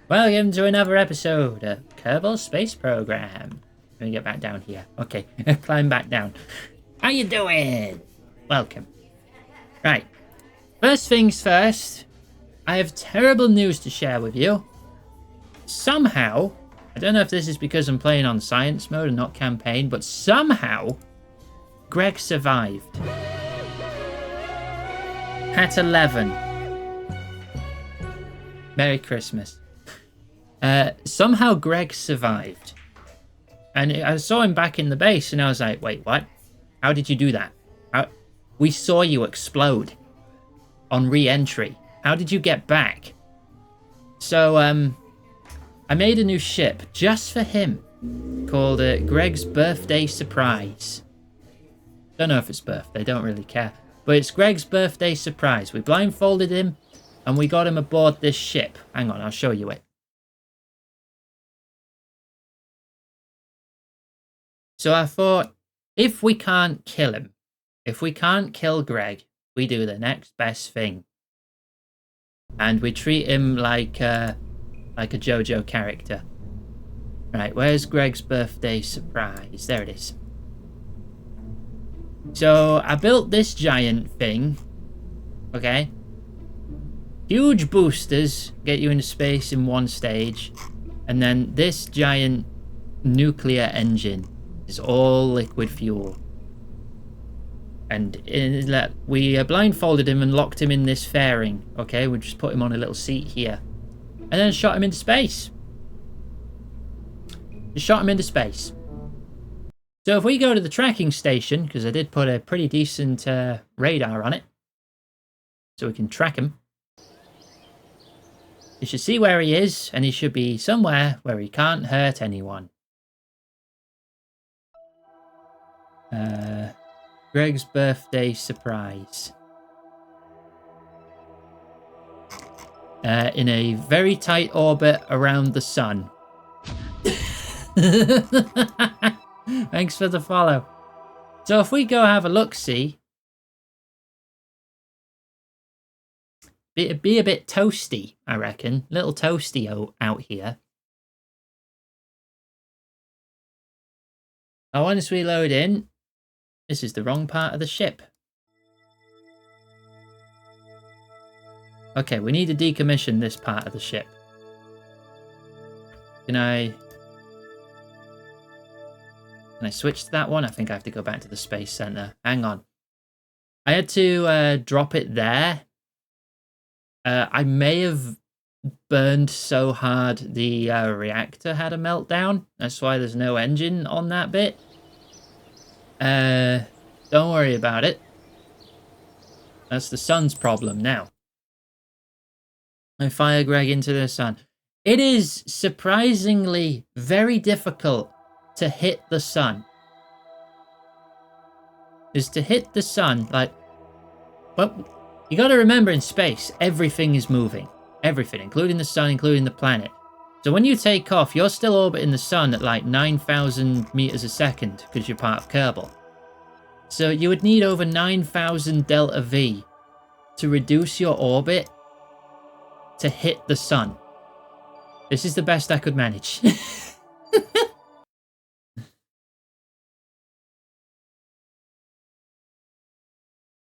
Welcome to another episode of Kerbal Space Program. Let me get back down here. Okay, climb back down. How you doing? Welcome. Right. First things first, I have terrible news to share with you. Somehow, I don't know if this is because I'm playing on science mode and not campaign, but somehow, Greg survived. At 11. Merry Christmas. Somehow Greg survived. And I saw him back in the base and I was like, wait, what? How did you do that? We saw you explode on re-entry. How did you get back? So, I made a new ship just for him called Greg's Birthday Surprise. Don't know if it's birthday, don't really care. But it's Greg's Birthday Surprise. We blindfolded him and we got him aboard this ship. Hang on, I'll show you it. So I thought, if we can't kill him, if we can't kill Greg, we do the next best thing. And we treat him like a JoJo character. Right, where's Greg's Birthday Surprise? There it is. So I built this giant thing. Okay. Huge boosters get you into space in one stage. And then this giant nuclear engine is all liquid fuel. And we blindfolded him and locked him in this fairing. Okay, we just put him on a little seat here. And then shot him into space. Just shot him into space. So if we go to the tracking station, because I did put a pretty decent radar on it, so we can track him. You should see where he is, and he should be somewhere where he can't hurt anyone. Greg's Birthday Surprise. In a very tight orbit around the sun. Thanks for the follow. So if we go have a look-see, it'd be a bit toasty, I reckon. A little toasty out here. Now once we load in, this is the wrong part of the ship. Okay, we need to decommission this part of the ship. Can I switch to that one? I think I have to go back to the Space Center. Hang on. I had to drop it there. I may have burned so hard the reactor had a meltdown. That's why there's no engine on that bit. Don't worry about it. That's the sun's problem now. I fire Greg into the sun. It is surprisingly very difficult to hit the sun. Is to hit the sun, like, well, you gotta remember in space, everything is moving. Everything, including the sun, including the planet. So when you take off, you're still orbiting the sun at like 9,000 meters a second because you're part of Kerbal. So you would need over 9,000 delta V to reduce your orbit to hit the sun. This is the best I could manage.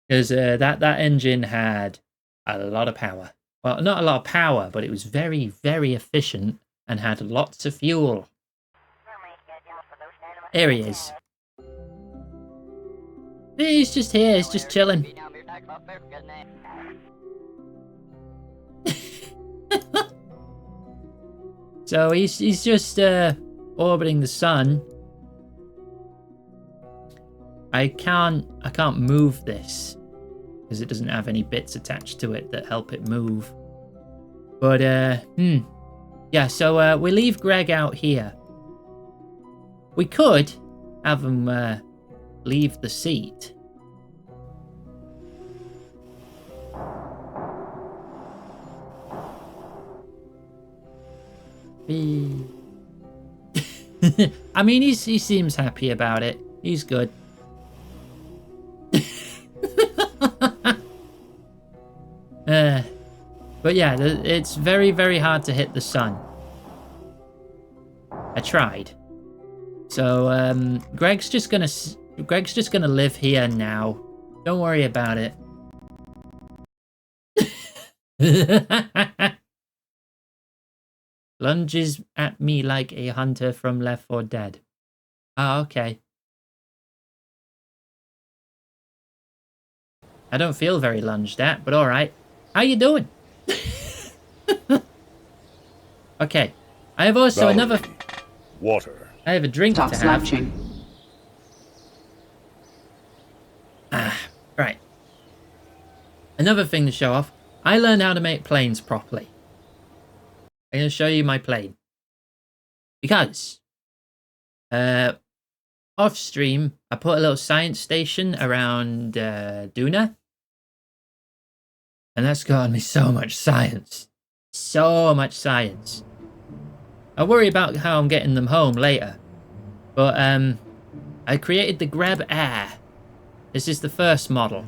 Because that engine had a lot of power. Well, not a lot of power, but it was very, very efficient and had lots of fuel. Here he is. He's just here, he's just chilling. So he's just orbiting the sun. I can't move this because it doesn't have any bits attached to it that help it move. But yeah, so we leave Greg out here. We could have him leave the seat. I mean, he seems happy about it. He's good. But But yeah, it's very, very hard to hit the sun. I tried. So Greg's just gonna live here now. Don't worry about it. Lunges at me like a hunter from Left 4 Dead. Ah, okay. I don't feel very lunged at, but alright. How you doing? Okay. I have also another... Water. I have a drink to have. Right. Another thing to show off. I learned how to make planes properly. I'm going to show you my plane. Because... off stream, I put a little science station around Duna. And that's gotten me so much science. So much science. I'll worry about how I'm getting them home later. But I created the Greb Air. This is the first model.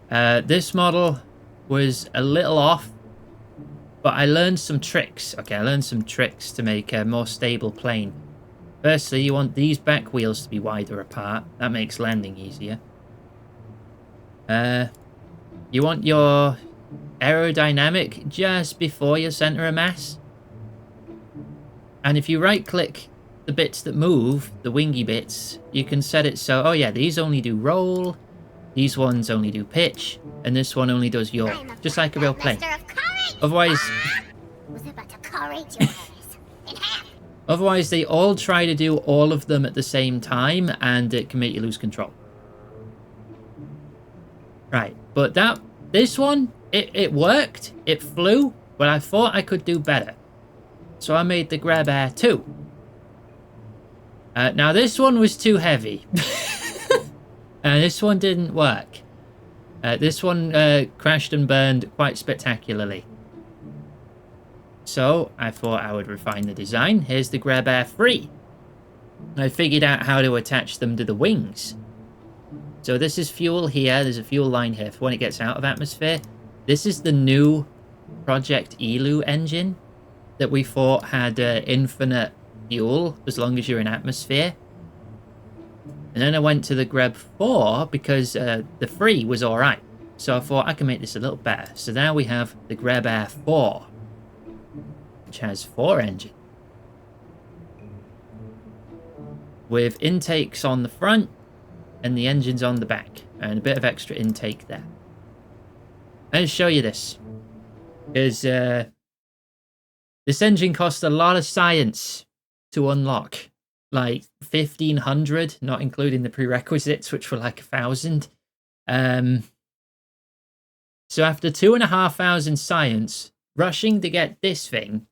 This model was a little off. But I learned some tricks. Okay, I learned some tricks to make a more stable plane. Firstly, you want these back wheels to be wider apart. That makes landing easier. You want your aerodynamic just before your center of mass. And if you right-click the bits that move, the wingy bits, you can set it so, oh yeah, these only do roll, these ones only do pitch, and this one only does yaw. Just like a real plane. Otherwise... Otherwise, they all try to do all of them at the same time, and it can make you lose control. Right, but this one, it worked, it flew, but I thought I could do better. So I made the Greb Air 2. Now, this one was too heavy. And this one didn't work. This one crashed and burned quite spectacularly. So, I thought I would refine the design. Here's the Greb Air 3. I figured out how to attach them to the wings. So this is fuel here. There's a fuel line here for when it gets out of atmosphere. This is the new Project Elu engine that we thought had infinite fuel as long as you're in atmosphere. And then I went to the Greb 4 because the 3 was alright. So I thought I can make this a little better. So now we have the Greb Air 4. Which has 4 engines. With intakes on the front and the engines on the back. And a bit of extra intake there. I'll show you this. Because this engine cost a lot of science to unlock. Like 1,500, not including the prerequisites, which were like 1,000. So after 2,500 science, rushing to get this thing.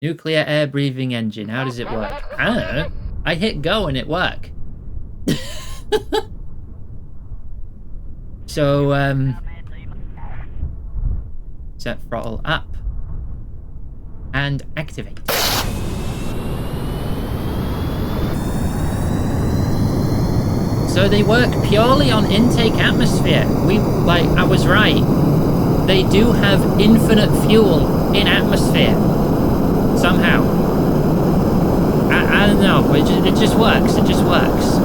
Nuclear air breathing engine. How does it work? I don't know. I hit go and it worked. So, set throttle up. And activate. So they work purely on intake atmosphere. I was right. They do have infinite fuel in atmosphere. Somehow. I don't know, but it just works. It just works.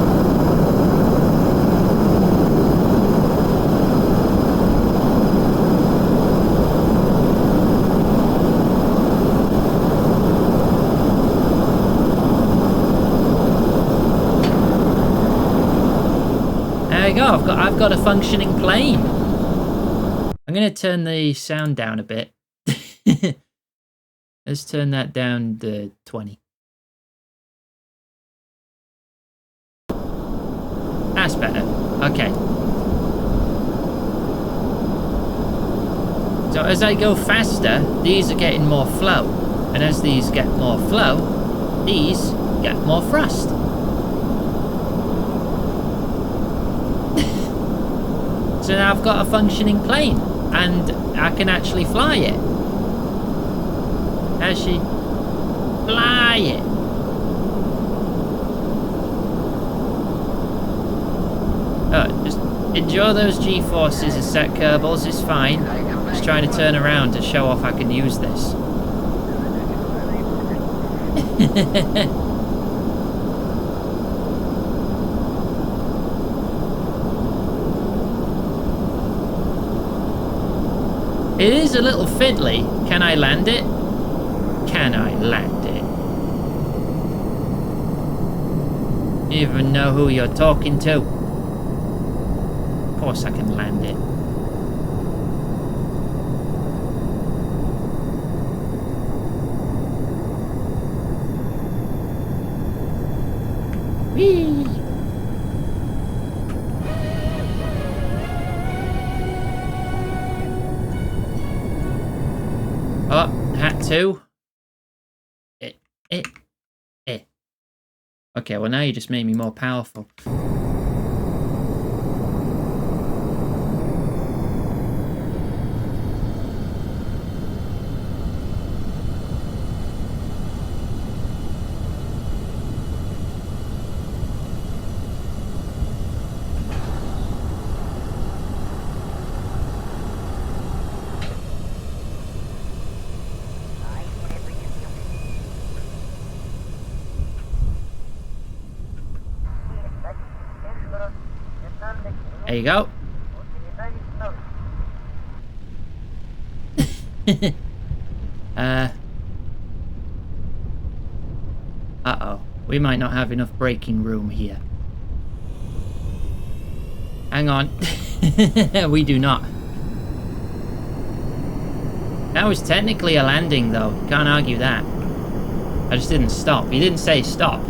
There you go. I've got a functioning plane. I'm gonna turn the sound down a bit. Let's turn that down to 20. That's better. Okay. So as I go faster, these are getting more flow. And as these get more flow, these get more thrust. So now I've got a functioning plane. And I can actually fly it. Actually, fly it. Oh, Enjoy those G-forces a sec, Kerbals. It's fine. Just trying to turn around to show off I can use this. It is a little fiddly. Can I land it? Can I land it? You even know who you're talking to. Of course I can land it. Whee! Oh, hat 2. Okay, well now you just made me more powerful. There you go. Uh-oh. We might not have enough braking room here. Hang on. We do not. That was technically a landing, though. Can't argue that. I just didn't stop. He didn't say stop.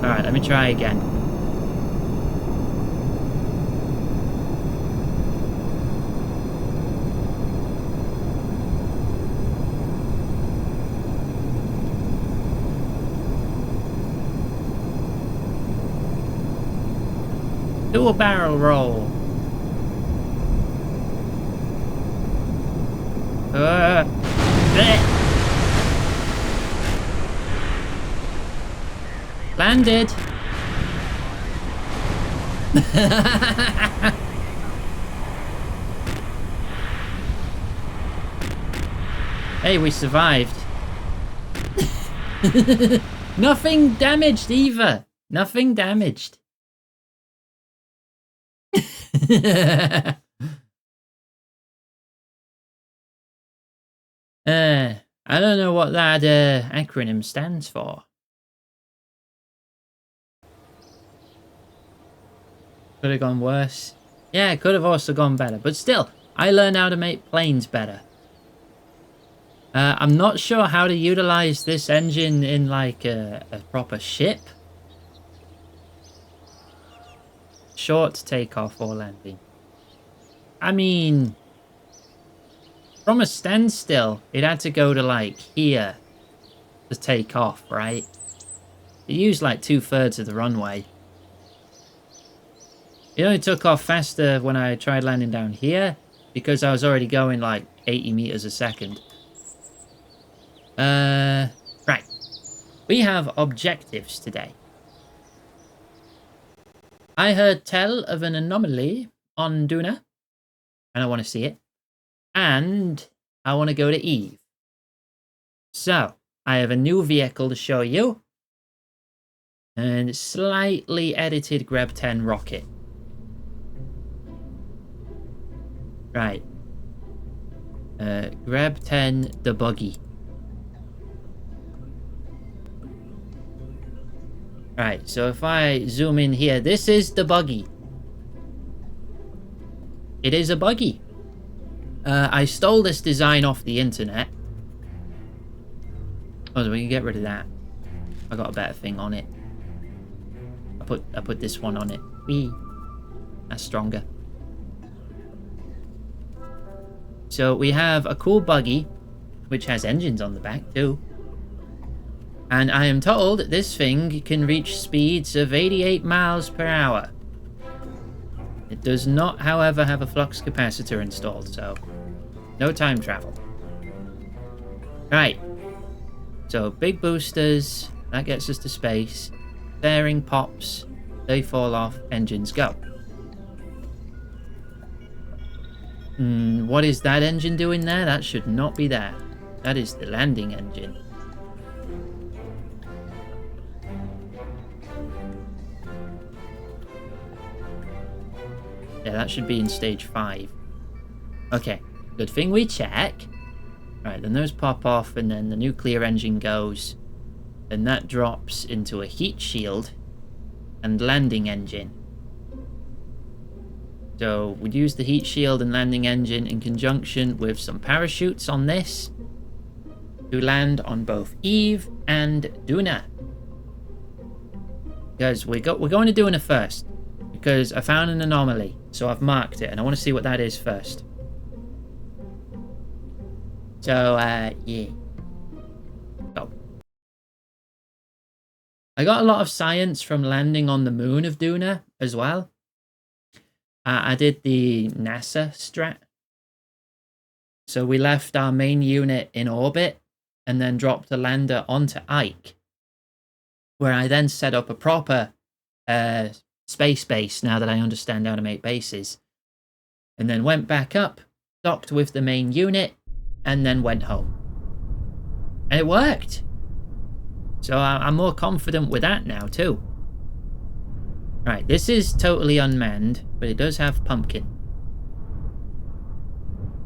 Alright, let me try again. Do a barrel roll. Landed. Hey, we survived. Nothing damaged either. Nothing damaged. I don't know what that acronym stands for. Could have gone worse. Yeah, it could have also gone better. But still, I learned how to make planes better. I'm not sure how to utilize this engine in like a proper ship. Short takeoff or landing. I mean, from a standstill, it had to go to like here to take off, right? It used like 2/3 of the runway. It only took off faster when I tried landing down here because I was already going like 80 meters a second. Right. We have objectives today. I heard tell of an anomaly on Duna, and I want to see it. And I want to go to Eve. So, I have a new vehicle to show you. And slightly edited Greb 10 rocket. Right. Greb 10 the buggy. Right, so if I zoom in here, this is the buggy. It is a buggy. I stole this design off the internet. Oh, so we can get rid of that. I got a better thing on it. I put this one on it. Whee! That's stronger. So we have a cool buggy, which has engines on the back too. And I am told this thing can reach speeds of 88 miles per hour. It does not, however, have a flux capacitor installed, so no time travel. Right. So big boosters, That gets us to space. Fairing pops. They fall off. Engines go. What is that engine doing there? That should not be there. That is the landing engine. Yeah, that should be in stage 5. Okay, good thing we check. Right, then those pop off and then the nuclear engine goes. And that drops into a heat shield and landing engine. So we'd use the heat shield and landing engine in conjunction with some parachutes on this to land on both Eve and Duna. Because we're going to Duna first, because I found an anomaly, so I've marked it and I want to see what that is first. So yeah. Go. I got a lot of science from landing on the moon of Duna as well. I did the NASA strat. So we left our main unit in orbit and then dropped a lander onto Ike, where I then set up a proper space base now that I understand how to make bases. And then went back up, docked with the main unit, and then went home. And it worked. So I'm more confident with that now too. Right, this is totally unmanned, but it does have pumpkin.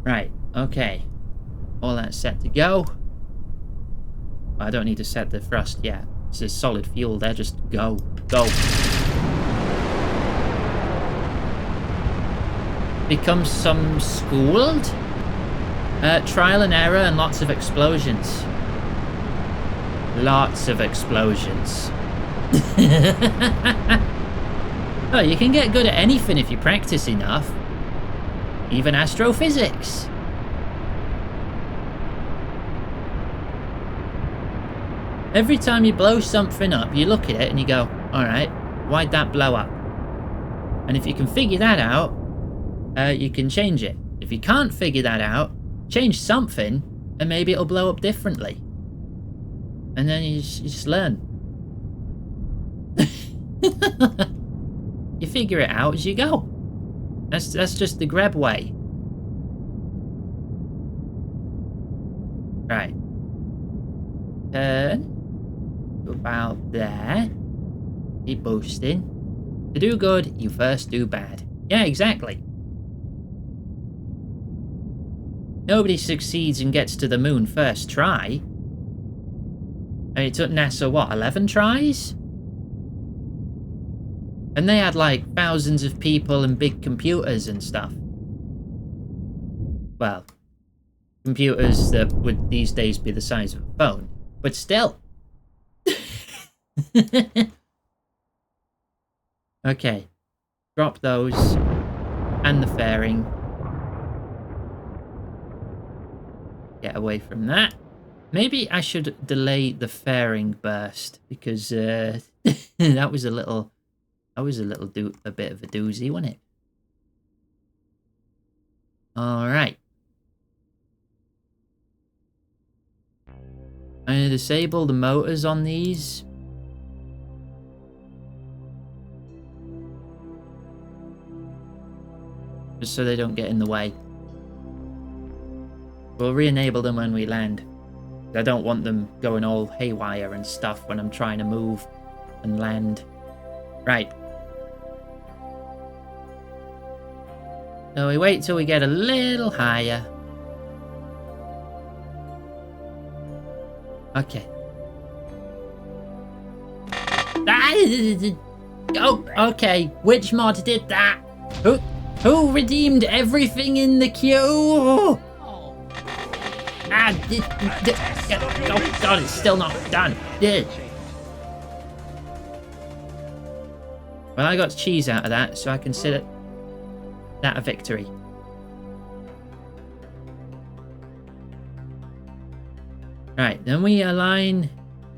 Right, okay. All that's set to go. I don't need to set the thrust yet. This is solid fuel there, just go. Go. Become some schooled? Trial and error and lots of explosions. Lots of explosions. Oh, you can get good at anything if you practice enough. Even astrophysics. Every time you blow something up, you look at it and you go, alright, why'd that blow up? And if you can figure that out, you can change it. If you can't figure that out, change something and maybe it'll blow up differently. And then you just learn. You figure it out as you go. That's just the grab way. Right. Turn. To about there. Keep boosting. To do good, you first do bad. Yeah, exactly. Nobody succeeds and gets to the moon first try. And it took NASA, what, 11 tries? And they had like thousands of people and big computers and stuff. Well, computers that would these days be the size of a phone. But still. Okay. Drop those. And the fairing. Get away from that. Maybe I should delay the fairing burst. Because that was a little... That was a bit of a doozy, wasn't it? Alright. I'm going to disable the motors on these. Just so they don't get in the way. We'll re-enable them when we land. I don't want them going all haywire and stuff when I'm trying to move and land. Right. So we wait till we get a little higher. Okay. Oh, okay. Which mod did that? Who redeemed everything in the queue? Oh God, it's still not done. Well, I got cheese out of that, so I consider that a victory. Right, then we align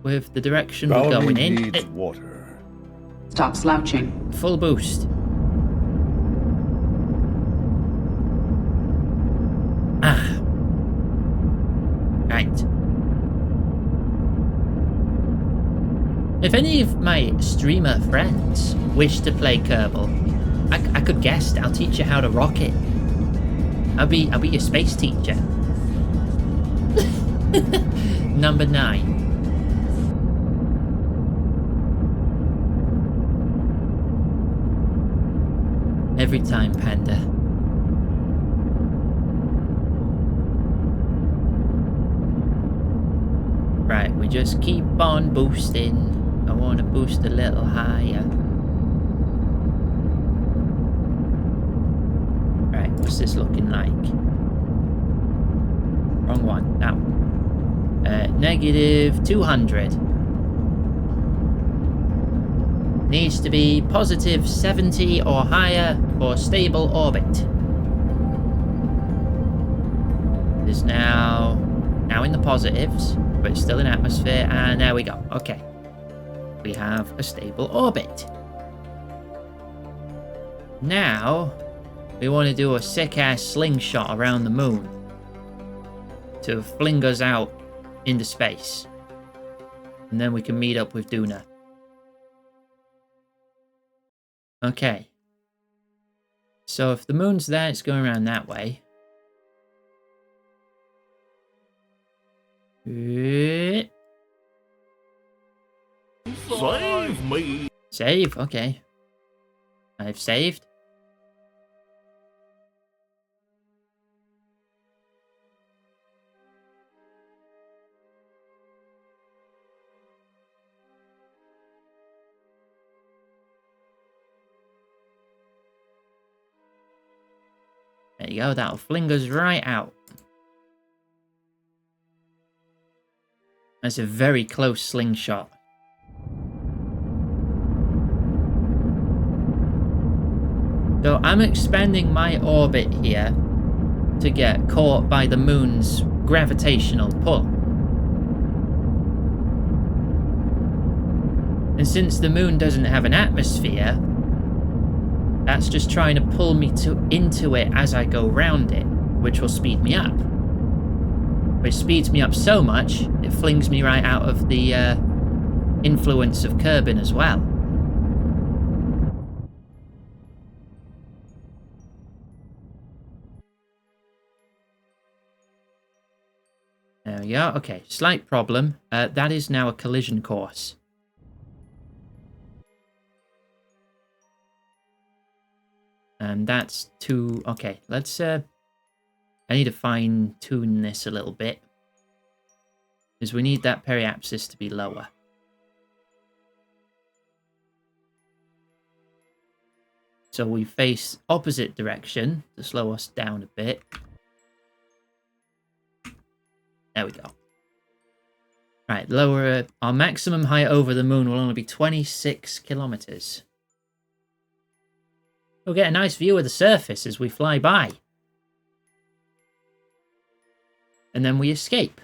with the direction we're going in. Needs water. Stop slouching. Full boost. Right. my streamer friends wish to play Kerbal, I could guest. I'll teach you how to rock it. I'll be your space teacher. Number 9. Every time, Panda. Right, we just keep on boosting. I want to boost a little higher. Right, what's this looking like? Wrong one. That one. Negative 200. Needs to be positive 70 or higher for stable orbit. It is now in the positives, but it's still in atmosphere, and there we go. Okay. We have a stable orbit. Now, we want to do a sick-ass slingshot around the moon to fling us out into space. And then we can meet up with Duna. Okay. So if the moon's there, it's going around that way. Save me! Save, okay. I've saved. There you go, that'll fling us right out. That's a very close slingshot. So I'm expanding my orbit here to get caught by the moon's gravitational pull. And since the moon doesn't have an atmosphere, that's just trying to pull me into it as I go round it, which will speed me up. Which speeds me up so much, it flings me right out of the influence of Kerbin as well. There we go. Okay, slight problem. That is now a collision course. And that's too... Okay, let's... I need to fine-tune this a little bit. Because we need that periapsis to be lower. So we face opposite direction to slow us down a bit. There we go. Right, lower... Our maximum height over the moon will only be 26 kilometers. We'll get a nice view of the surface as we fly by. And then we escape.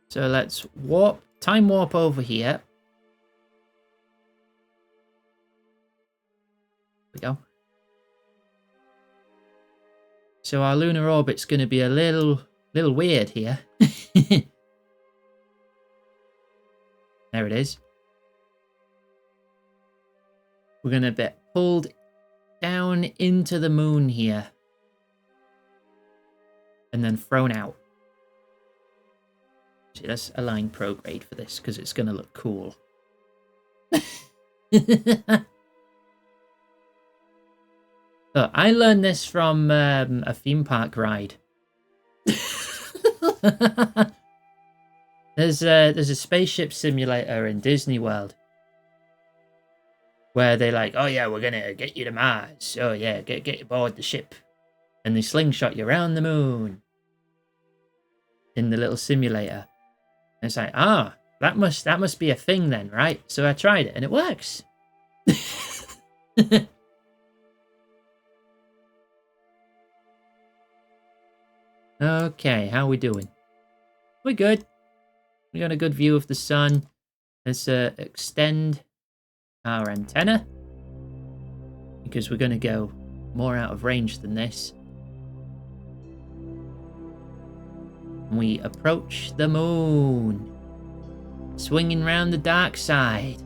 So let's time warp over here. There we go. So our lunar orbit's going to be a little weird here. There it is. We're going to get pulled down into the moon here. And then thrown out. See, let's align prograde for this, because it's going to look cool. Look, I learned this from a theme park ride. There's a spaceship simulator in Disney World. Where they're like, oh yeah, we're going to get you to Mars. Oh yeah, get aboard the ship. And they slingshot you around the moon. In the little simulator. And it's like, that must be a thing then, right? So I tried it and it works. Okay, how are we doing? We're good. We got a good view of the sun. Let's extend our antenna. Because we're going to go more out of range than this. We approach the moon. Swinging round the dark side.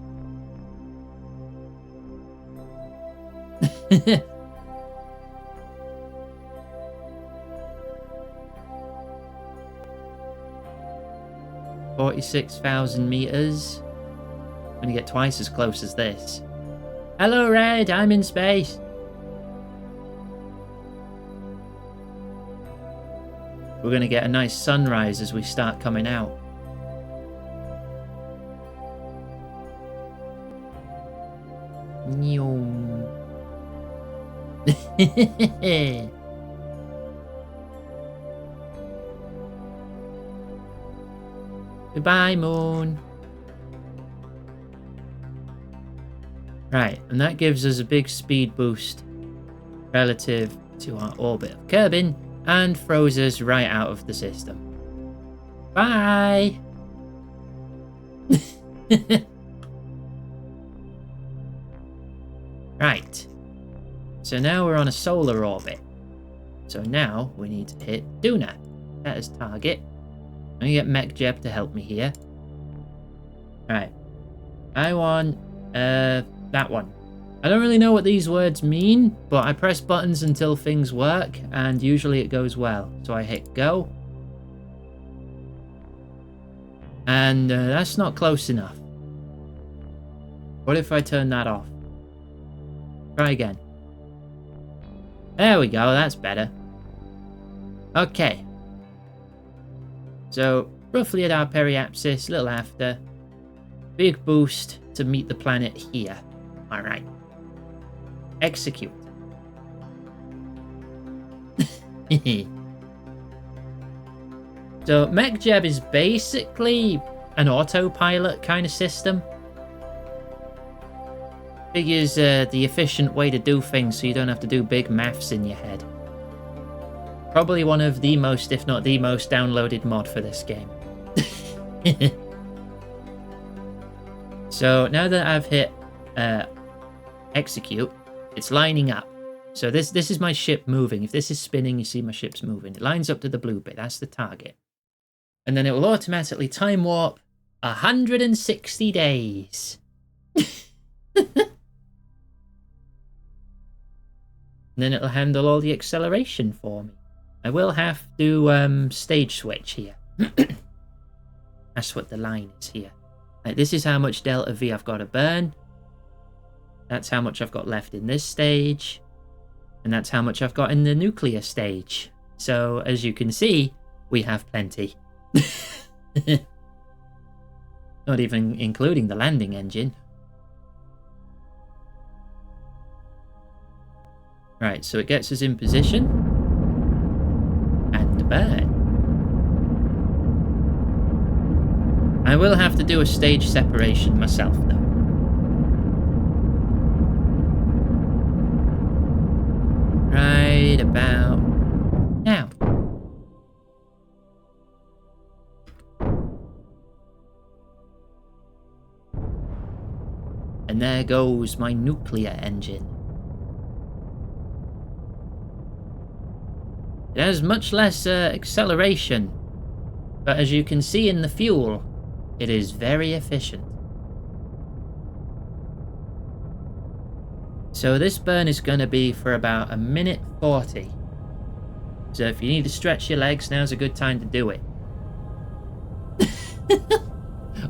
$46,000 meters. I'm gonna get twice as close as this. Hello, Red. I'm in space. We're gonna get a nice sunrise as we start coming out. Goodbye, moon. Right, and that gives us a big speed boost relative to our orbit of Kerbal and throws us right out of the system. Bye! Right, so now we're on a solar orbit. So now we need to hit Duna. That is target. I'm gonna get MechJeb to help me here. Alright. I want that one. I don't really know what these words mean, but I press buttons until things work, and usually it goes well. So I hit go. And that's not close enough. What if I turn that off? Try again. There we go, that's better. Okay. So, roughly at our periapsis, a little after. Big boost to meet the planet here. Alright. Execute. So, MechJeb is basically an autopilot kind of system. Figures the efficient way to do things so you don't have to do big maths in your head. Probably one of the most, if not the most, downloaded mod for this game. So now that I've hit execute, it's lining up. So this is my ship moving. If this is spinning, you see my ship's moving. It lines up to the blue bit. That's the target. And then it will automatically time warp 160 days. And then it'll handle all the acceleration for me. I will have to stage switch here. That's what the line is here. Like, this is how much delta V I've got to burn. That's how much I've got left in this stage. And that's how much I've got in the nuclear stage. So, as you can see, we have plenty. Not even including the landing engine. Right, so it gets us in position. And burn. I will have to do a stage separation myself, though. Right about now. And there goes my nuclear engine. It has much less acceleration, but as you can see in the fuel, it is very efficient. So this burn is going to be for about 1:40. So if you need to stretch your legs, now's a good time to do it.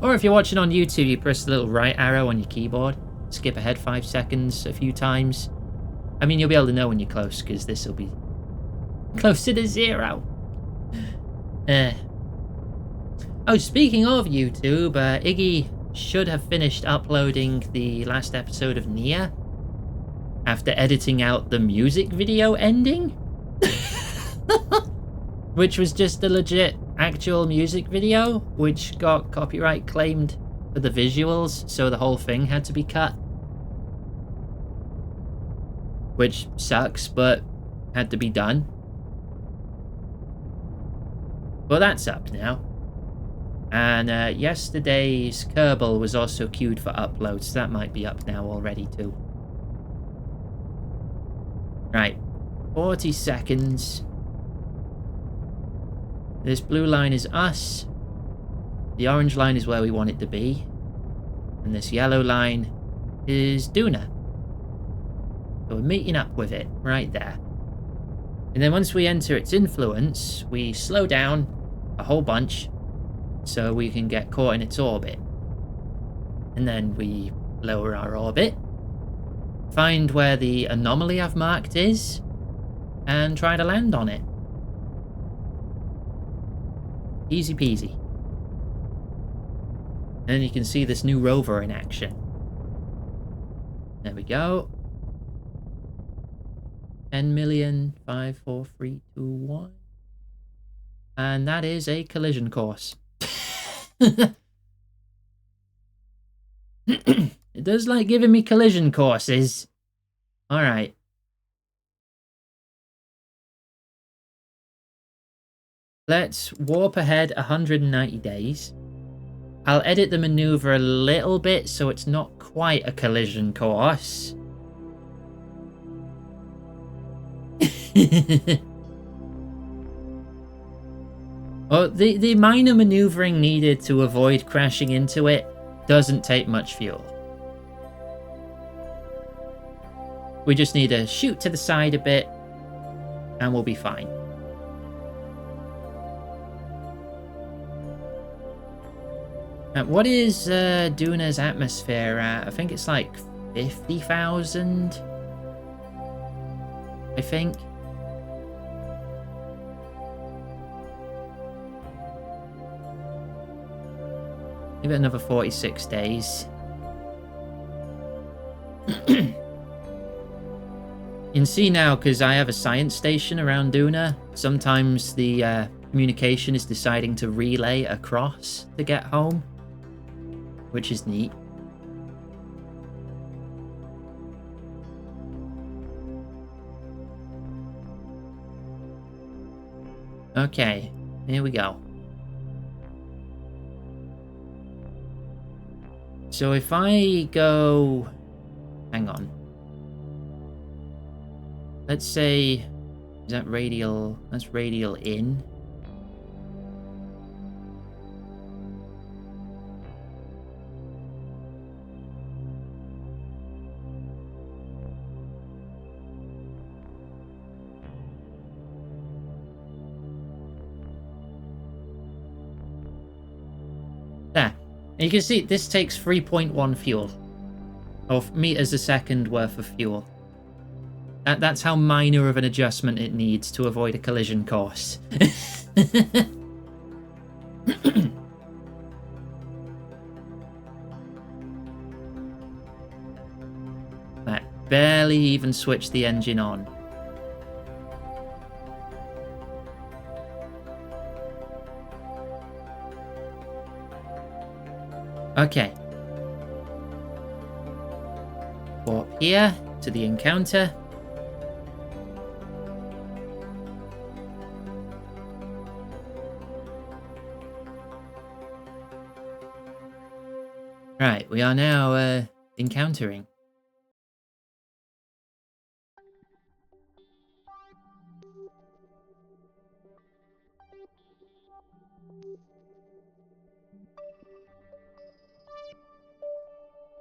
Or if you're watching on YouTube, you press the little right arrow on your keyboard, skip ahead 5 seconds a few times. I mean, you'll be able to know when you're close, because this will be closer to 0. Oh, speaking of YouTube, Iggy should have finished uploading the last episode of Nia after editing out the music video ending. Which was just a legit actual music video, which got copyright claimed for the visuals, so the whole thing had to be cut. Which sucks, but had to be done. Well, that's up now. And yesterday's Kerbal was also queued for upload, so that might be up now already too. Right, 40 seconds. This blue line is us. The orange line is where we want it to be. And this yellow line is Duna. So we're meeting up with it right there. And then once we enter its influence, we slow down a whole bunch so we can get caught in its orbit. And then we lower our orbit, find where the anomaly I've marked is, and try to land on it. Easy peasy. And then you can see this new rover in action. There we go. 10 million, 5, 4, 3, 2, 1. And that is a collision course. It does like giving me collision courses. Alright. Let's warp ahead 190 days. I'll edit the maneuver a little bit so it's not quite a collision course. Well, the minor maneuvering needed to avoid crashing into it doesn't take much fuel. We just need to shoot to the side a bit and we'll be fine. What is Duna's atmosphere at? I think it's like 50,000. I think. Maybe another 46 days. You can see now, because I have a science station around Duna, sometimes the communication is deciding to relay across to get home, which is neat. Okay, here we go. So if I go... Hang on. Let's say... Is that radial? That's radial in. There. And you can see this takes 3.1 fuel. Or meters a second worth of fuel. That's how minor of an adjustment it needs to avoid a collision course. That barely even switched the engine on. Okay. Warp here to the encounter. Right, we are now encountering.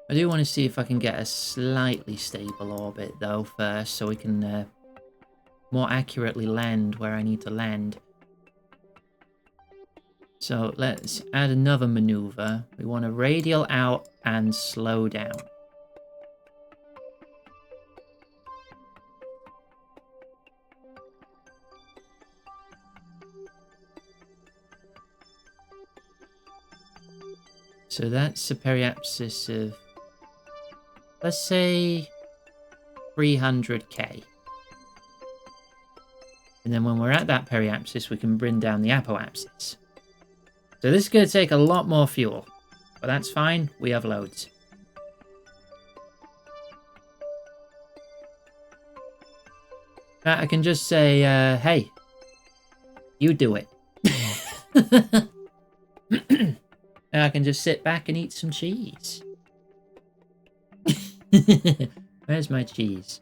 I do want to see if I can get a slightly stable orbit though first, so we can more accurately land where I need to land. So let's add another maneuver. We want to radial out and slow down. So that's a periapsis of, let's say, 300k. And then when we're at that periapsis, we can bring down the apoapsis. So this is going to take a lot more fuel, but that's fine. We have loads. I can just say, hey, you do it. I can just sit back and eat some cheese. Where's my cheese?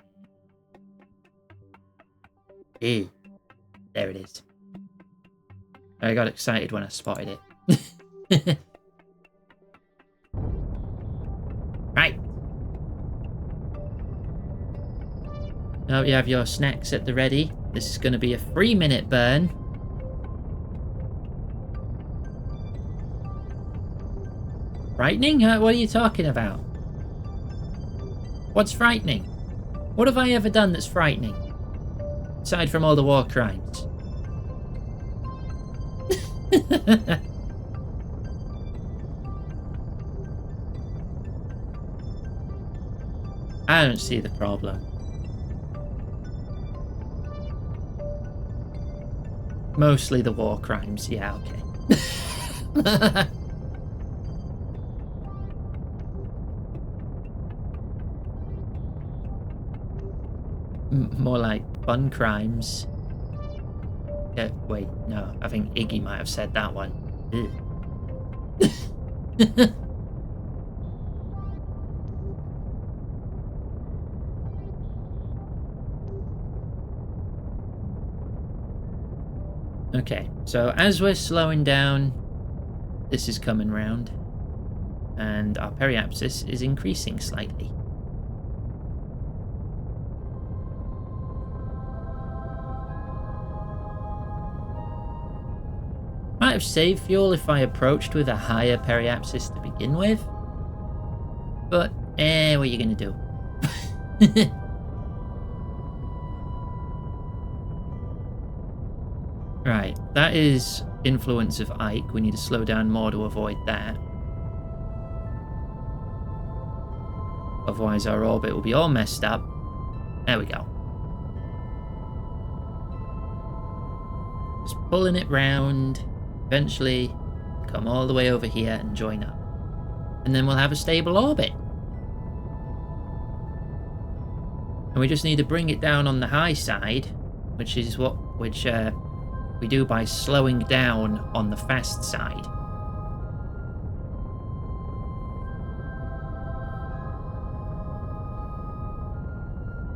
Ew. There it is. I got excited when I spotted it. Right. Now you have your snacks at the ready. This is going to be a 3-minute burn. Frightening? What are you talking about? What's frightening? What have I ever done that's frightening? Aside from all the war crimes. I don't see the problem. Mostly the war crimes, yeah, okay. More like fun crimes. Yeah, wait, no, I think Iggy might have said that one. Okay, so as we're slowing down, this is coming round, and our periapsis is increasing slightly. Might have saved fuel if I approached with a higher periapsis to begin with, but what are you gonna do? Right, that is influence of Ike. We need to slow down more to avoid that. Otherwise our orbit will be all messed up. There we go. Just pulling it round. Eventually come all the way over here and join up. And then we'll have a stable orbit. And we just need to bring it down on the high side, which is what we do by slowing down on the fast side.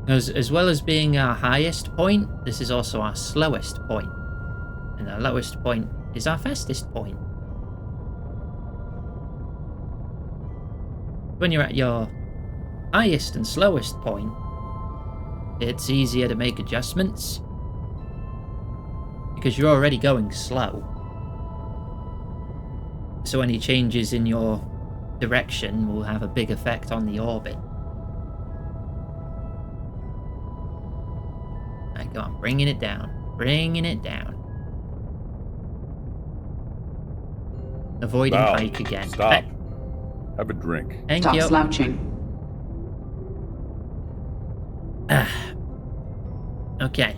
As well as being our highest point, this is also our slowest point. And our lowest point is our fastest point. When you're at your highest and slowest point, it's easier to make adjustments because you're already going slow. So any changes in your direction will have a big effect on the orbit. Right, go on, bringing it down. Bringing it down. Avoiding Val, Ike again. Stop. Have a drink. Thank Stop you. slouching. Okay.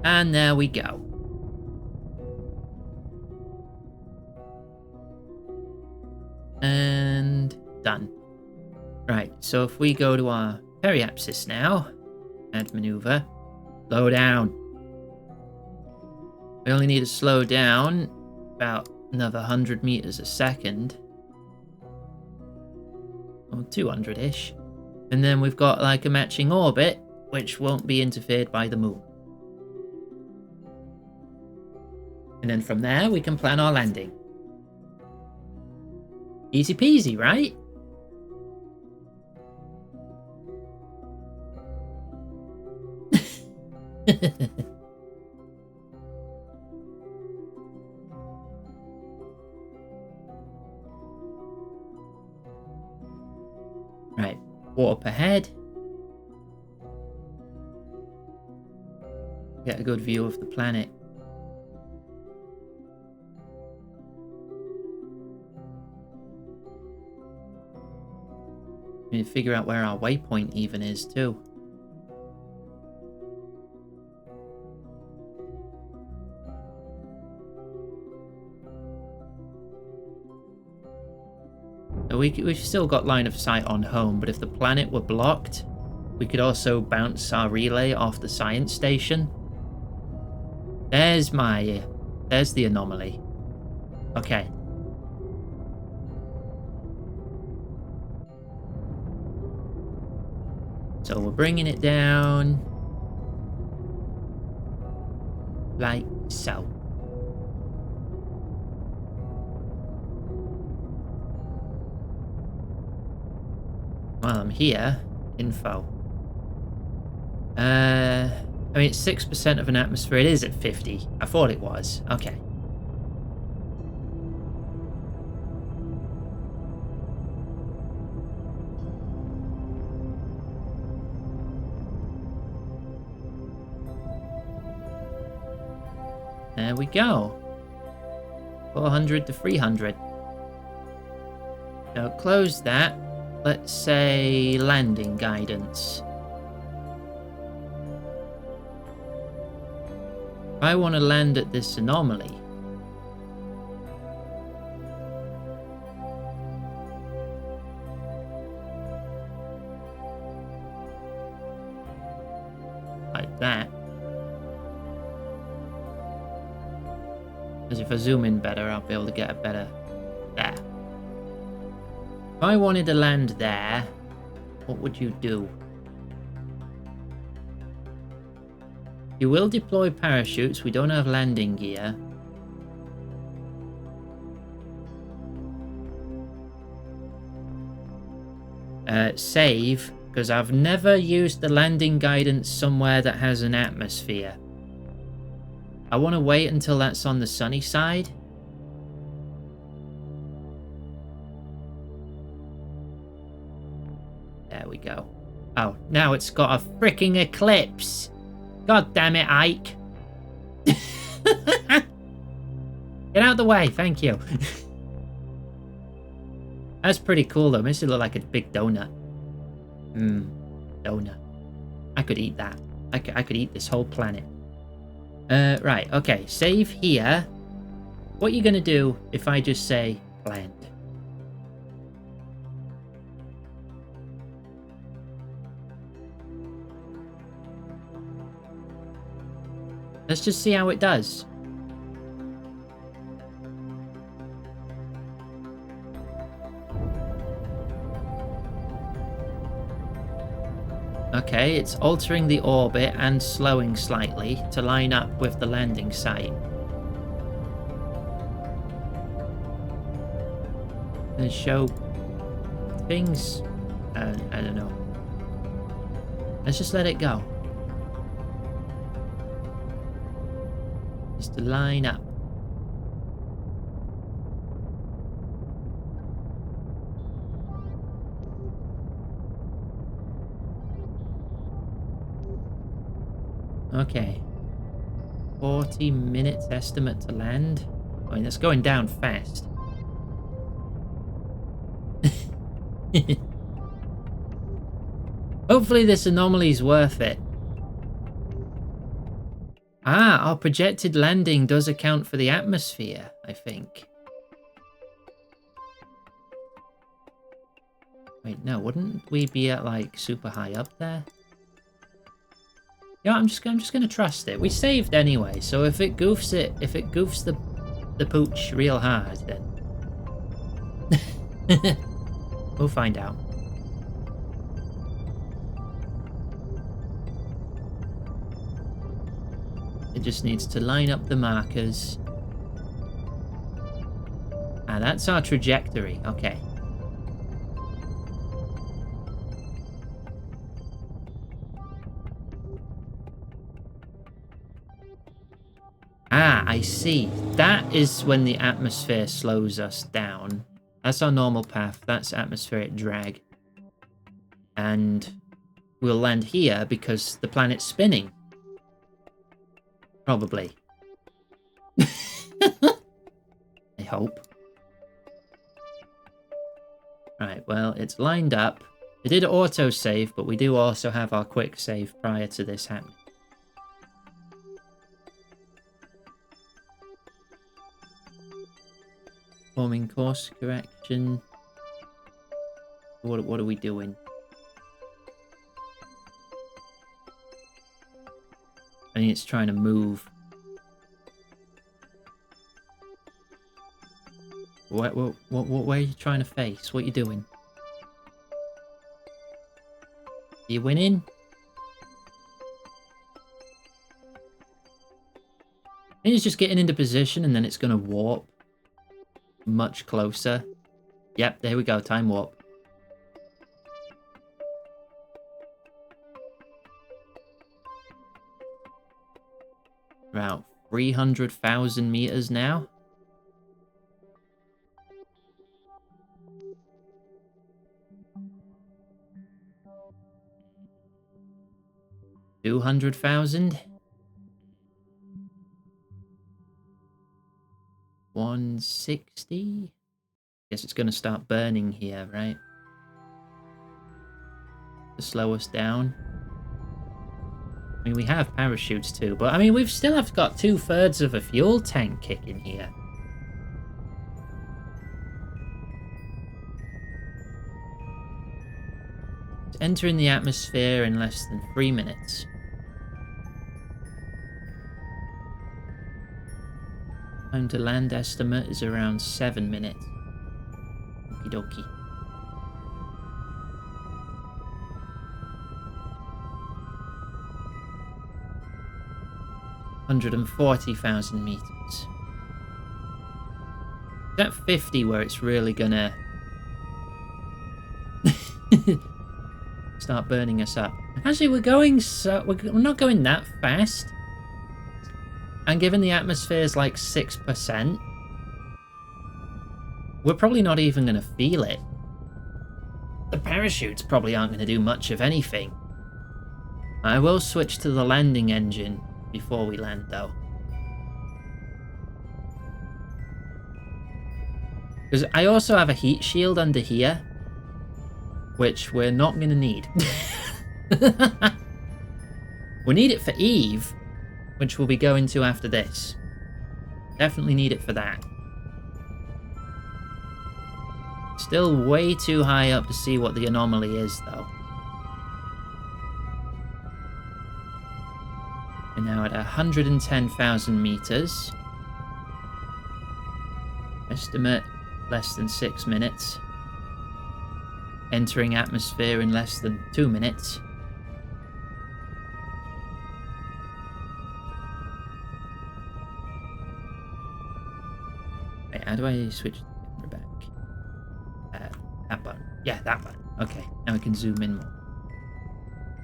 And there we go. And done. Right, so if we go to our periapsis now, and maneuver, slow down. We only need to slow down about another 100 meters a second. Or 200-ish. And then we've got like a matching orbit, which won't be interfered by the moon. And then from there, we can plan our landing. Easy peasy, right? Right, warp ahead. Get a good view of the planet. We need to figure out where our waypoint even is too. So we've still got line of sight on home, but if the planet were blocked, we could also bounce our relay off the science station. There's the anomaly. Okay. So we're bringing it down like so. I'm here. Info. I mean, it's 6% of an atmosphere. It is at 50. I thought it was. Okay. There we go. 400 to 300. Now close that. Let's say landing guidance. If I want to land at this anomaly, like that. Because if I zoom in better, I'll be able to get a better... There. If I wanted to land there, what would you do? You will deploy parachutes. We don't have landing gear. Save, because I've never used the landing guidance somewhere that has an atmosphere. I want to wait until that's on the sunny side. There we go. Oh, now it's got a freaking eclipse. God damn it, Ike. Get out of the way, thank you. That's pretty cool though. Makes it look like a big donut. Donut. I could eat that. I could eat this whole planet. Right, okay. Save here. What are you gonna do if I just say land? Let's just see how it does. Okay, it's altering the orbit and slowing slightly to line up with the landing site. And show things. I don't know. Let's just let it go. Just to line up. Okay. 40 minutes estimate to land. I mean, that's going down fast. Hopefully this anomaly is worth it. Ah, our projected landing does account for the atmosphere, I think. Wait, no, wouldn't we be at like super high up there? Yeah, I'm just gonna trust it. We saved anyway, so if it goofs the pooch real hard, then we'll find out. It just needs to line up the markers. Ah, that's our trajectory. Okay. Ah, I see. That is when the atmosphere slows us down. That's our normal path. That's atmospheric drag. And we'll land here because the planet's spinning. Probably. I hope. Right, well, it's lined up. It did auto-save, but we do also have our quick save prior to this happening. Forming course correction. What are we doing? I think it's trying to move. What way are you trying to face? What are you doing? Are you winning? I think it's just getting into position and then it's going to warp much closer. Yep, there we go, time warp. About 300,000 meters now. $200,000. 160. Guess it's gonna start burning here, right? To slow us down. I mean, we have parachutes too, but I mean, we've still have got 2/3 of a fuel tank kicking here. It's entering the atmosphere in less than 3 minutes. Time to land estimate is around 7 minutes. Okie dokie. $140,000 meters. Is that 50 where it's really gonna start burning us up? Actually, we're not going that fast. And given the atmosphere is like 6%, we're probably not even gonna feel it. The parachutes probably aren't gonna do much of anything. I will switch to the landing engine before we land, though. Because I also have a heat shield under here, which we're not going to need. We need it for Eve, which we'll be going to after this. Definitely need it for that. Still way too high up to see what the anomaly is, though. We're now at 110,000 meters. Estimate less than 6 minutes. Entering atmosphere in less than 2 minutes. Wait, how do I switch the camera back? That button. Yeah, that button. Okay, now we can zoom in more.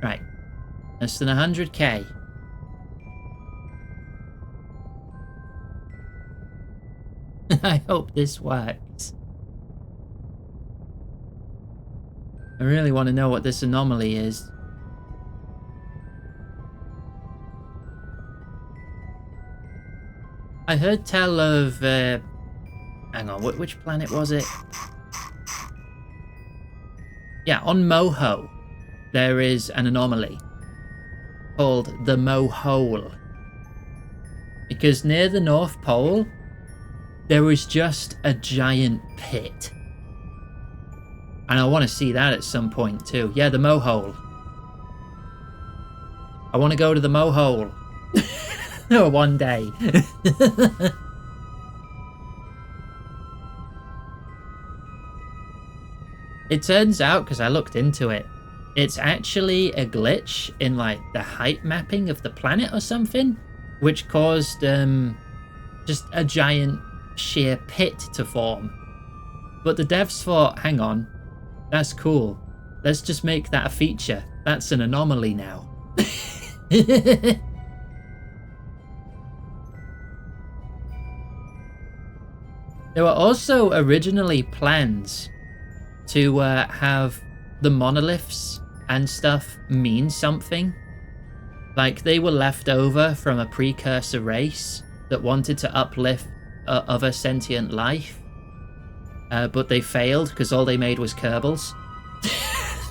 Right. Less than 100k. I hope this works. I really want to know what this anomaly is. I heard tell of... hang on, which planet was it? Yeah, on Moho, there is an anomaly called the Mohole. Because near the North Pole, there was just a giant pit. And I want to see that at some point too. Yeah, the Mohole. I want to go to the Mohole. One day. It turns out, because I looked into it, it's actually a glitch in like the height mapping of the planet or something, which caused just a giant sheer pit to form. But the devs thought, hang on, that's cool. Let's just make that a feature. That's an anomaly now. There were also originally plans to have the monoliths and stuff mean something. Like they were left over from a precursor race that wanted to uplift other sentient life. But they failed because all they made was Kerbals.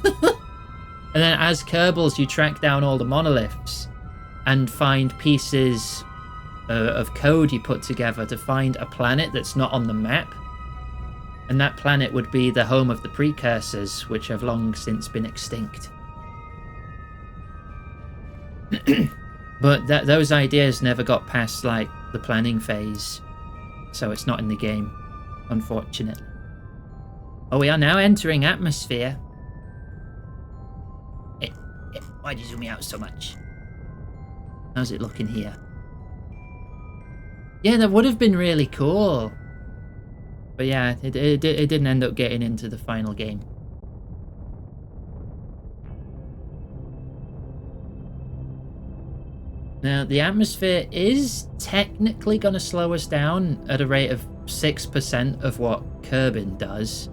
And then as Kerbals, you track down all the monoliths and find pieces of code you put together to find a planet that's not on the map. And that planet would be the home of the precursors, which have long since been extinct. But those ideas never got past like the planning phase, so it's not in the game, unfortunately. Oh, we are now entering atmosphere. Why'd you zoom me out so much? How's it looking here? Yeah, that would have been really cool. But yeah, it didn't end up getting into the final game. Now, the atmosphere is technically going to slow us down at a rate of 6% of what Kerbin does.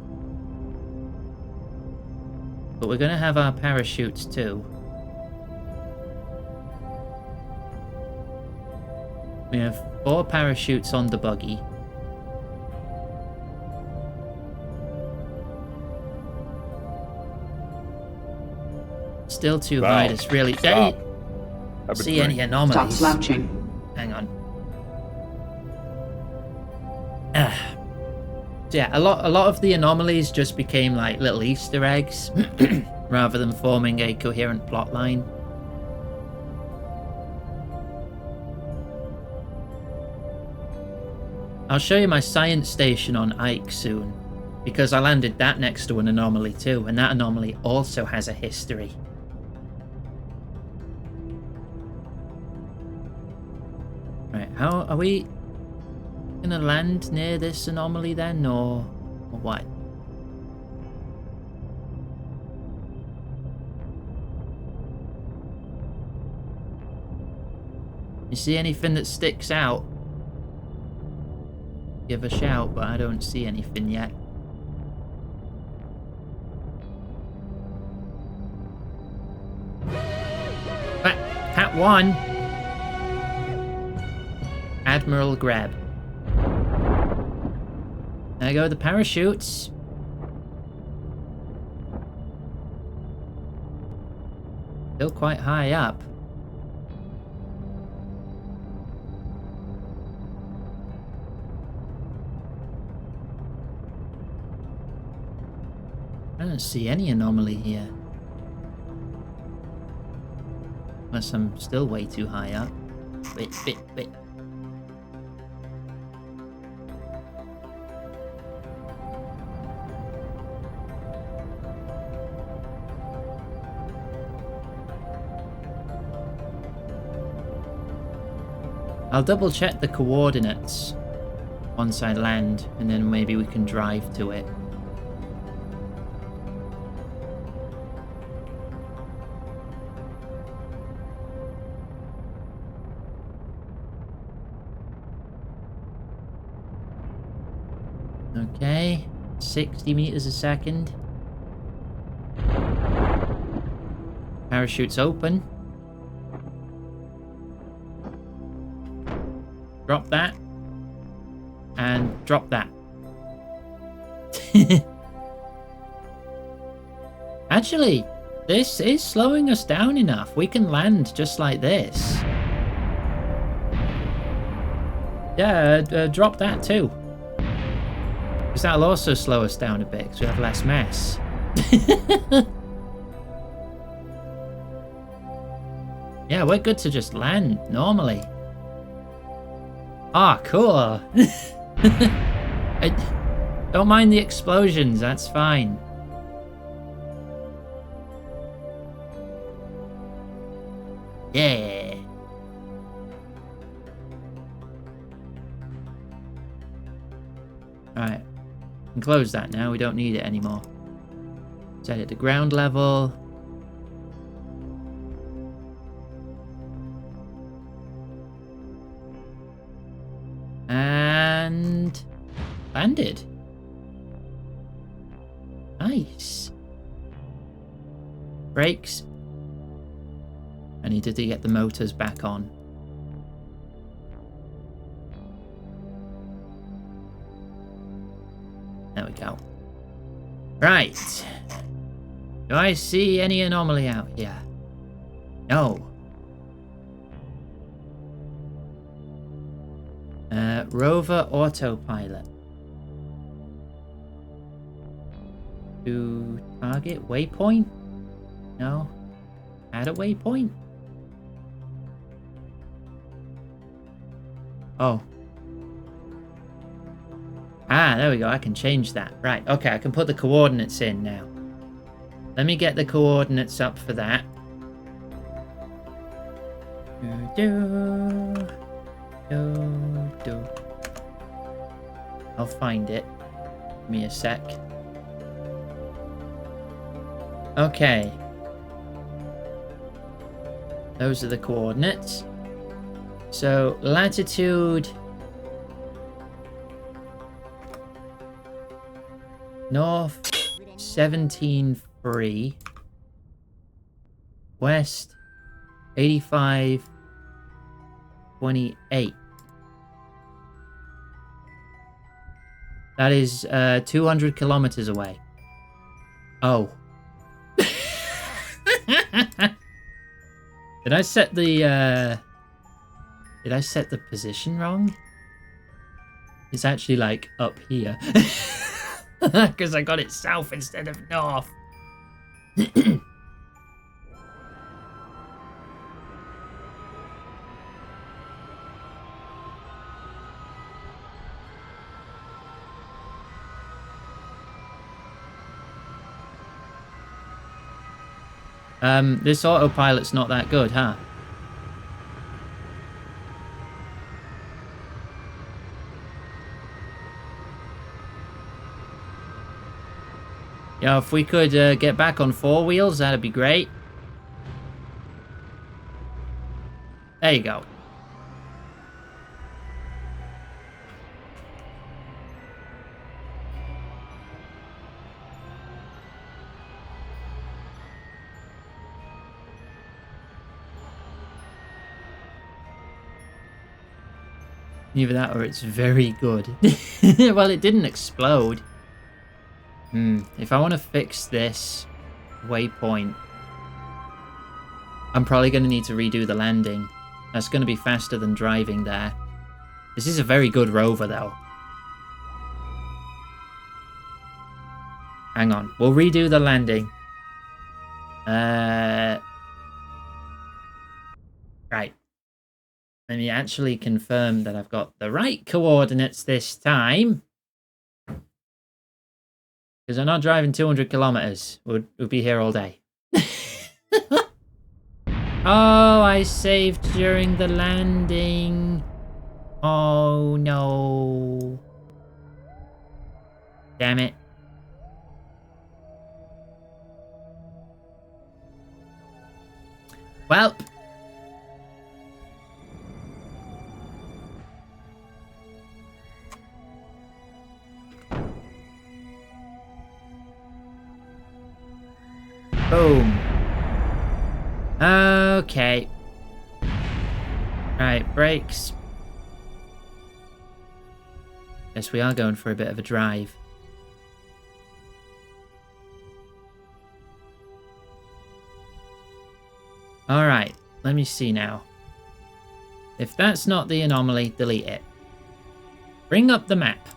But we're going to have our parachutes too. We have 4 parachutes on the buggy. Still too high to really see any anomalies. Stop slouching. Hang on. So yeah, a lot of the anomalies just became like little Easter eggs rather than forming a coherent plot line. I'll show you my science station on Ike soon, because I landed that next to an anomaly too, and that anomaly also has a history. Right, how are we gonna land near this anomaly then, or what? You see anything that sticks out? Give a shout, but I don't see anything yet. Hat 1. Admiral Grab. There go the parachutes. Still quite high up. I don't see any anomaly here. Unless I'm still way too high up. Wait. I'll double check the coordinates once I land, and then maybe we can drive to it. Okay, 60 meters a second. Parachute's open. Drop that. And drop that. Actually, this is slowing us down enough. We can land just like this. Yeah, drop that too. Because that'll also slow us down a bit, because we have less mass. Yeah, we're good to just land normally. Ah, cool. Don't mind the explosions, that's fine. Yeah. Alright. Can close that now, we don't need it anymore. Set it to ground level. And landed. Nice. Brakes. I needed to get the motors back on. There we go. Right. Do I see any anomaly out here? No. Rover autopilot. To target waypoint? No. Add a waypoint? Oh. Ah, there we go. I can change that. Right. Okay, I can put the coordinates in now. Let me get the coordinates up for that. I'll find it. Give me a sec. Okay. Those are the coordinates. So latitude north 17.3, west 85.28. That is 200 kilometers away. Oh. Did I set the position wrong? It's actually like up here. Because I got it south instead of north. This autopilot's not that good, huh? Yeah, if we could get back on 4 wheels, that'd be great. There you go. Either that or it's very good. Well, it didn't explode. If I want to fix this waypoint, I'm probably going to need to redo the landing. That's going to be faster than driving there. This is a very good rover, though. Hang on. We'll redo the landing. Right. Let me actually confirm that I've got the right coordinates this time. Because I'm not driving 200 kilometers. We'll be here all day. Oh, I saved during the landing. Oh, no. Damn it. Well. Boom. Okay. Right, brakes. Guess we are going for a bit of a drive. Alright, let me see now. If that's not the anomaly, delete it. Bring up the map.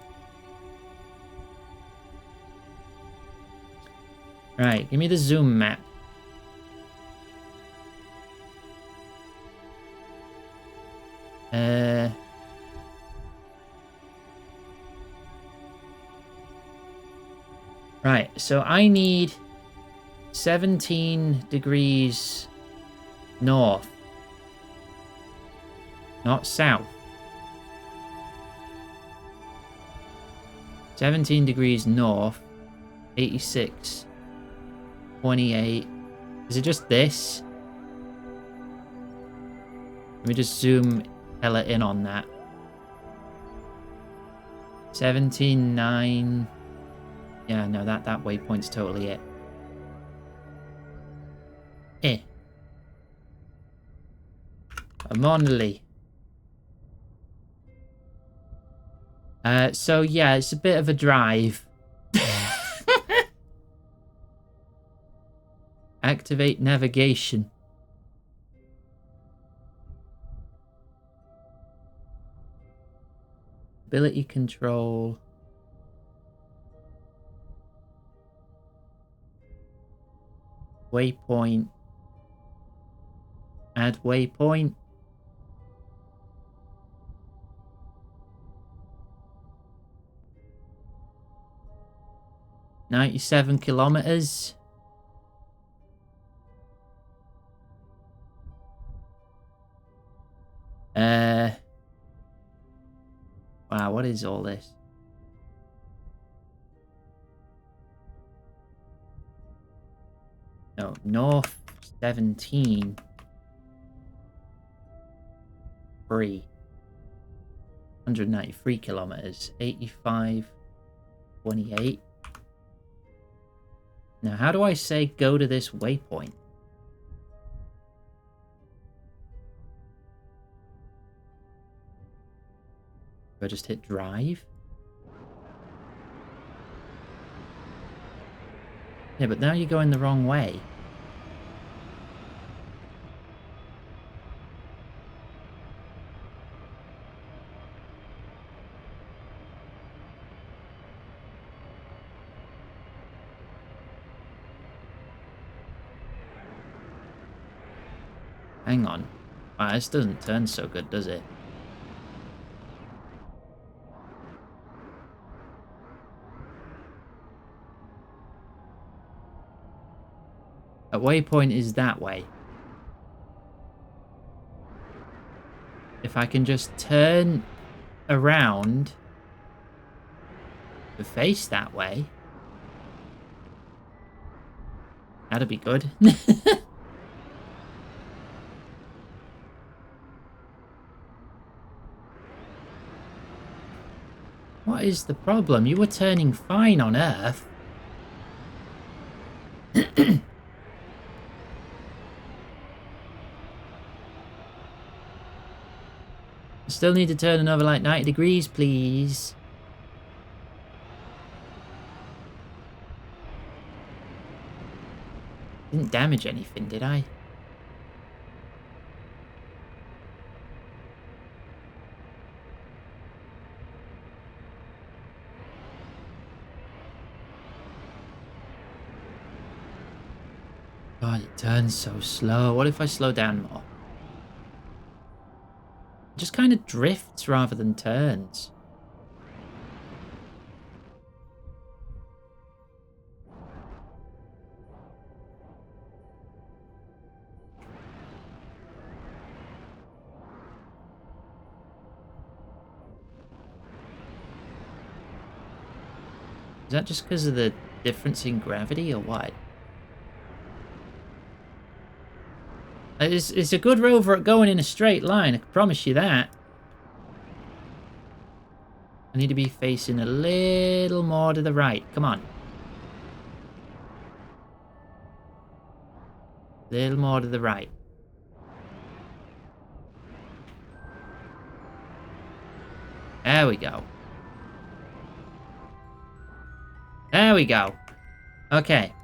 Right, give me the zoom map. Right, so I need 17 degrees north. Not south. 17 degrees north. 86. 28. Is it just this? Let me just zoom hella in on that. 17.9. Yeah, no, that waypoint's totally it. Monley. So yeah, it's a bit of a drive. Activate navigation. Ability control. Waypoint. Add waypoint. $97 kilometers. Wow, what is all this? No, north 17. 193 kilometers. 85.28. Now, how do I say go to this waypoint? Do I just hit drive? Yeah, but now you're going the wrong way. Hang on. Wow, this doesn't turn so good, does it? A waypoint is that way. If I can just turn around to face that way, that'd be good. What is the problem? You were turning fine on Earth. Still need to turn another like 90 degrees, please. Didn't damage anything, did I? God, it turns so slow. What if I slow down more? It just kind of drifts rather than turns. Is that just because of the difference in gravity or what? It's a good rover at going in a straight line, I can promise you that. I need to be facing a little more to the right. Come on. A little more to the right. There we go. There we go. Okay.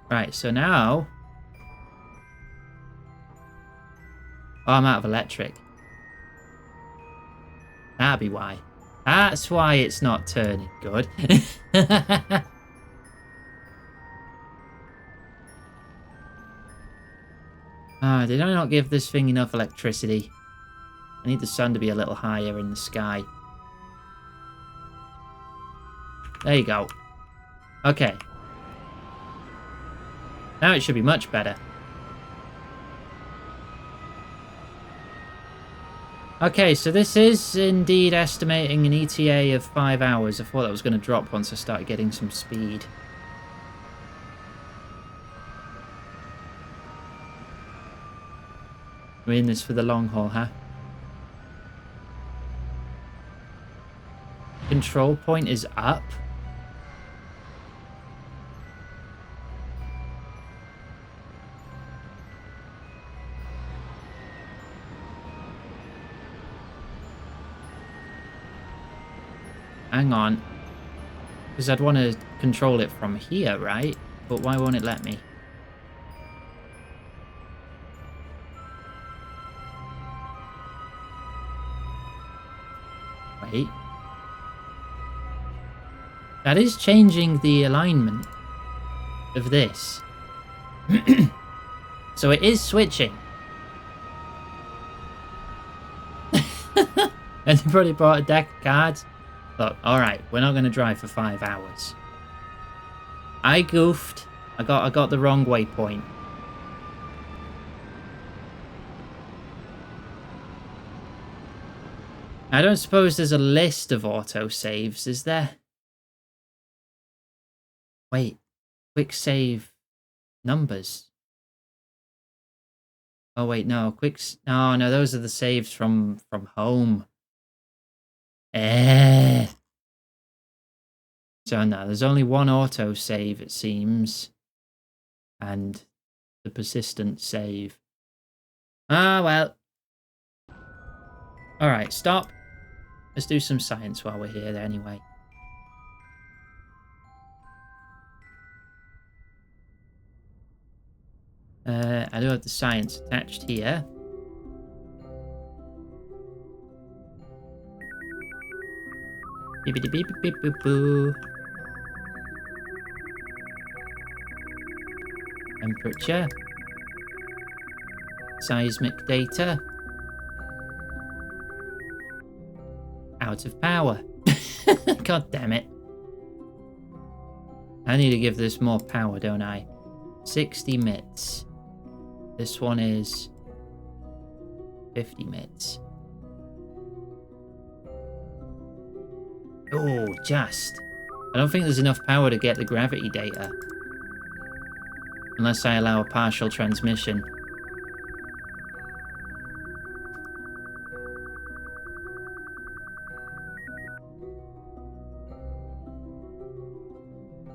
Right, so now... Oh, I'm out of electric. That'd be why. That's why it's not turning good. Ah, did I not give this thing enough electricity? I need the sun to be a little higher in the sky. There you go. Okay. Now it should be much better. Okay, so this is indeed estimating an ETA of 5 hours. I thought that was going to drop once I started getting some speed. We're in this for the long haul, huh? Control point is up. Hang on. Because I'd want to control it from here, right? But why won't it let me? Wait. That is changing the alignment of this. So it is switching. Anybody bought a deck of cards? Look, alright, we're not going to drive for 5 hours. I goofed. I got the wrong waypoint. I don't suppose there's a list of autosaves, is there? Wait, quick save numbers. Oh wait, no, no, no, those are the saves from home. Eh. So no, there's only one auto save, it seems. And the persistent save. Ah, well. Alright, stop. Let's do some science while we're here anyway. I do have the science attached here. Beep beep beep beep boop boo. Temperature. Seismic data. Out of power. God damn it. I need to give this more power, don't I? 60 mits. This one is 50 mits. Oh, just. I don't think there's enough power to get the gravity data. Unless I allow a partial transmission.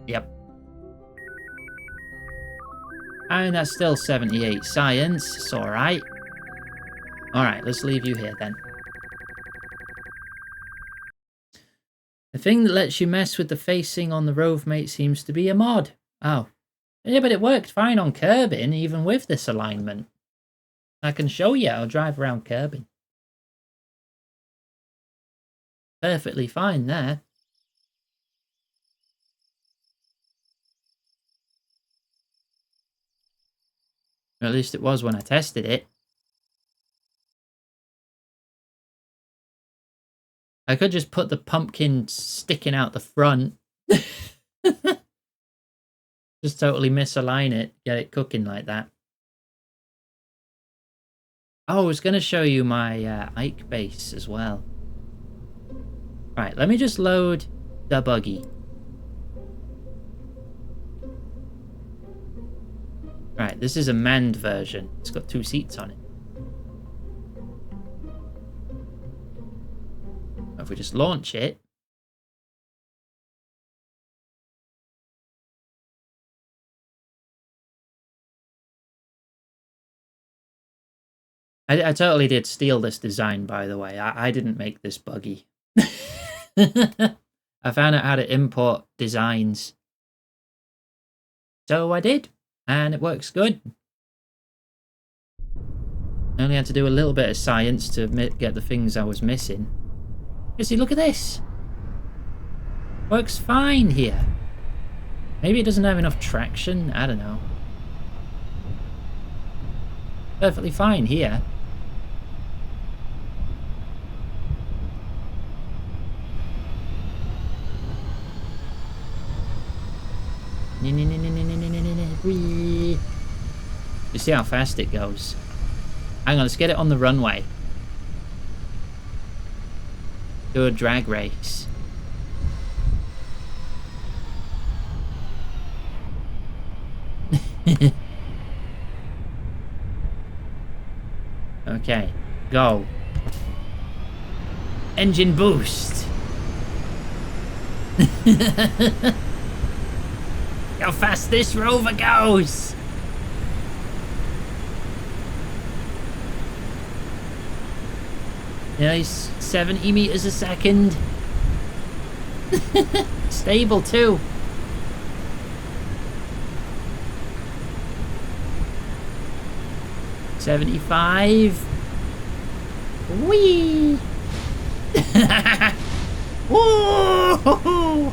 Yep. And that's still 78 science. It's alright. Alright, let's leave you here then. The thing that lets you mess with the facing on the Rove Mate seems to be a mod. Oh. Yeah, but it worked fine on Kerbin, even with this alignment. I can show you. I'll drive around Kerbin. Perfectly fine there. Or at least it was when I tested it. I could just put the pumpkin sticking out the front. Just totally misalign it, get it cooking like that. Oh, I was going to show you my Ike base as well. Right, let me just load the buggy. Right, this is a manned version. It's got 2 seats on it. If we just launch it. I totally did steal this design, by the way. I didn't make this buggy. I found out how to import designs. So I did, and it works good. I only had to do a little bit of science to get the things I was missing. You see, look at this. Works fine here. Maybe it doesn't have enough traction. I don't know. Perfectly fine here. You see how fast it goes. Hang on, let's get it on the runway. Do a drag race. Okay, go. Engine boost. How fast this rover goes. Nice, 70 meters a second. Stable too. $75. Whee! Whoa!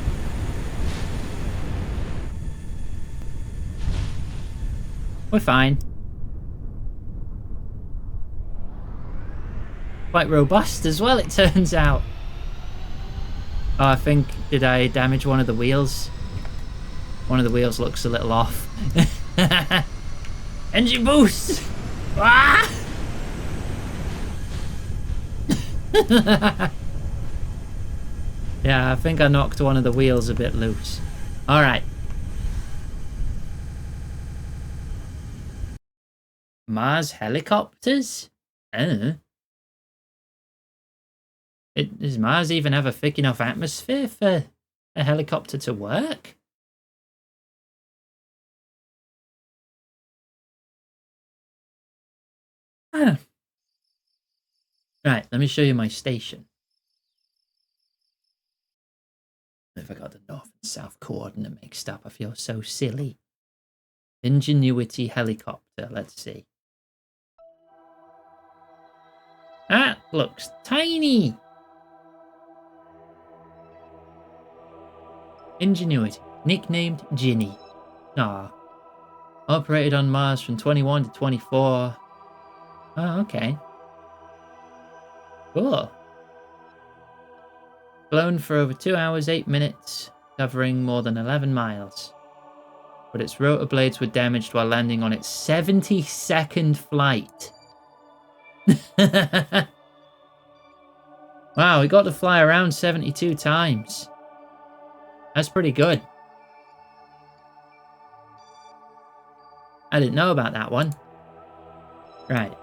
We're fine. Quite robust as well, it turns out. Oh, I think, did I damage one of the wheels? One of the wheels looks a little off. Engine boost! Ah! Yeah, I think I knocked one of the wheels a bit loose. Alright. Mars helicopters? Does Mars even have a thick enough atmosphere for a helicopter to work? Right, let me show you my station. If I got the north and south coordinate mixed up, I feel so silly. Ingenuity helicopter, let's see. That looks tiny. Ingenuity, nicknamed Ginny. Operated on Mars from 21 to 24. Oh, okay. Cool. Flown for over 2 hours, 8 minutes, covering more than 11 miles. But its rotor blades were damaged while landing on its 72nd flight. Wow, we got to fly around 72 times. That's pretty good. I didn't know about that one. Right.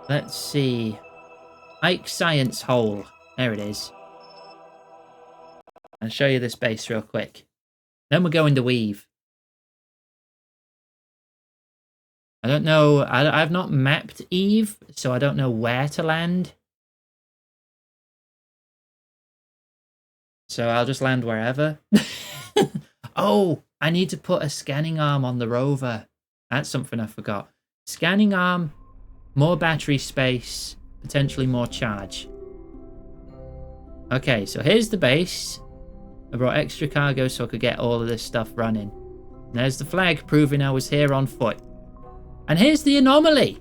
Let's see. Ike Science Hole. There it is. I'll show you this base real quick. Then we're going to Weave. I don't know. I've not mapped Eve, so I don't know where to land. So I'll just land wherever. Oh, I need to put a scanning arm on the rover. That's something I forgot. Scanning arm, more battery space, potentially more charge. Okay, so here's the base. I brought extra cargo so I could get all of this stuff running. And there's the flag proving I was here on foot. And here's the anomaly.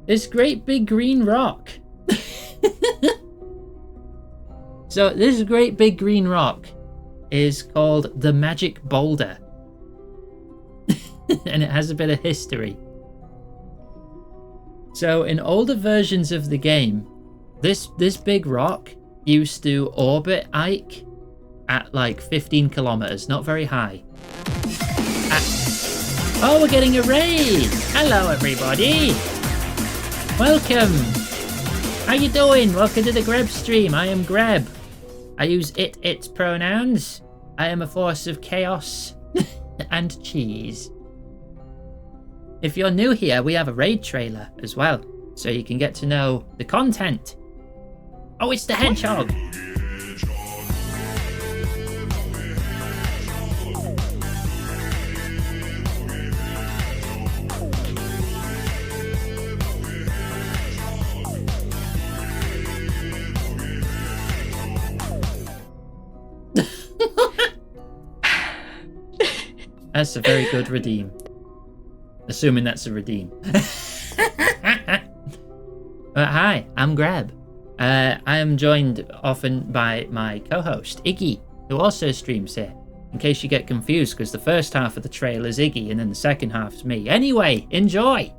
This great big green rock. So this great big green rock is called the Magic Boulder. And it has a bit of history. So in older versions of the game, this big rock used to orbit Ike at like 15 kilometers, not very high. Oh, we're getting a raid! Hello, everybody! Welcome! How you doing? Welcome to the Greb stream. I am Greb. I use its pronouns. I am a force of chaos and cheese. If you're new here, we have a raid trailer as well, so you can get to know the content. Oh, it's the hedgehog! That's a very good redeem. Assuming that's a redeem. Hi, I'm Greb. I am joined often by my co-host, Iggy, who also streams here. In case you get confused, because the first half of the trailer is Iggy and then the second half is me. Anyway, enjoy!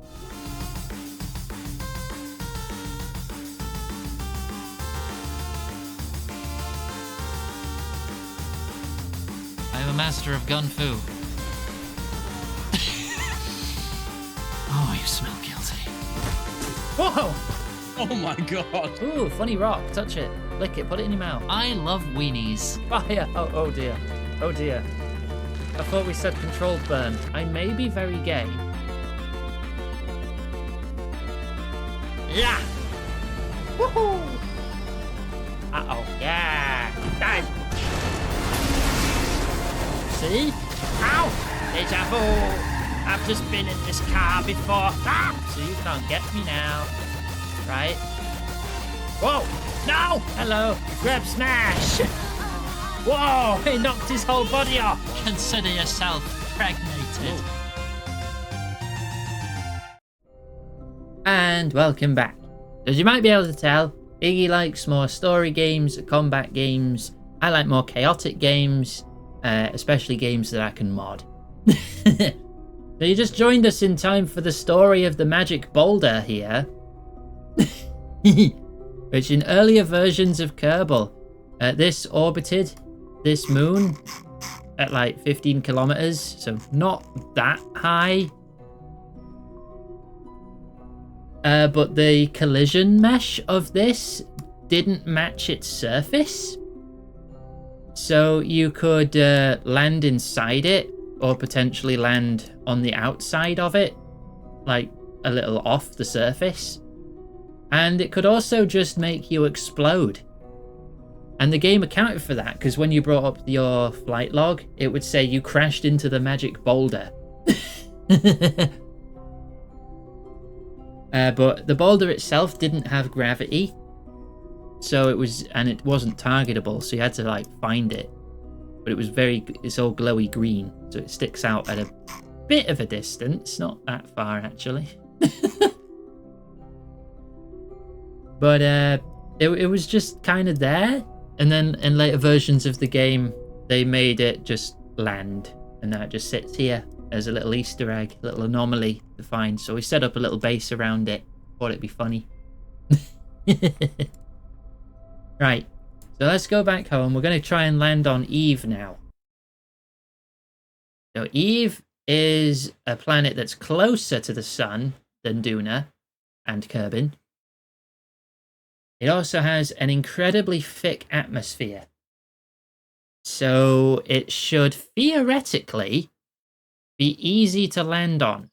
I am a master of gun fu. Oh, you smell guilty. Whoa! Oh my god. Ooh, funny rock. Touch it. Lick it. Put it in your mouth. I love weenies. Fire! Oh dear. Oh dear. I thought we said controlled burn. I may be very gay. Yeah! Woohoo! Uh-oh. Yeah! Die! See? Ow! Deja vu! I've just been in this car before. Ah! So you can't get me now. Right? Whoa! No! Hello! Grab smash! Whoa! He knocked his whole body off! Consider yourself pregnated. And welcome back. As you might be able to tell, Iggy likes more story games, combat games. I like more chaotic games, especially games that I can mod. So you just joined us in time for the story of the Magic Boulder here. Which in earlier versions of Kerbal, this orbited this moon at like 15 kilometers, so not that high. but the collision mesh of this didn't match its surface. So you could land inside it, or potentially land on the outside of it, like a little off the surface. And it could also just make you explode. And the game accounted for that, because when you brought up your flight log, it would say you crashed into the magic boulder. But the boulder itself didn't have gravity, so it wasn't targetable, so you had to like find it. But it's all glowy green, so it sticks out at a bit of a distance, not that far actually. But it was just kind of there, and then in later versions of the game they made it just land, and now it just sits here as a little Easter egg, a little anomaly to find. So we set up a little base around it, thought it'd be funny. Right, so let's go back home. We're going to try and land on Eve now. So Eve is a planet that's closer to the sun than Duna and Kerbin. It also has an incredibly thick atmosphere. So it should theoretically be easy to land on,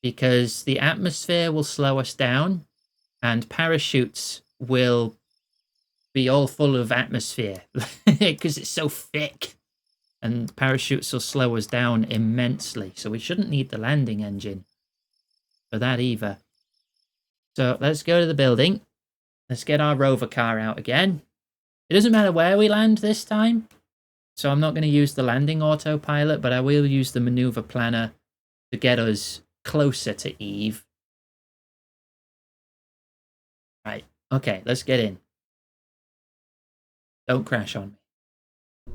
because the atmosphere will slow us down and parachutes will be all full of atmosphere because it's so thick, and parachutes will slow us down immensely. So we shouldn't need the landing engine for that either. So let's go to the building. Let's get our rover car out again. It doesn't matter where we land this time, so I'm not going to use the landing autopilot, but I will use the maneuver planner to get us closer to Eve. Right, okay, let's get in. Don't crash on me.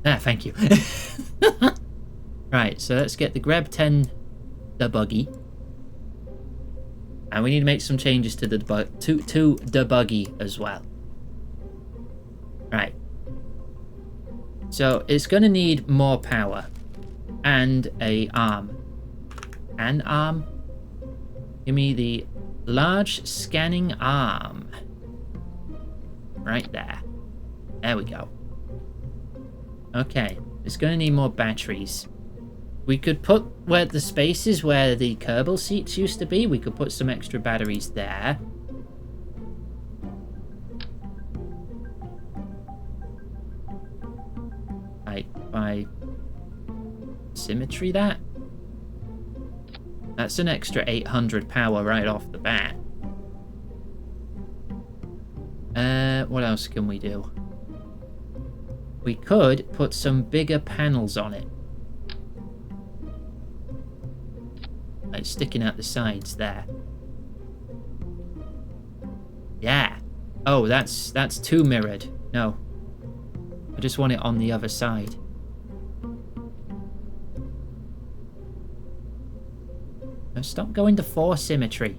Ah, thank you. Right, so let's get the Greb 10, the buggy. And we need to make some changes to the buggy as well. Right. So it's going to need more power and a arm. An arm? Give me the large scanning arm. Right there. There we go. Okay, it's going to need more batteries. We could put where the spaces where the Kerbal seats used to be, we could put some extra batteries there. By symmetry that? That's an extra 800 power right off the bat. What else can we do? We could put some bigger panels on it. Like sticking out the sides there. Yeah. Oh, that's too mirrored. No. I just want it on the other side. Now stop going to 4 symmetry.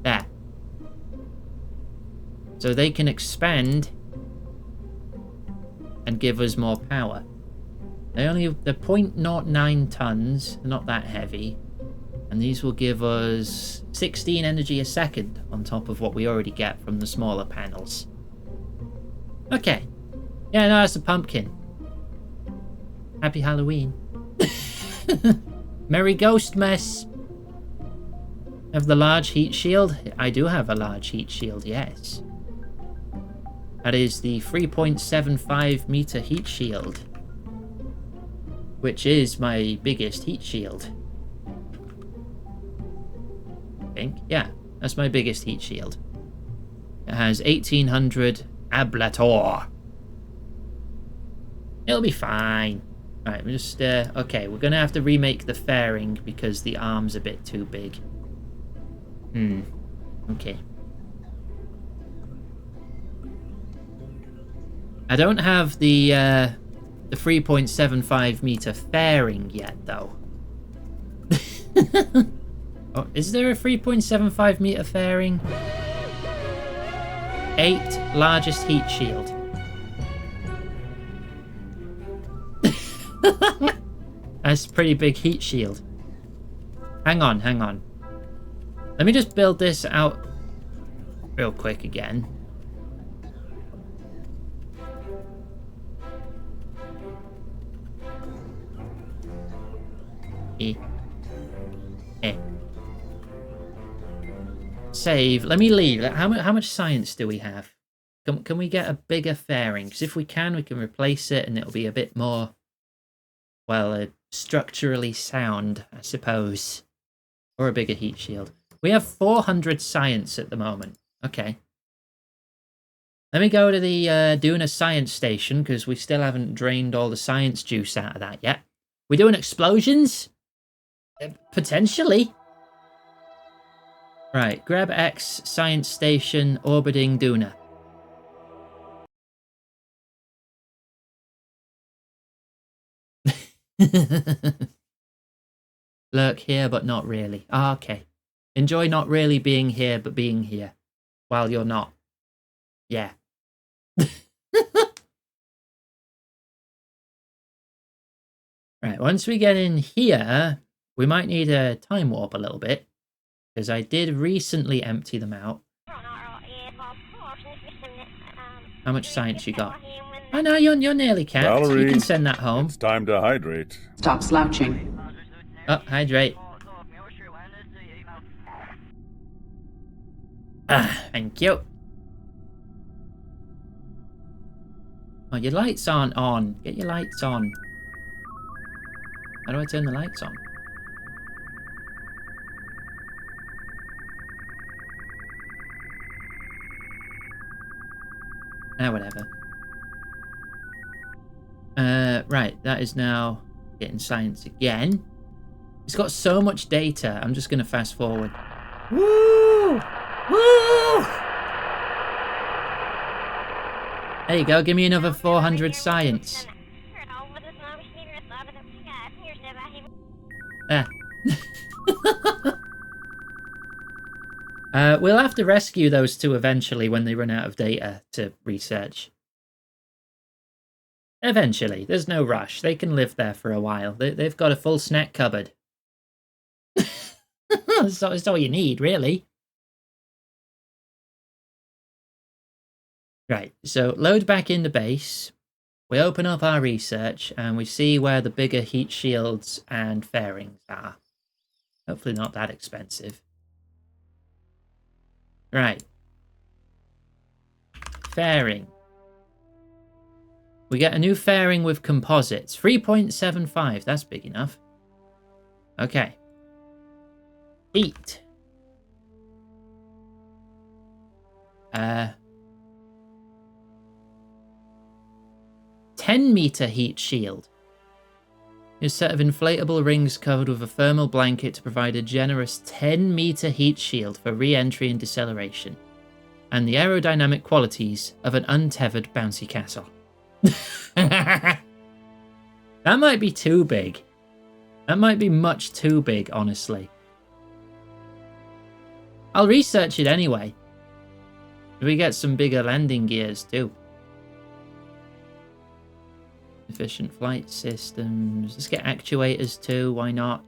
There. So they can expand and give us more power. They're 0.09 tons, they're not that heavy. And these will give us 16 energy a second on top of what we already get from the smaller panels. Okay. Yeah, no, that's a pumpkin. Happy Halloween. Merry Ghostmas. Have the large heat shield? I do have a large heat shield, yes. That is the 3.75 meter heat shield, which is my biggest heat shield. I think, yeah, that's my biggest heat shield. It has 1800 ablator. It'll be fine. Right, we're just, okay, we're gonna have to remake the fairing because the arm's a bit too big. Okay. I don't have the 3.75 meter fairing yet, though. Oh, is there a 3.75 meter fairing? 8 largest heat shield. That's a pretty big heat shield. Hang on. Let me just build this out real quick again. Save. Let me leave. How much science do we have? Can we get a bigger fairing? Because if we can replace it and it'll be a bit more, well, structurally sound, I suppose. Or a bigger heat shield. We have 400 science at the moment. Okay. Let me go to the Duna science station, because we still haven't drained all the science juice out of that yet. We doing explosions? Potentially. Right, grab X, science station, orbiting Duna. Lurk here, but not really. Ah, okay. Enjoy not really being here, but being here. While you're not. Yeah. Right, once we get in here, we might need a time warp a little bit. Because I did recently empty them out. How much science you got? Oh no, you're nearly capped. Valerie, you can send that home. It's time to hydrate. Stop slouching. Oh, hydrate. Ah, thank you. Oh, your lights aren't on. Get your lights on. How do I turn the lights on? Whatever. Right, that is now getting science again. It's got so much data, I'm just going to fast forward. Woo! Woo! There you go, give me another 400 science. Ah. We'll have to rescue those two eventually when they run out of data to research. Eventually. There's no rush. They can live there for a while. They've got a full snack cupboard. That's all you need, really. Right, so load back into base. We open up our research and we see where the bigger heat shields and fairings are. Hopefully not that expensive. Right. Fairing. We get a new fairing with composites. 3.75. That's big enough. Okay. Heat. 10-meter heat shield. A set of inflatable rings covered with a thermal blanket to provide a generous 10-meter heat shield for re-entry and deceleration, and the aerodynamic qualities of an untethered bouncy castle. That might be too big. That might be much too big, honestly. I'll research it anyway. We get some bigger landing gears too. Efficient flight systems. Let's get actuators too, why not?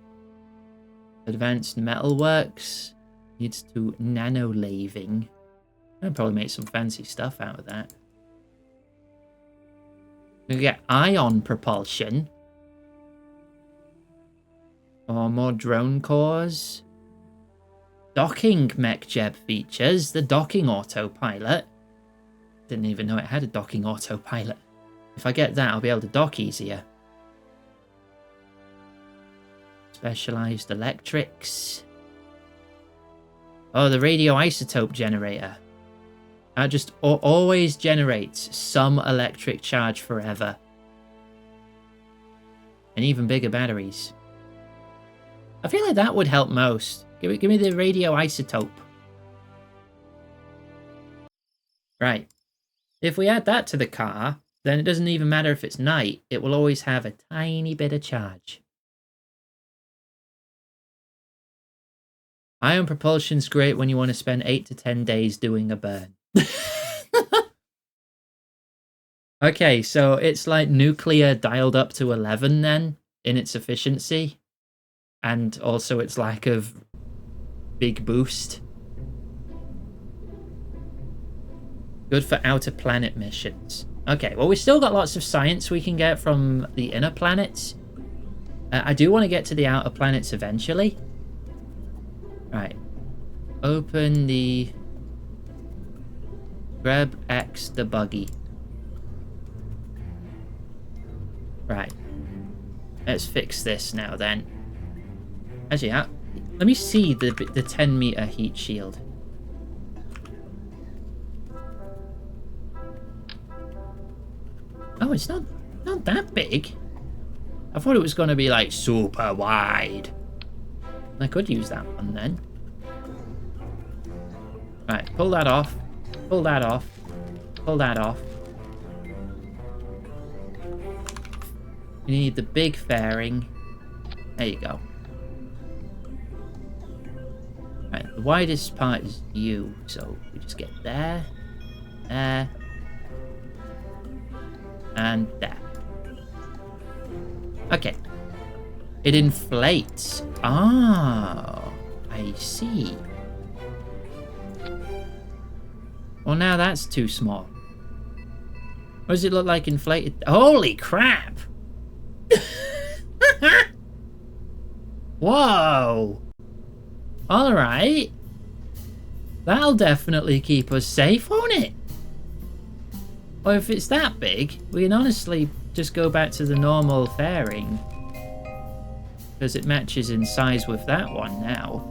Advanced metalworks. Needs to nano-laving. I'll probably make some fancy stuff out of that. We get ion propulsion. Or more drone cores. Docking mech jeb features. The docking autopilot. Didn't even know it had a docking autopilot. If I get that, I'll be able to dock easier. Specialized electrics. Oh, the radioisotope generator. That just always generates some electric charge forever. And even bigger batteries. I feel like that would help most. Give me the radioisotope. Right. If we add that to the car, then it doesn't even matter if it's night. It will always have a tiny bit of charge. Ion propulsion's great when you want to spend 8 to 10 days doing a burn. Okay, so it's like nuclear dialed up to 11 then, in its efficiency. And also its lack of big boost. Good for outer planet missions. Okay, well, we still got lots of science we can get from the inner planets. I do want to get to the outer planets eventually. Right. Open the... Grab X the buggy. Right. Let's fix this now then. Actually, let me see the 10-meter heat shield. Oh, it's not that big. I thought it was going to be like super wide. I could use that one then. Right, pull that off. Pull that off. Pull that off. We need the big fairing. There you go. Right, the widest part is you, so we just get there, there, and there. Okay. It inflates. Ah, I see. Well, now that's too small. What does it look like inflated? Holy crap! Whoa! Alright. That'll definitely keep us safe, won't it? Or if it's that big, we can honestly just go back to the normal fairing. Because it matches in size with that one now.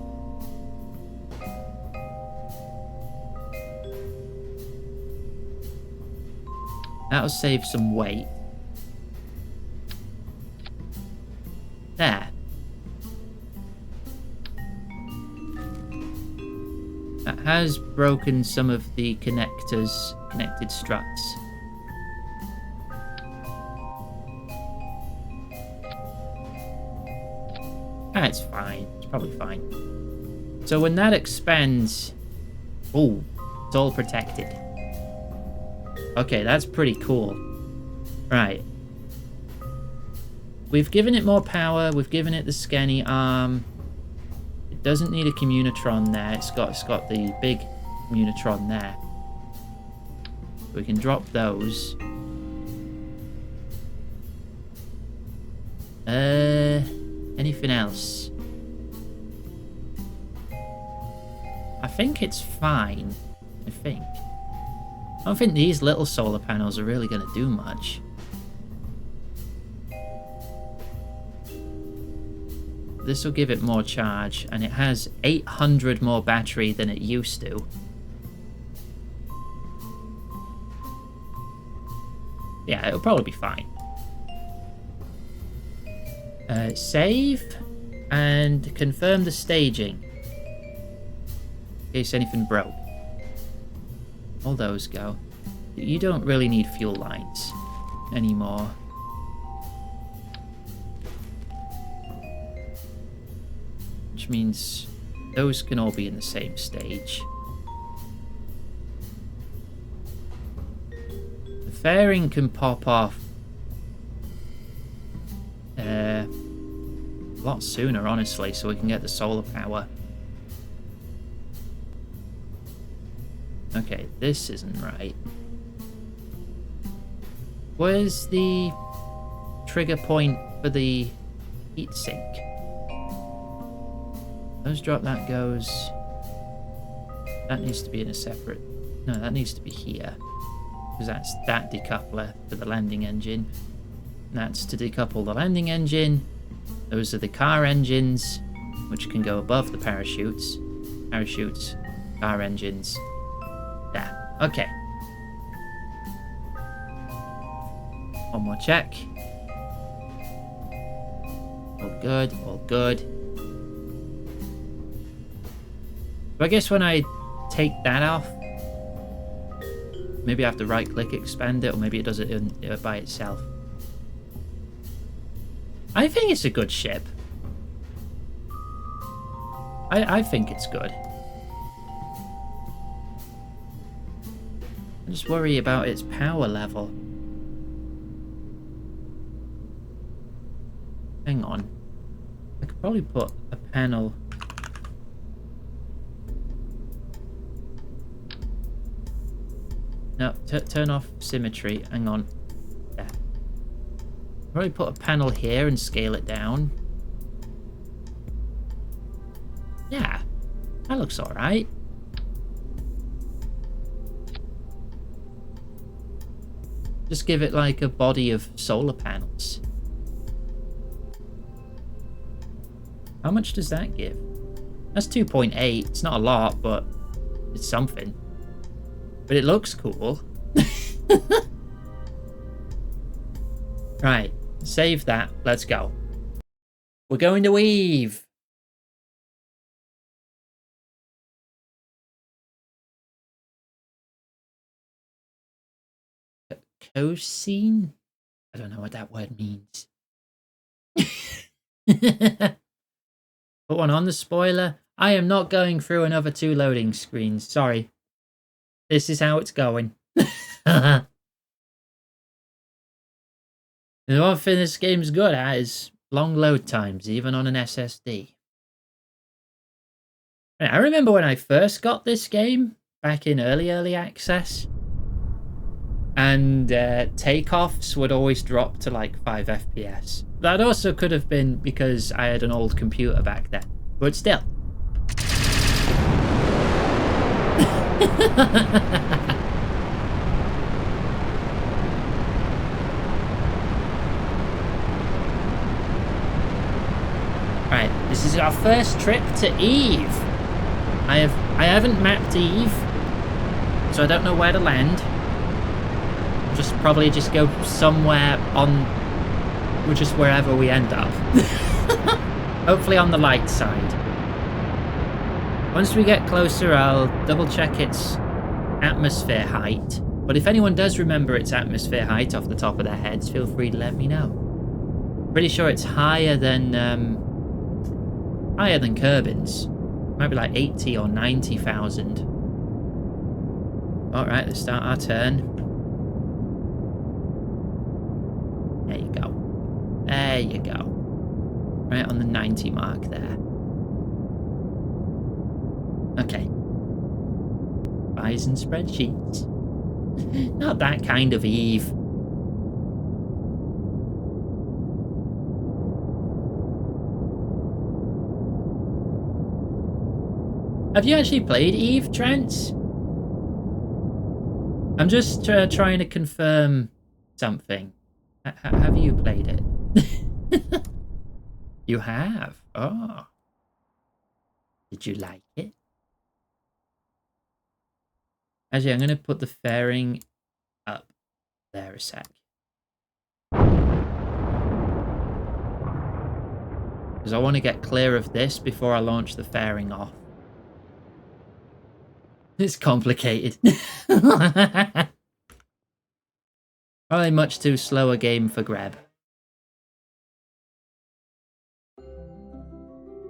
That'll save some weight. There. That has broken some of the connected struts. That's fine. It's probably fine. So when that expands... Oh, it's all protected. Okay, that's pretty cool. Right. We've given it more power. We've given it the scanny arm. It doesn't need a communitron there. It's got the big communitron there. We can drop those. Anything else? I think it's fine. I think. I don't think these little solar panels are really going to do much. This will give it more charge, and it has 800 more battery than it used to. Yeah, it'll probably be fine. Save and confirm the staging in case anything broke. All those go. You don't really need fuel lines anymore. Which means those can all be in the same stage. The fairing can pop off a lot sooner, honestly, so we can get the solar power. Okay, this isn't right. Where's the trigger point for the heatsink? Those drop, that goes... That needs to be in a separate... No, that needs to be here. Because that's that decoupler for the landing engine. That's to decouple the landing engine. Those are the car engines, which can go above the parachutes. Parachutes, car engines. There. Okay. One more check. All good, all good. So I guess when I take that off, maybe I have to right-click expand it, or maybe it does it by itself. I think it's a good ship. I think it's good. I just worry about its power level. Hang on. I could probably put a panel No, turn off symmetry. Hang on. There. Probably put a panel here and scale it down. Yeah, that looks alright. Just give it like a body of solar panels. How much does that give? That's 2.8. It's not a lot, but it's something. But it looks cool. Right, save that. Let's go. We're going to Eve. Cosine? I don't know what that word means. Put one on the spoiler. I am not going through another 2 loading screens. Sorry. This is how it's going. The one thing this game's good at is long load times, even on an SSD. I remember when I first got this game, back in early access, and takeoffs would always drop to like 5 FPS. That also could have been because I had an old computer back then, but still. Right, this is our first trip to Eve. I haven't mapped Eve, so I don't know where to land. Just probably just go somewhere on, just wherever we end up. Hopefully on the light side. Once we get closer, I'll double check its atmosphere height. But if anyone does remember its atmosphere height off the top of their heads, feel free to let me know. Pretty sure it's higher than Kerbin's. Might be like 80 or 90,000. All right, let's start our turn. There you go. There you go. Right on the 90 mark there. Okay. Bison spreadsheets. Not that kind of Eve. Have you actually played Eve, Trent? I'm just trying to confirm something. Have you played it? You have? Oh. Did you like it? Actually, I'm going to put the fairing up there a sec. Because I want to get clear of this before I launch the fairing off. It's complicated. Probably much too slow a game for Greb.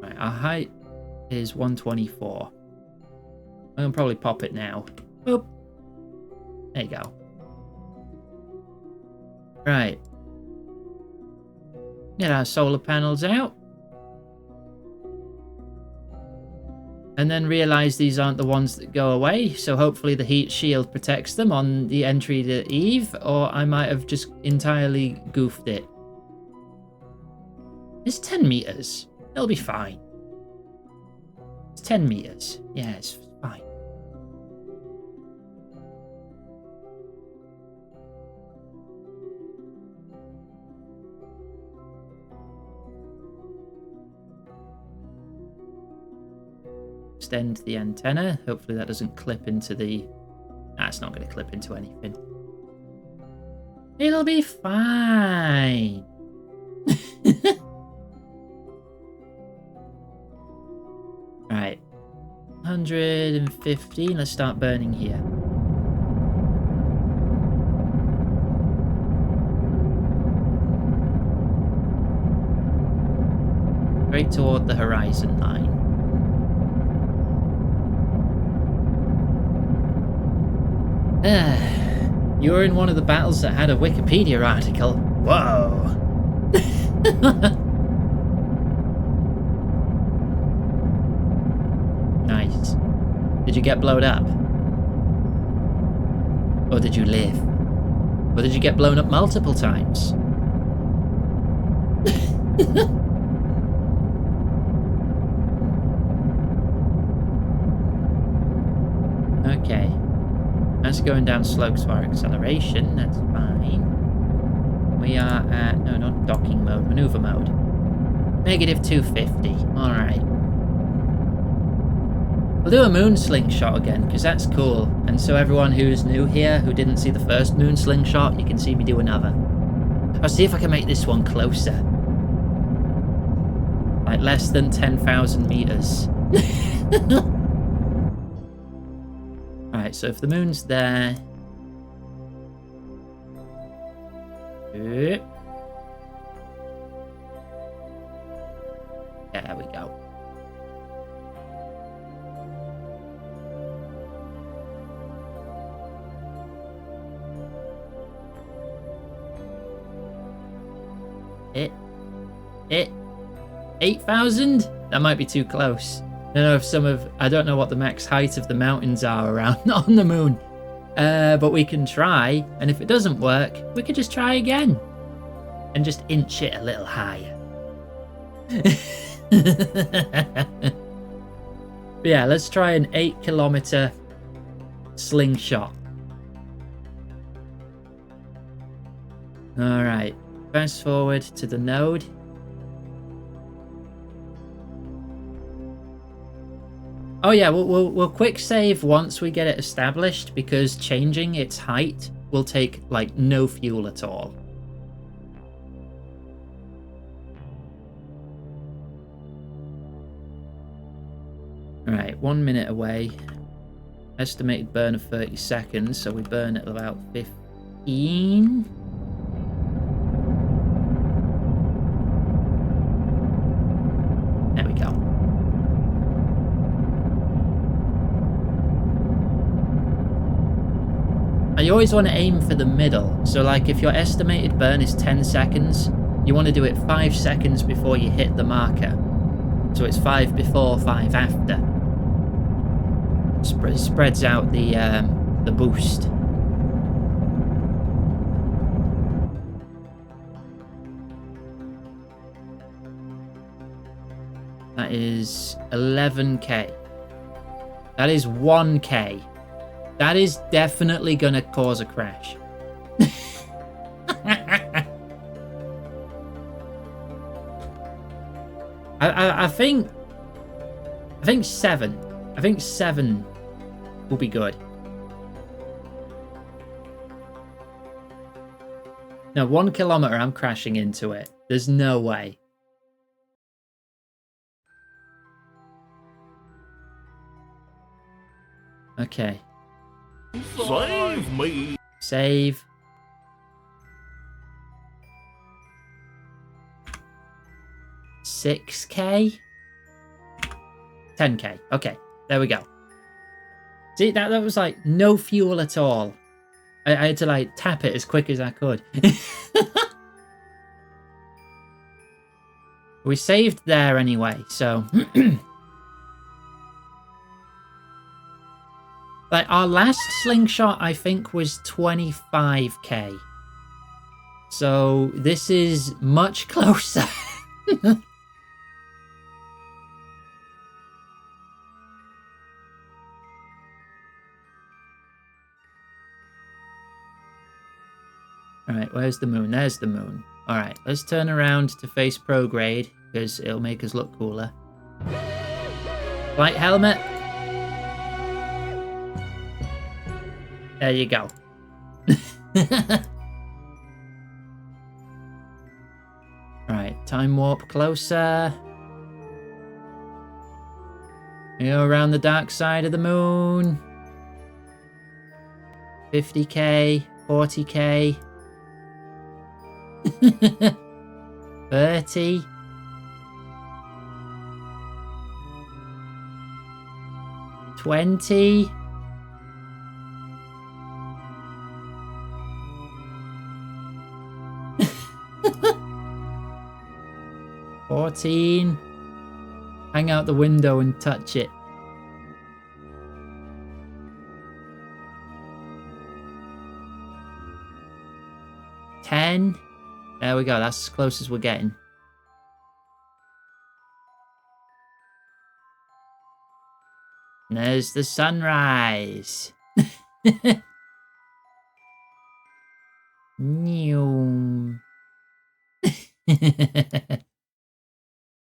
Right, our height is 124. I'm gonna probably pop it now. Boop. There you go. Right. Get our solar panels out. And then realize these aren't the ones that go away, so hopefully the heat shield protects them on the entry to Eve, or I might have just entirely goofed it. It's 10 meters. It'll be fine. It's 10 meters. Yeah, it's fine. Extend the antenna. Hopefully that doesn't clip into the... Nah, it's not going to clip into anything. It'll be fine. Right. 115. Let's start burning here. Straight toward the horizon line. You were in one of the battles that had a Wikipedia article. Whoa. Nice. Did you get blown up? Or did you live? Or did you get blown up multiple times? Okay. That's going down slow to our acceleration. That's fine. We are at... No, not docking mode. Maneuver mode. Negative 250. Alright. We'll do a moon slingshot again, because that's cool. And so everyone who's new here, who didn't see the first moon slingshot, you can see me do another. I'll see if I can make this one closer. Like less than 10,000 meters. Alright, so if the moon's there... There we go. It 8,000? That might be too close. I don't know if I don't know what the max height of the mountains are around on the moon. But we can try, and if it doesn't work, we could just try again. And just inch it a little higher. Yeah, let's try an 8-kilometer slingshot. Alright, fast forward to the node. Oh yeah, we'll quick save once we get it established, because changing its height will take like no fuel at all. Alright, 1 minute away. Estimated burn of 30 seconds, so we burn at about 15. There we go. You always want to aim for the middle. So like if your estimated burn is 10 seconds, you want to do it 5 seconds before you hit the marker. So it's 5 before, 5 after. Spreads out the boost. That is 11k. That is 1k. That is definitely gonna cause a crash. I think 7. I think 7 will be good. No, 1 kilometer, I'm crashing into it. There's no way. Okay. Save me! Save. $6k? 10k. Okay, there we go. See, that was like no fuel at all. I had to like tap it as quick as I could. We saved there anyway, so... Like, our last slingshot, I think, was 25k. So, this is much closer. Alright, where's the moon? There's the moon. Alright, let's turn around to face prograde, because it'll make us look cooler. Flight helmet. There you go. Right, time warp closer. We go around the dark side of the moon. 50k, 40k. 30. $20. $14. Hang out the window and touch it. 10. There we go. That's as close as we're getting. And there's the sunrise. New.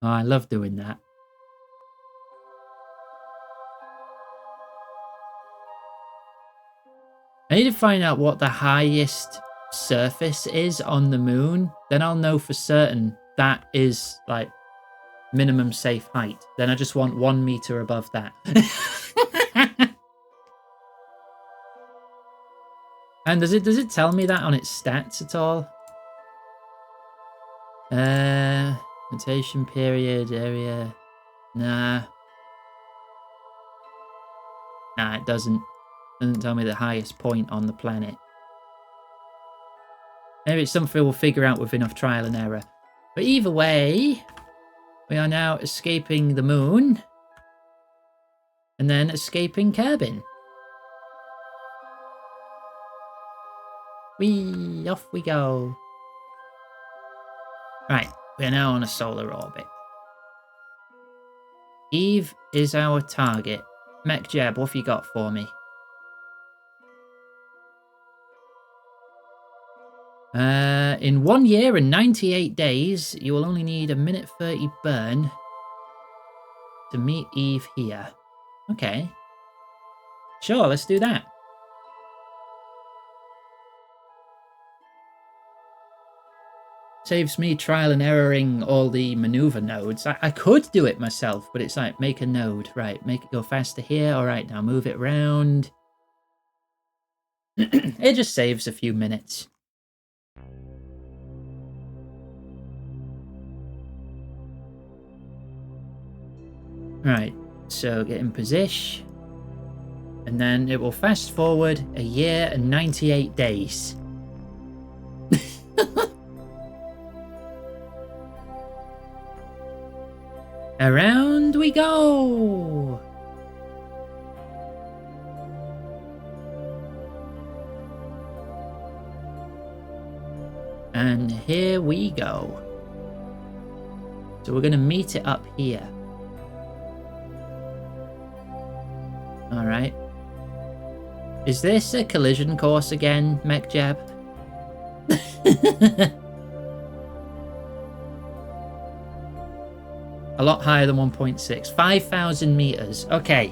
Oh, I love doing that. I need to find out what the highest surface is on the moon. Then I'll know for certain that is like minimum safe height. Then I just want 1 meter above that. And does it tell me that on its stats at all? Rotation period, area. Nah, it doesn't. Doesn't tell me the highest point on the planet. Maybe it's something we'll figure out with enough trial and error. But either way, we are now escaping the moon. And then escaping Kerbin. Whee! Off we go. Right, we're now on a solar orbit. Eve is our target. Mech Jeb, what have you got for me? In 1 year and 98 days, you will only need 1:30 burn to meet Eve here. Okay. Sure, let's do that. Saves me trial and erroring all the maneuver nodes. I could do it myself, but it's like, make a node. Right, make it go faster here. All right, now move it around. It just saves a few minutes. Right, so get in position. And then it will fast forward 1 year and 98 days. Around we go! And here we go. So we're going to meet it up here. Alright. Is this a collision course again, Mech Jeb? A lot higher than 1.6. 5,000 meters. Okay.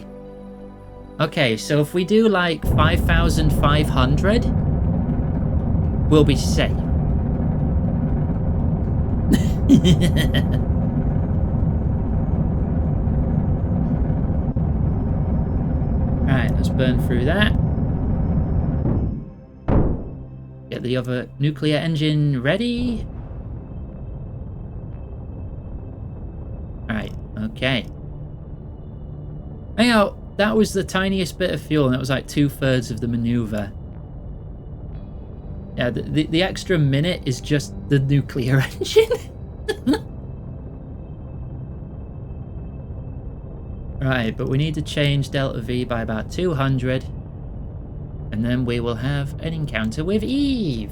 Okay, so if we do like 5,500, we'll be safe. Right, let's burn through that. Get the other nuclear engine ready. Right, okay. Hang out, that was the tiniest bit of fuel, and it was like 2/3 of the maneuver. Yeah, the extra minute is just the nuclear engine. Right, but we need to change Delta V by about 200. And then we will have an encounter with Eve.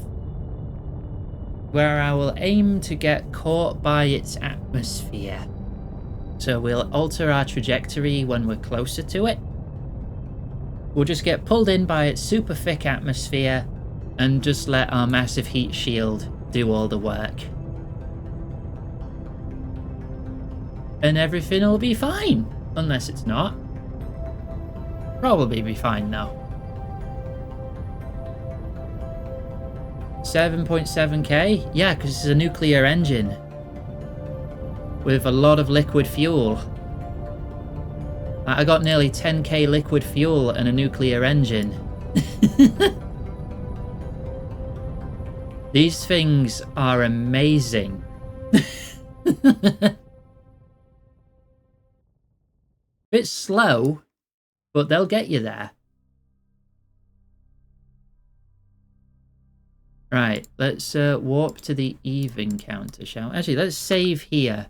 Where I will aim to get caught by its atmosphere. So we'll alter our trajectory when we're closer to it. We'll just get pulled in by its super thick atmosphere and just let our massive heat shield do all the work. And everything will be fine. Unless it's not. Probably be fine though. 7.7k? Yeah, because it's a nuclear engine. With a lot of liquid fuel. I got nearly 10k liquid fuel and a nuclear engine. These things are amazing. Bit slow, but they'll get you there. Right, let's warp to the Eve encounter, shall we? Actually, let's save here,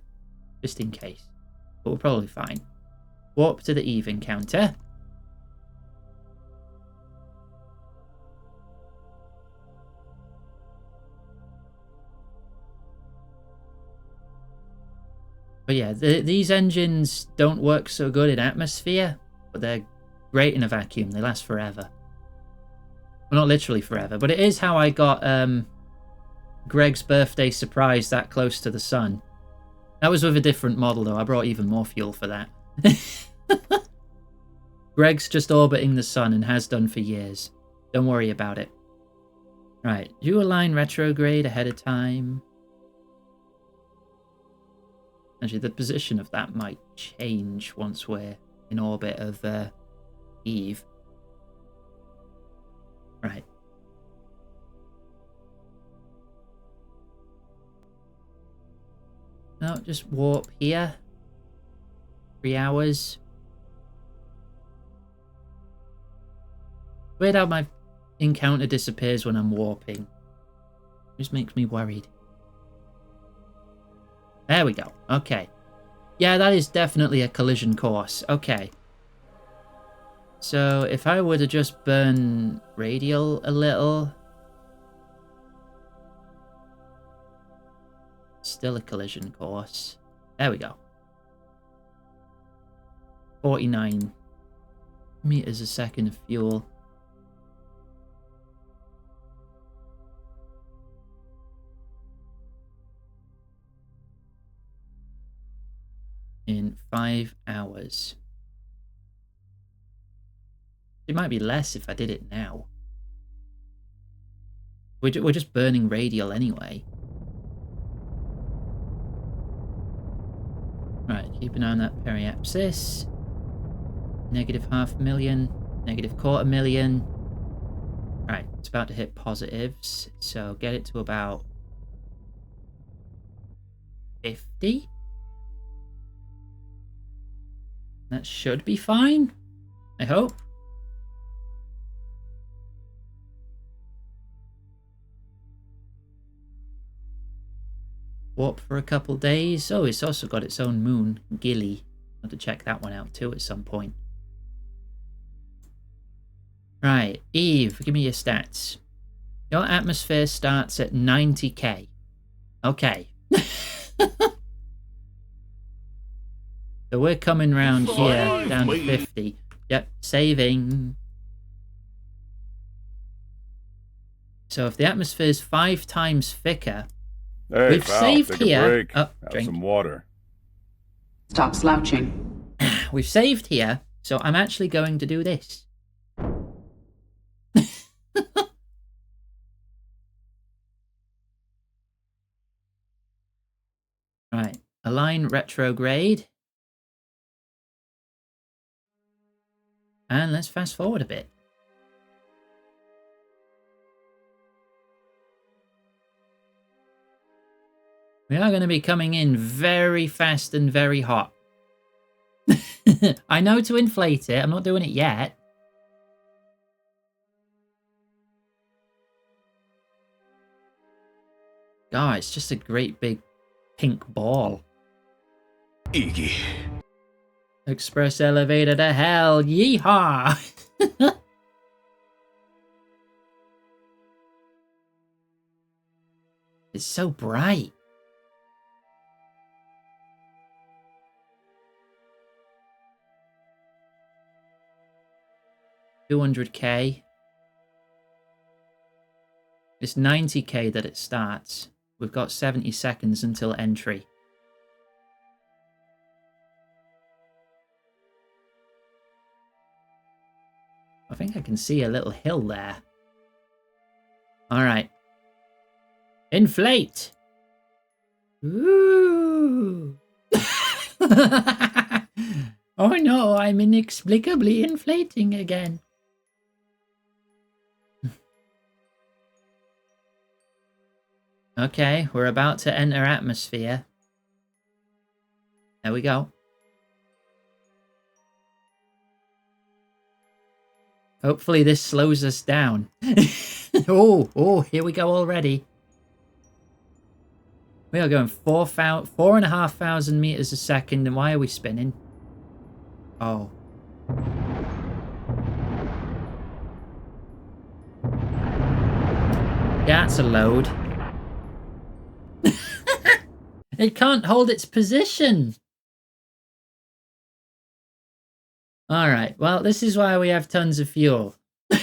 just in case. But we're probably fine. Warp to the Eve encounter. But yeah, these engines don't work so good in atmosphere, but they're great in a vacuum. They last forever. Well, not literally forever, but it is how I got Greg's birthday surprise that close to the sun. That was with a different model, though. I brought even more fuel for that. Greg's just orbiting the sun and has done for years. Don't worry about it. Right, do align retrograde ahead of time. Actually, the position of that might change once we're in orbit of Eve. Right. No, just warp here. 3 hours. Weird how my encounter disappears when I'm warping. Just makes me worried. There we go. Okay. Yeah, that is definitely a collision course. Okay. So if I were to just burn radial a little. Still a collision course. There we go. 49 meters a second of fuel. In 5 hours. It might be less if I did it now. We're just burning radial anyway. Right, keep an eye on that periapsis. Negative 500,000, negative 250,000. Right, it's about to hit positives, so get it to about 50. That should be fine, I hope. Warp for a couple days. Oh, it's also got its own moon, Gilly. I'll have to check that one out too at some point. Right, Eve, give me your stats. Your atmosphere starts at 90k. Okay. So we're coming round here down to 50. Yep, saving. So if the atmosphere is 5 times thicker, Hey, we've Val, saved take a here. break. Oh, Have drink. some water. Stop slouching. We've saved here, so I'm actually going to do this. Right, align retrograde. And let's fast forward a bit. We are going to be coming in very fast and very hot. I know to inflate it. I'm not doing it yet. Oh, it's just a great big pink ball. Iggy. Express elevator to hell. Yeehaw! It's so bright. $200k. It's 90k that it starts. We've got 70 seconds until entry. I think I can see a little hill there. Alright. Inflate! Ooh! Oh no, I'm inexplicably inflating again. Okay, we're about to enter atmosphere. There we go. Hopefully this slows us down. Oh, here we go already. We are going 4,500 meters a second, and why are we spinning? Oh. Yeah, that's a load. It can't hold its position. Alright, well, this is why we have tons of fuel. And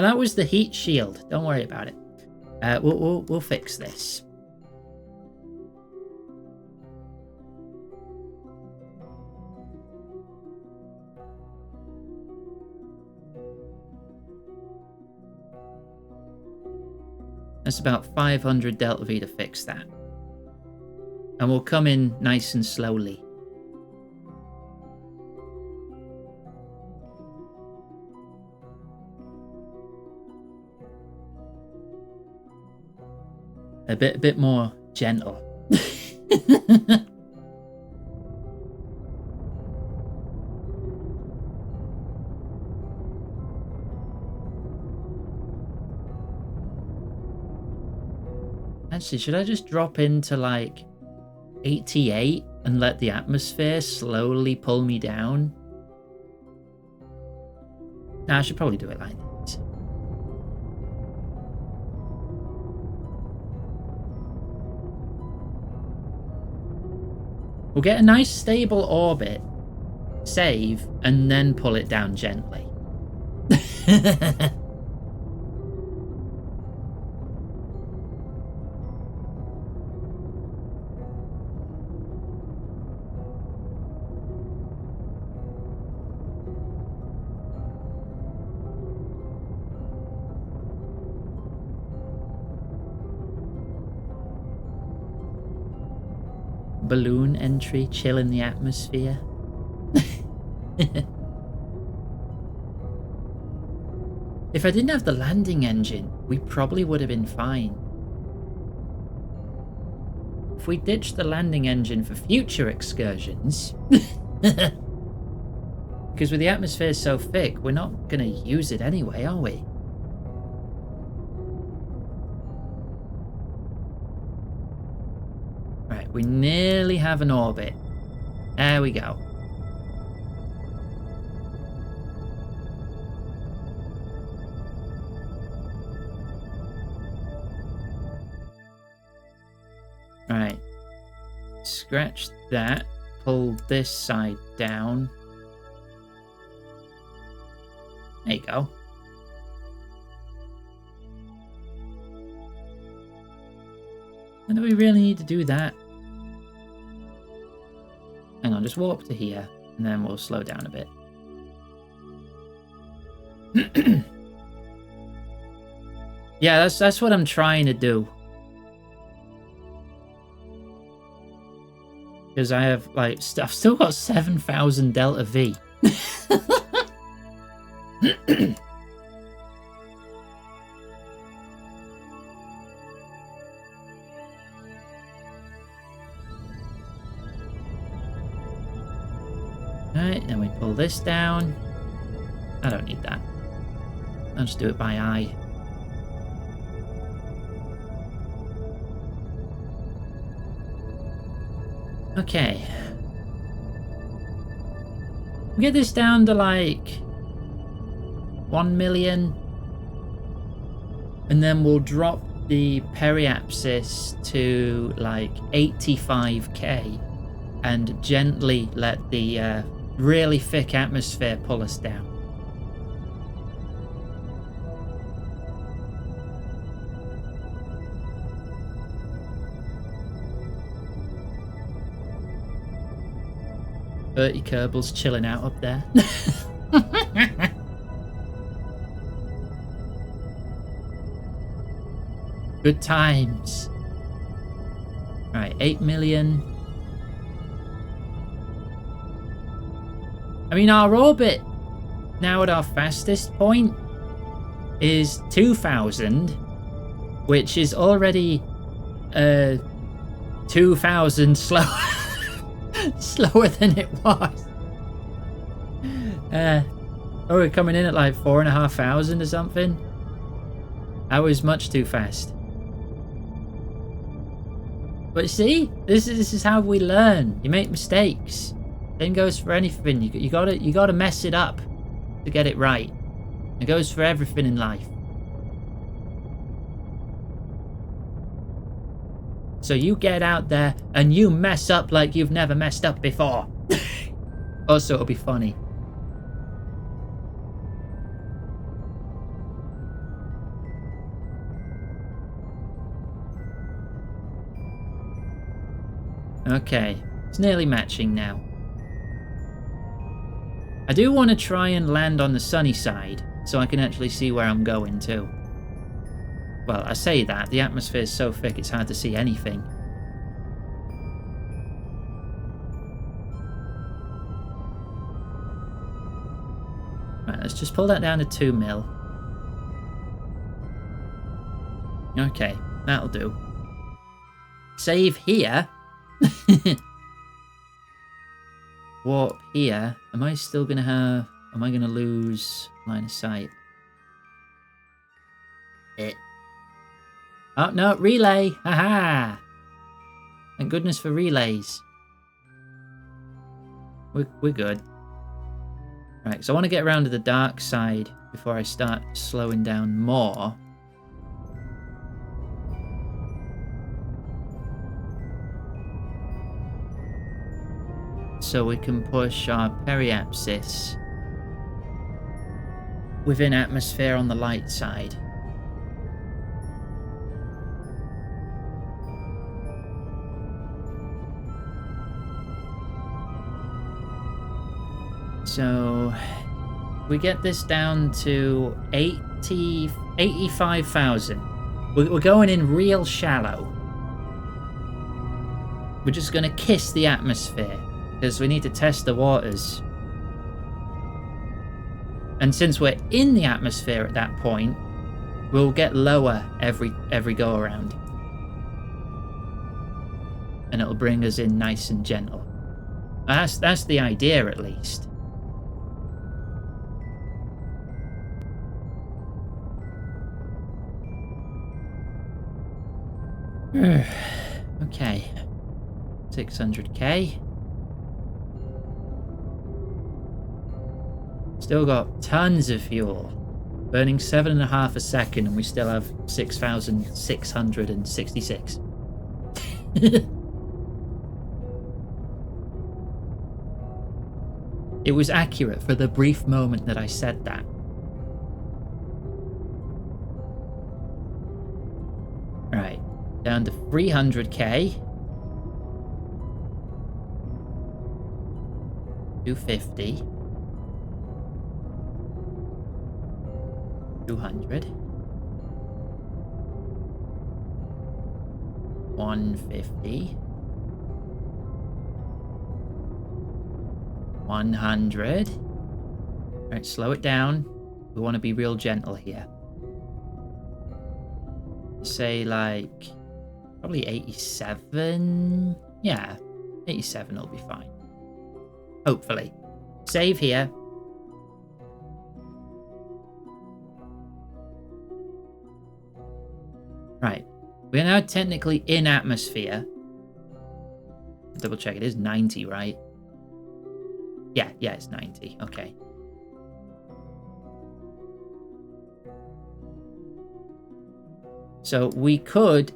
that was the heat shield. Don't worry about it. We'll fix this. That's about 500 Delta V to fix that. And we'll come in nice and slowly. A bit more gentle. Actually, should I just drop into like 88 and let the atmosphere slowly pull me down? Nah, I should probably do it like this. We'll get a nice stable orbit, save, and then pull it down gently. Balloon entry, chill in the atmosphere. If I didn't have the landing engine, we probably would have been fine. If we ditched the landing engine for future excursions, because with the atmosphere so thick, we're not going to use it anyway, are we? Right, we nearly have an orbit. There we go. Right. Scratch that. Pull this side down. There you go. And do we really need to do that? Hang on, just warp to here, and then we'll slow down a bit. Yeah, that's what I'm trying to do. Because I have, like, I've still got 7,000 Delta V. Alright, then we pull this down. I don't need that. I'll just do it by eye. Okay. We get this down to like 1 million. And then we'll drop the periapsis to like 85k and gently let the really thick atmosphere pull us down. Kerbal's chilling out up there. Good times. Right, 8 million. I mean, our orbit now at our fastest point is 2,000, which is already 2,000 slower than it was. Oh, we're coming in at like 4,500 or something. That was much too fast. But see, this is how we learn. You make mistakes. Same goes for anything. You gotta mess it up to get it right. It goes for everything in life. So you get out there and you mess up like you've never messed up before. Also, it'll be funny. Okay, it's nearly matching now. I do want to try and land on the sunny side, so I can actually see where I'm going too. Well, I say that, the atmosphere is so thick it's hard to see anything. Right, let's just pull that down to 2 mil. Okay, that'll do. Save here. Warp here. Am I still gonna have... Am I gonna lose line of sight? Oh, no, relay! Haha! Thank goodness for relays. We're good. Right, so I want to get around to the dark side before I start slowing down more. So we can push our periapsis within atmosphere on the light side. So we get this down to 85,000. We're going in real shallow. We're just going to kiss the atmosphere because we need to test the waters. And since we're in the atmosphere at that point, we'll get lower every go around. And it'll bring us in nice and gentle. That's the idea, at least. Okay, 600k. Still got tons of fuel. Burning 7.5 a second, and we still have 6,666. It was accurate for the brief moment that I said that. Right. Down to 300k. 250. 200. 150. 100. Alright, slow it down. We want to be real gentle here. Say like... probably 87. Yeah, 87 will be fine. Hopefully. Save here. Right. We're now technically in atmosphere. Double check. It is 90, right? Yeah, it's 90. Okay. So we could...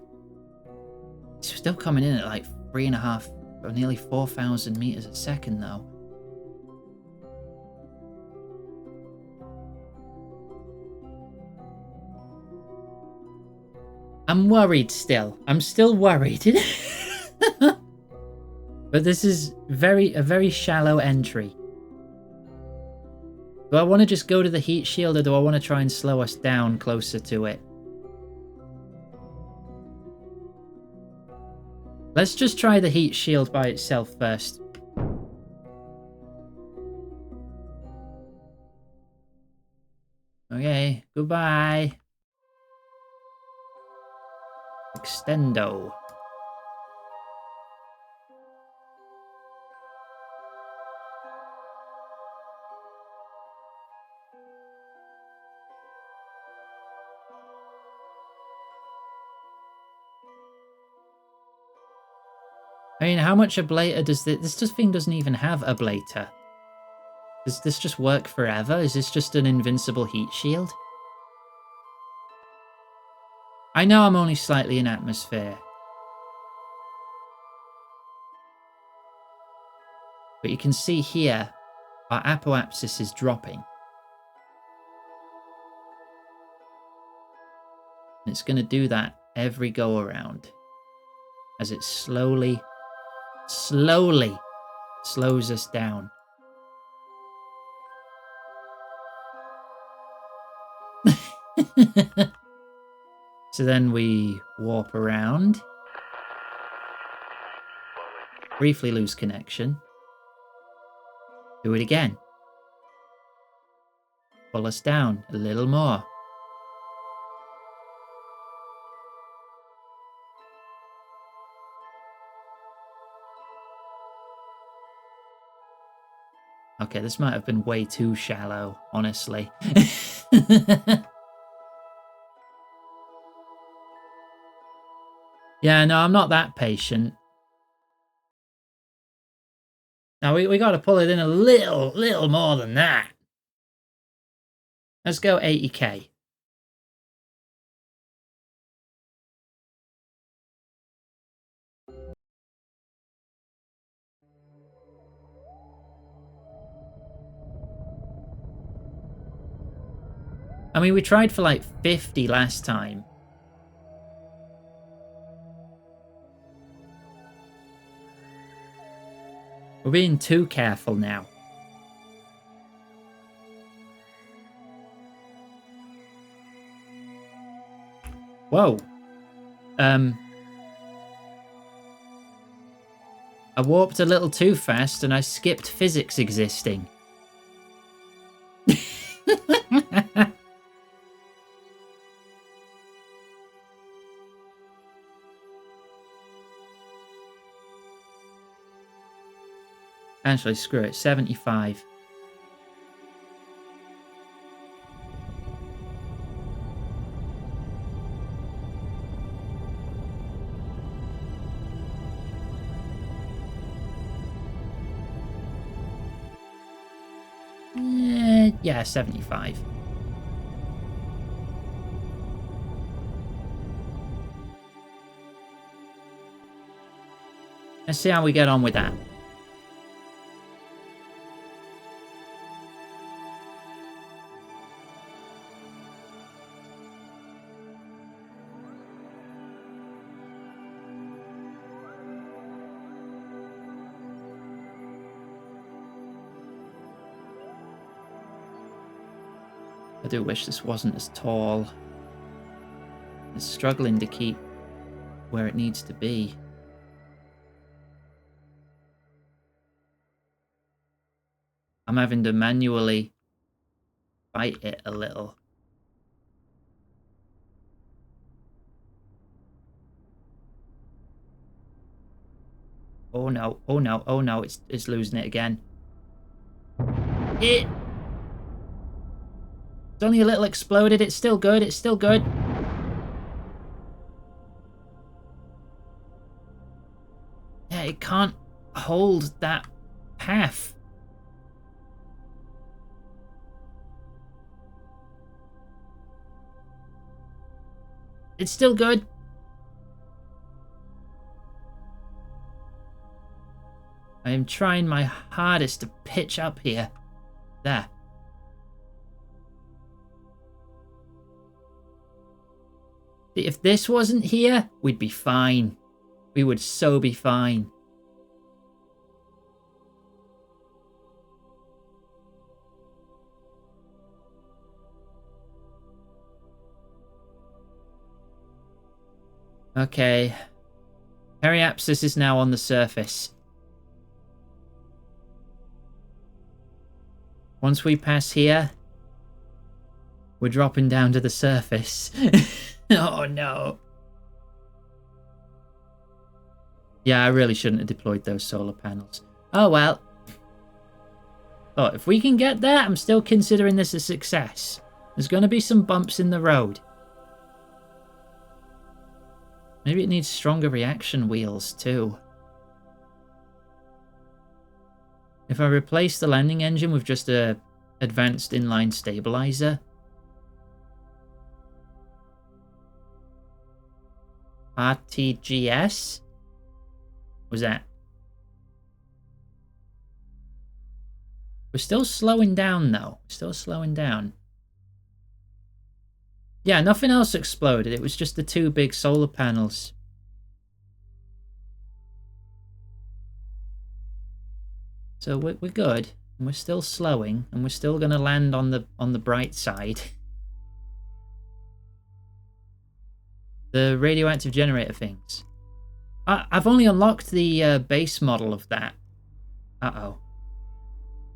It's still coming in at like 3.5 or nearly 4,000 meters a second, though. I'm worried still. I'm still worried. But this is a very shallow entry. Do I want to just go to the heat shield, or do I want to try and slow us down closer to it? Let's just try the heat shield by itself first. Okay, goodbye. Extendo. I mean, how much ablator does this thing doesn't even have ablator. Does this just work forever? Is this just an invincible heat shield? I know I'm only slightly in atmosphere. But you can see here, our apoapsis is dropping. And it's going to do that every go around. As it slowly slows us down. So then we warp around. Briefly lose connection. Do it again. Pull us down a little more. Okay, this might have been way too shallow, honestly. Yeah, no, I'm not that patient. Now we got to pull it in a little more than that. Let's go 80k. I mean, we tried for like 50 last time. We're being too careful now. Whoa. I warped a little too fast and I skipped physics existing. Actually, screw it. 75. Yeah, 75. Let's see how we get on with that. I do wish this wasn't as tall. It's struggling to keep where it needs to be. I'm having to manually fight it a little. Oh no, oh no, oh no, it's losing it again. It's only a little exploded, it's still good, it's still good. Yeah, it can't hold that path. It's still good. I am trying my hardest to pitch up here. There. If this wasn't here, we'd be fine. We would so be fine. Okay. Periapsis is now on the surface. Once we pass here, we're dropping down to the surface. Oh no. Yeah, I really shouldn't have deployed those solar panels. Oh well. But if we can get there, I'm still considering this a success. There's going to be some bumps in the road. Maybe it needs stronger reaction wheels too. If I replace the landing engine with just a advanced inline stabilizer. RTGS? What was that? We're still slowing down, though. Still slowing down. Yeah, nothing else exploded. It was just the 2 big solar panels. So we're good. And we're still slowing. And we're still going to land on the bright side. The radioactive generator things. I've only unlocked the base model of that. Uh-oh.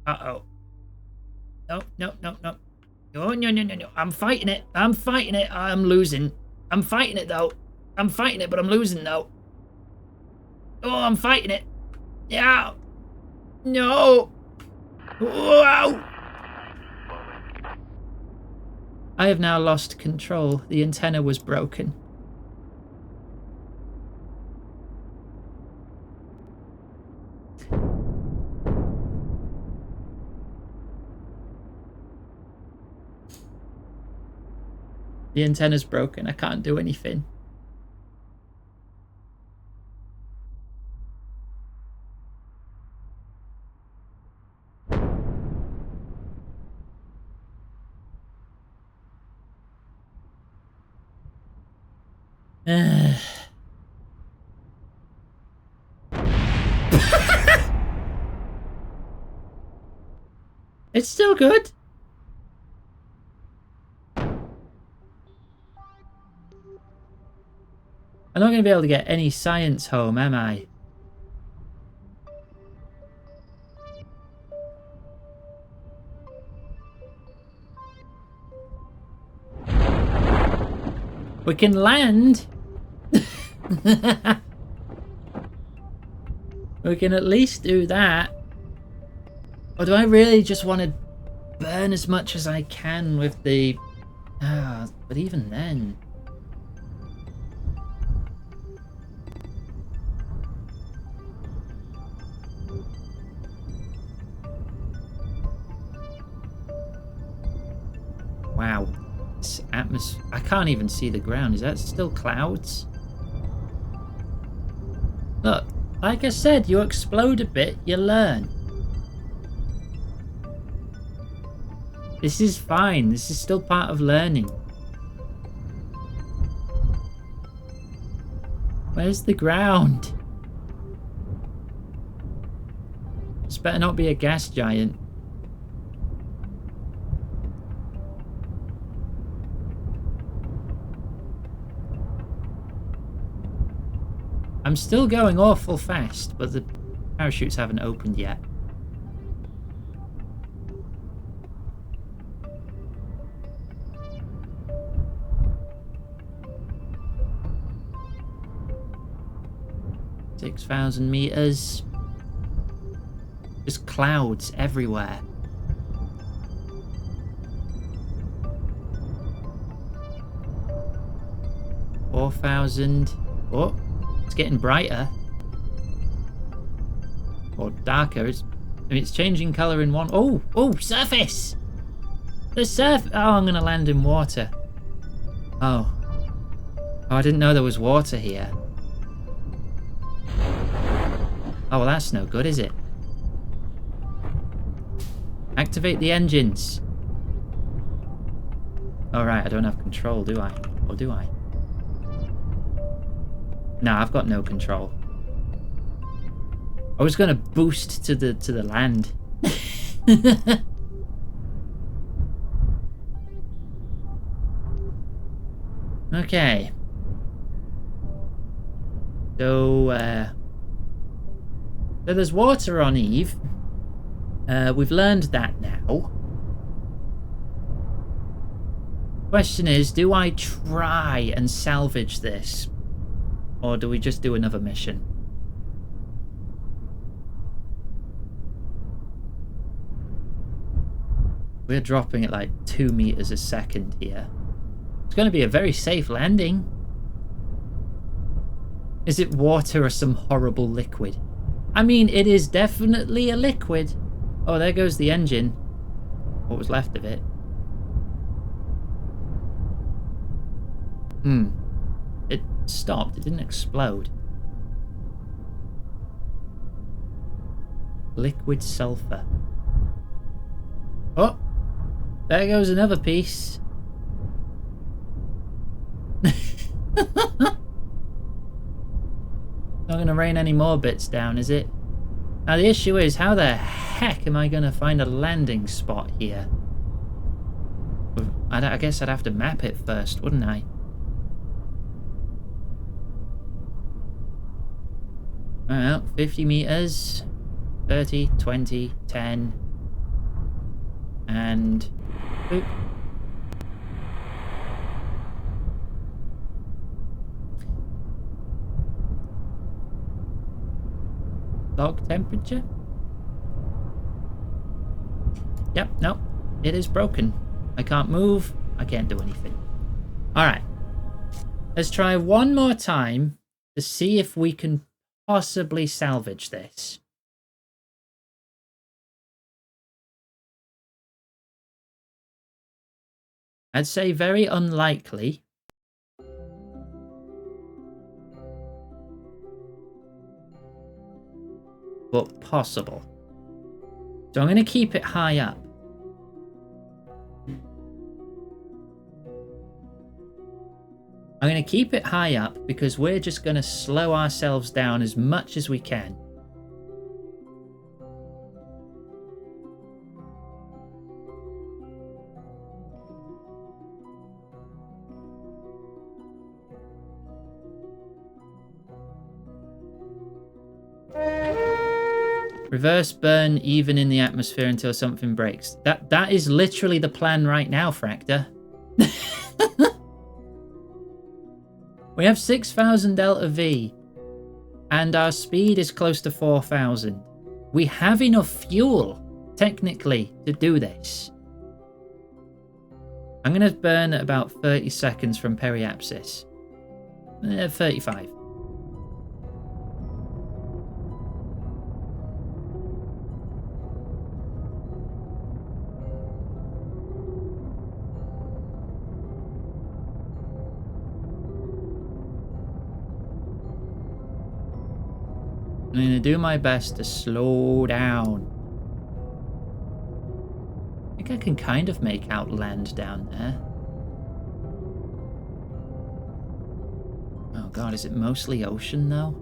Uh-oh. No, no, no, no. No, no, no, no, no. I'm fighting it. I'm fighting it. I'm losing. I'm fighting it, though. I'm fighting it, but I'm losing, though. Oh, I'm fighting it. Yeah. No. Wow. I have now lost control. The antenna was broken. The antenna's broken. I can't do anything. It's still good. I'm not going to be able to get any science home, am I? We can land. We can at least do that. Or do I really just want to burn as much as I can with the... but even then... Wow. This atmosphere... I can't even see the ground. Is that still clouds? Look, like I said, you explode a bit, you learn. This is fine. This is still part of learning. Where's the ground? This better not be a gas giant. I'm still going awful fast, but the parachutes haven't opened yet. $6,000 meters. Just clouds everywhere. $4,000. Oh, it's getting brighter. Or darker. It's changing colour in one. Oh, surface! The surface. Oh, I'm going to land in water. Oh, I didn't know there was water here. Oh, well, that's no good, is it? Activate the engines. Alright, I don't have control, do I? Or do I? No, I've got no control. I was going to boost to the land. Okay. So there's water on Eve. We've learned that now. Question is, do I try and salvage this? Or do we just do another mission? We're dropping at like 2 meters a second here. It's going to be a very safe landing. Is it water or some horrible liquid? I mean, it is definitely a liquid. Oh, there goes the engine. What was left of it. It stopped. It didn't explode. Liquid sulfur. Oh, there goes another piece. Not gonna rain any more bits down, is it? Now the issue is, how the heck am I gonna find a landing spot here? I guess I'd have to map it first, wouldn't I? Well, 50 meters, 30, 20, 10, and boop. Log temperature? Yep, no, it is broken. I can't move, I can't do anything. Alright, let's try one more time to see if we can possibly salvage this. I'd say very unlikely. But possible. So I'm going to keep it high up. I'm going to keep it high up because we're just going to slow ourselves down as much as we can. Reverse burn even in the atmosphere until something breaks. That is literally the plan right now, Fractor. We have 6,000 delta V, and our speed is close to 4,000. We have enough fuel, technically, to do this. I'm going to burn at about 30 seconds from periapsis. 35. I'm going to do my best to slow down. I think I can kind of make out land down there. Oh god, is it mostly ocean though?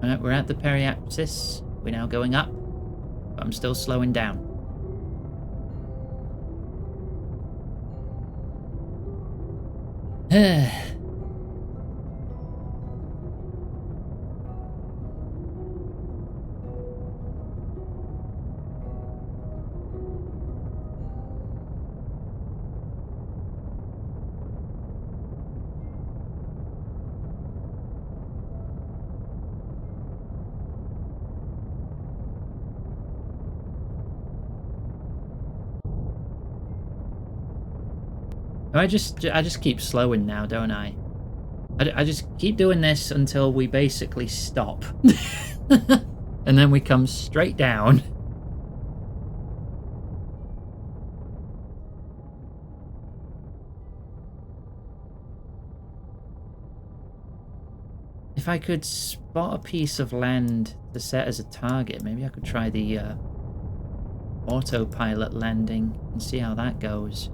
Alright, we're at the periapsis. We're now going up, but I'm still slowing down. I just keep slowing now, don't I? I just keep doing this until we basically stop. And then we come straight down. If I could spot a piece of land to set as a target, maybe I could try the autopilot landing and see how that goes.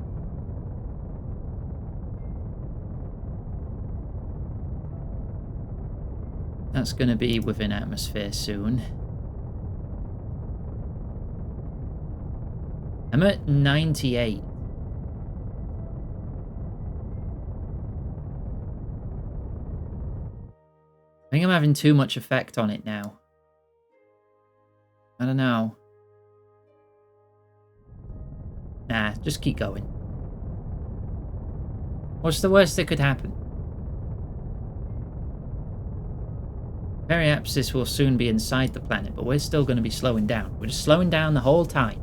That's going to be within atmosphere soon. I'm at 98. I think I'm having too much effect on it now. I don't know. Nah, just keep going. What's the worst that could happen? Periapsis will soon be inside the planet, but we're still going to be slowing down. We're just slowing down the whole time.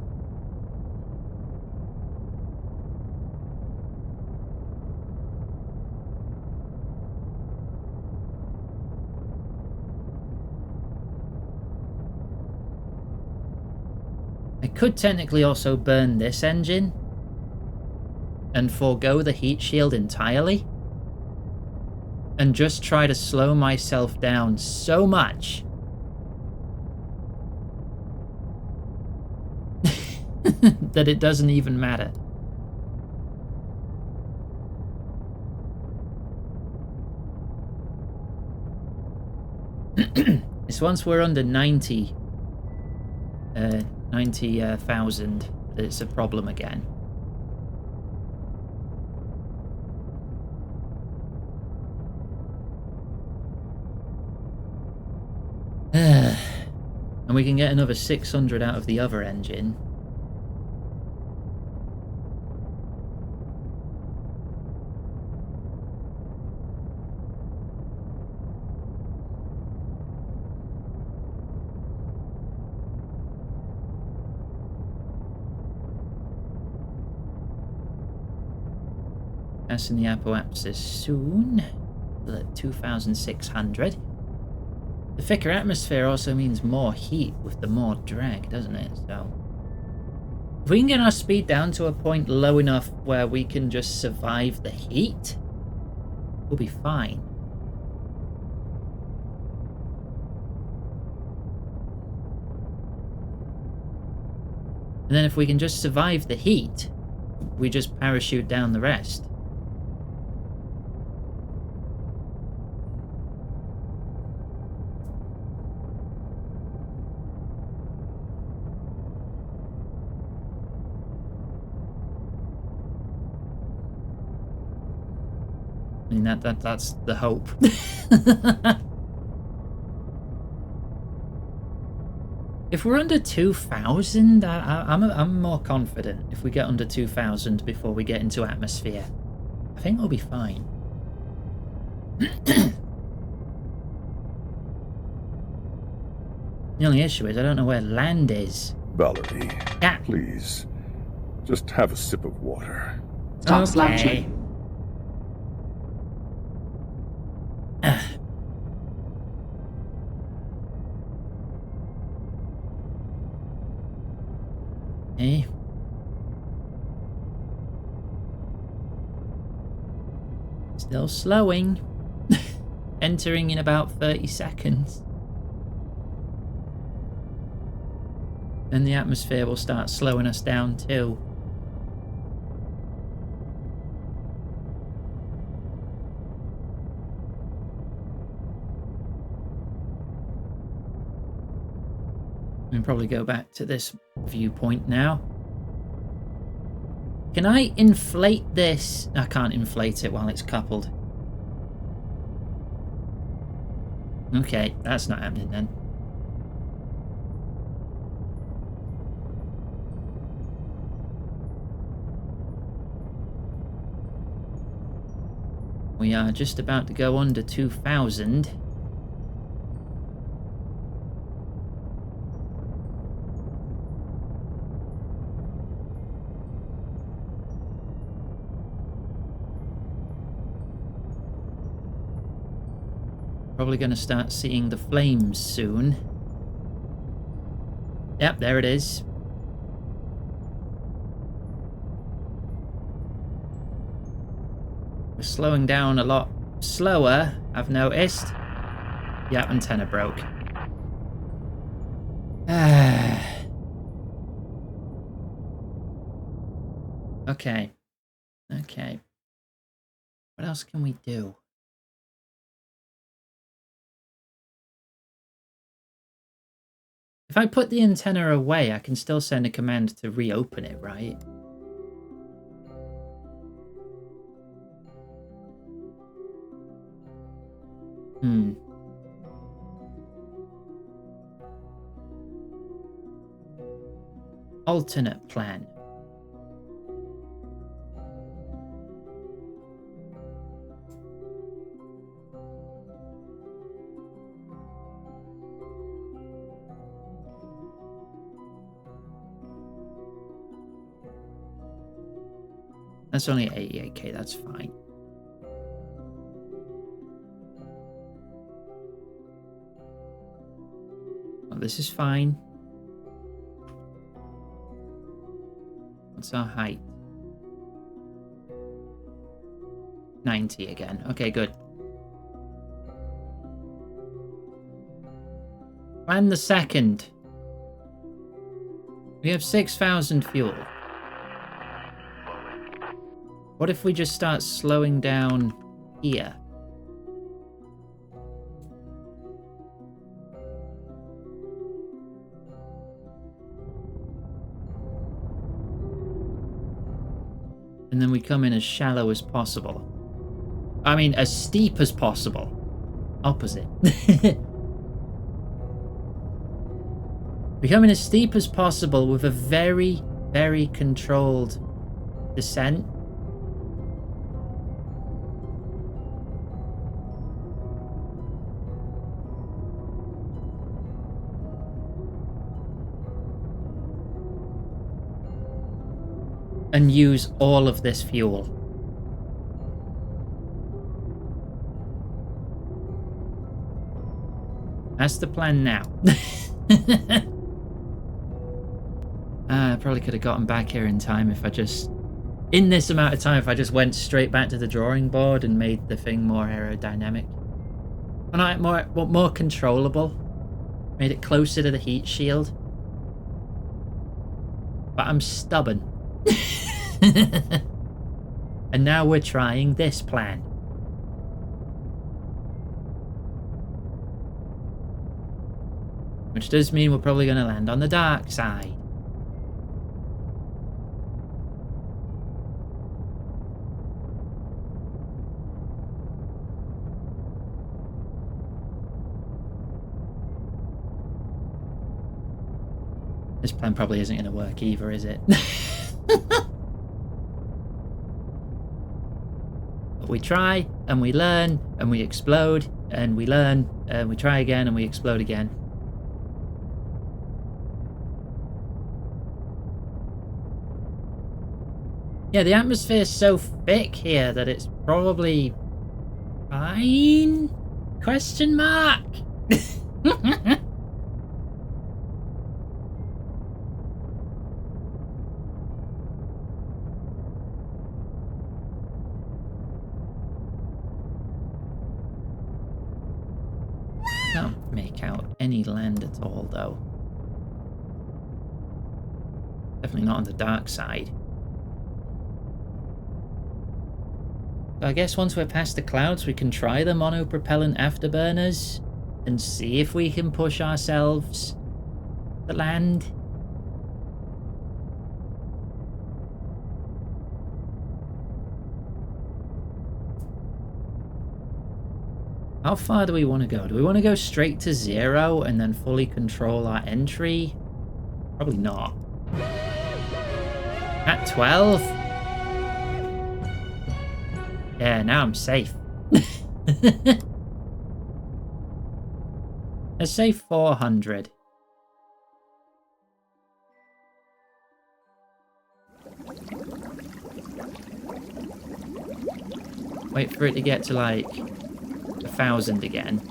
I could technically also burn this engine and forego the heat shield entirely. and just try to slow myself down so much that it doesn't even matter. It's once we're under 90,000 that it's a problem again. And we can get another 600 out of the other engine. Passing the apoapsis soon. Still at 2,600. The thicker atmosphere also means more heat with the more drag, doesn't it? So, if we can get our speed down to a point low enough where we can just survive the heat, we'll be fine. And then if we can just survive the heat, we just parachute down the rest. I mean, that's the hope. If we're under 2,000, I'm more confident. If we get under 2,000 before we get into atmosphere, I think we'll be fine. The only issue is I don't know where land is. Valerie, Yeah. please, just have a sip of water. Stop Okay. slouching. Okay. Still slowing. Entering in about 30 seconds. Then the atmosphere will start slowing us down too. We can probably go back to this viewpoint now. Can I inflate this? I can't inflate it while it's coupled. Okay, that's not happening then. We are just about to go under 2,000. Probably going to start seeing the flames soon. Yep, there it is. We're slowing down a lot slower, I've noticed. Yep, antenna broke. Okay. Okay. What else can we do? If I put the antenna away, I can still send a command to reopen it, right? Alternate plan. That's only 88k, that's fine. Oh, this is fine. What's our height? 90 again. Okay, good. Plan the second. We have 6,000 fuel. What if we just start slowing down here? And then we come in as shallow as possible. I mean, as steep as possible. Opposite. We come in as steep as possible with a very, very controlled descent. And use all of this fuel. That's the plan now. I probably could have gotten back here in time if I just... In this amount of time, if I just went straight back to the drawing board and made the thing more aerodynamic. And more controllable. Made it closer to the heat shield. But I'm stubborn. And now we're trying this plan. Which does mean we're probably going to land on the dark side. This plan probably isn't going to work either, is it? But we try, and we learn, and we explode, and we learn, and we try again, and we explode again. Yeah, the atmosphere is so thick here that it's probably fine? Question mark? Can't make out any land at all, though. Definitely not on the dark side. So I guess once we're past the clouds, we can try the monopropellant afterburners and see if we can push ourselves to land. How far do we want to go? Do we want to go straight to 0 and then fully control our entry? Probably not. At 12? Yeah, now I'm safe. Let's say 400. Wait for it to get to like 1,000 again.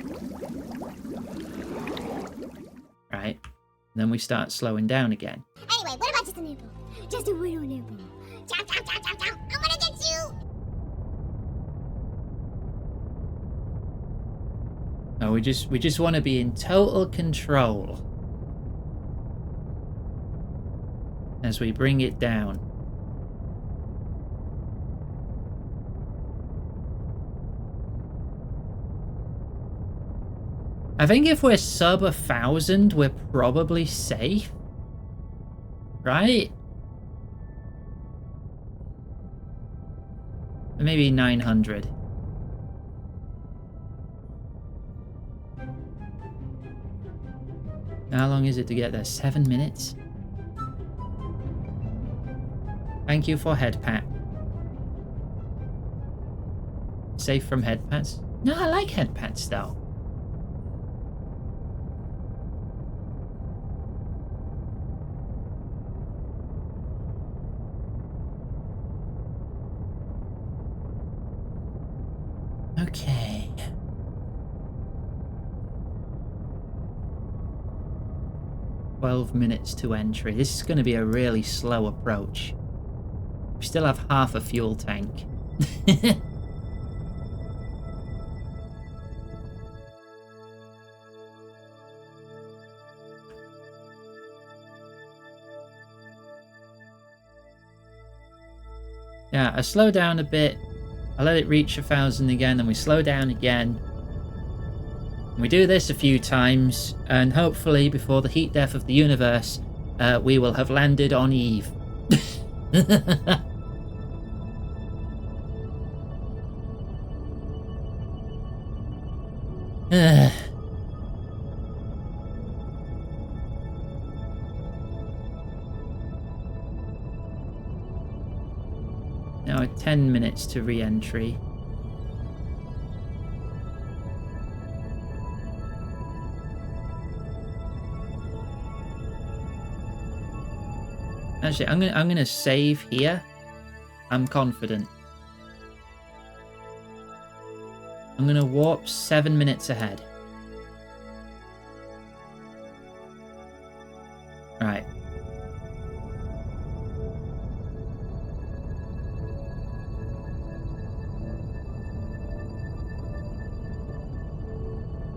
Right. And then we start slowing down again. Anyway, what about just a nipple? Just a little nipple. Chow, chow, chow, chow, chow. I'm gonna get you! No, we just want to be in total control as we bring it down. I think if we're sub 1,000, we're probably safe. Right? Maybe 900. How long is it to get there? 7 minutes? Thank you for head pat. Safe from head pats? No, I like head pats though. Okay. "12 minutes to entry. This is going to be a really slow approach. We still have half a fuel tank. Yeah, I slow down a bit. I let it reach 1,000 again, then we slow down again. We do this a few times, and hopefully before the heat death of the universe, we will have landed on Eve. Now 10 minutes to re-entry. Actually, I'm gonna save here. I'm confident. I'm gonna warp 7 minutes ahead. Right.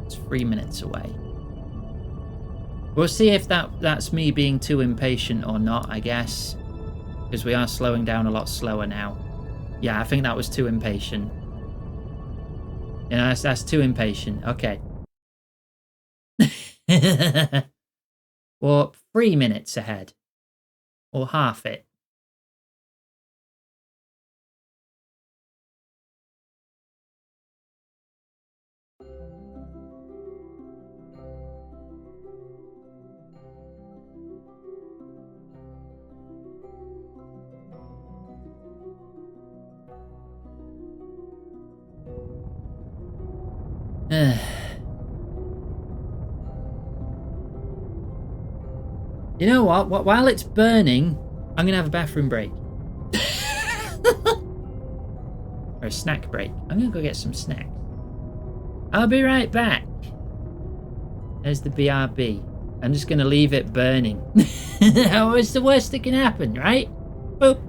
It's 3 minutes away. We'll see if that's me being too impatient or not, I guess. Because we are slowing down a lot slower now. Yeah, I think that was too impatient. You know, that's too impatient. Okay. Or 3 minutes ahead. Or half it. You know what? While it's burning, I'm gonna have a bathroom break. Or a snack break. I'm gonna go get some snacks. I'll be right back. There's the BRB. I'm just gonna leave it burning. What's the worst that can happen, right? Boop.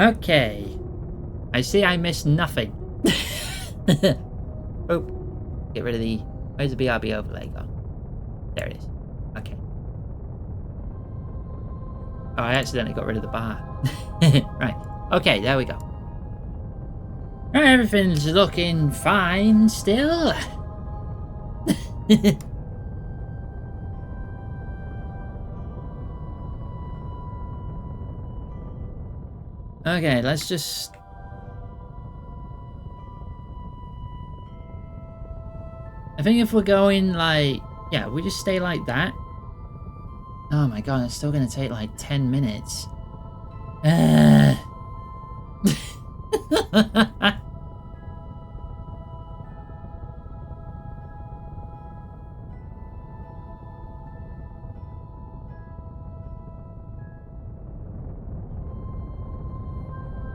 Okay. I see I missed nothing. Oh. Get rid of the... Where's the BRB overlay gone? There it is. Okay. Oh, I accidentally got rid of the bar. Right. Okay, there we go. Right, everything's looking fine still. Okay, let's just... I think if we're going like... Yeah, we just stay like that. Oh my god, it's still gonna take like 10 minutes.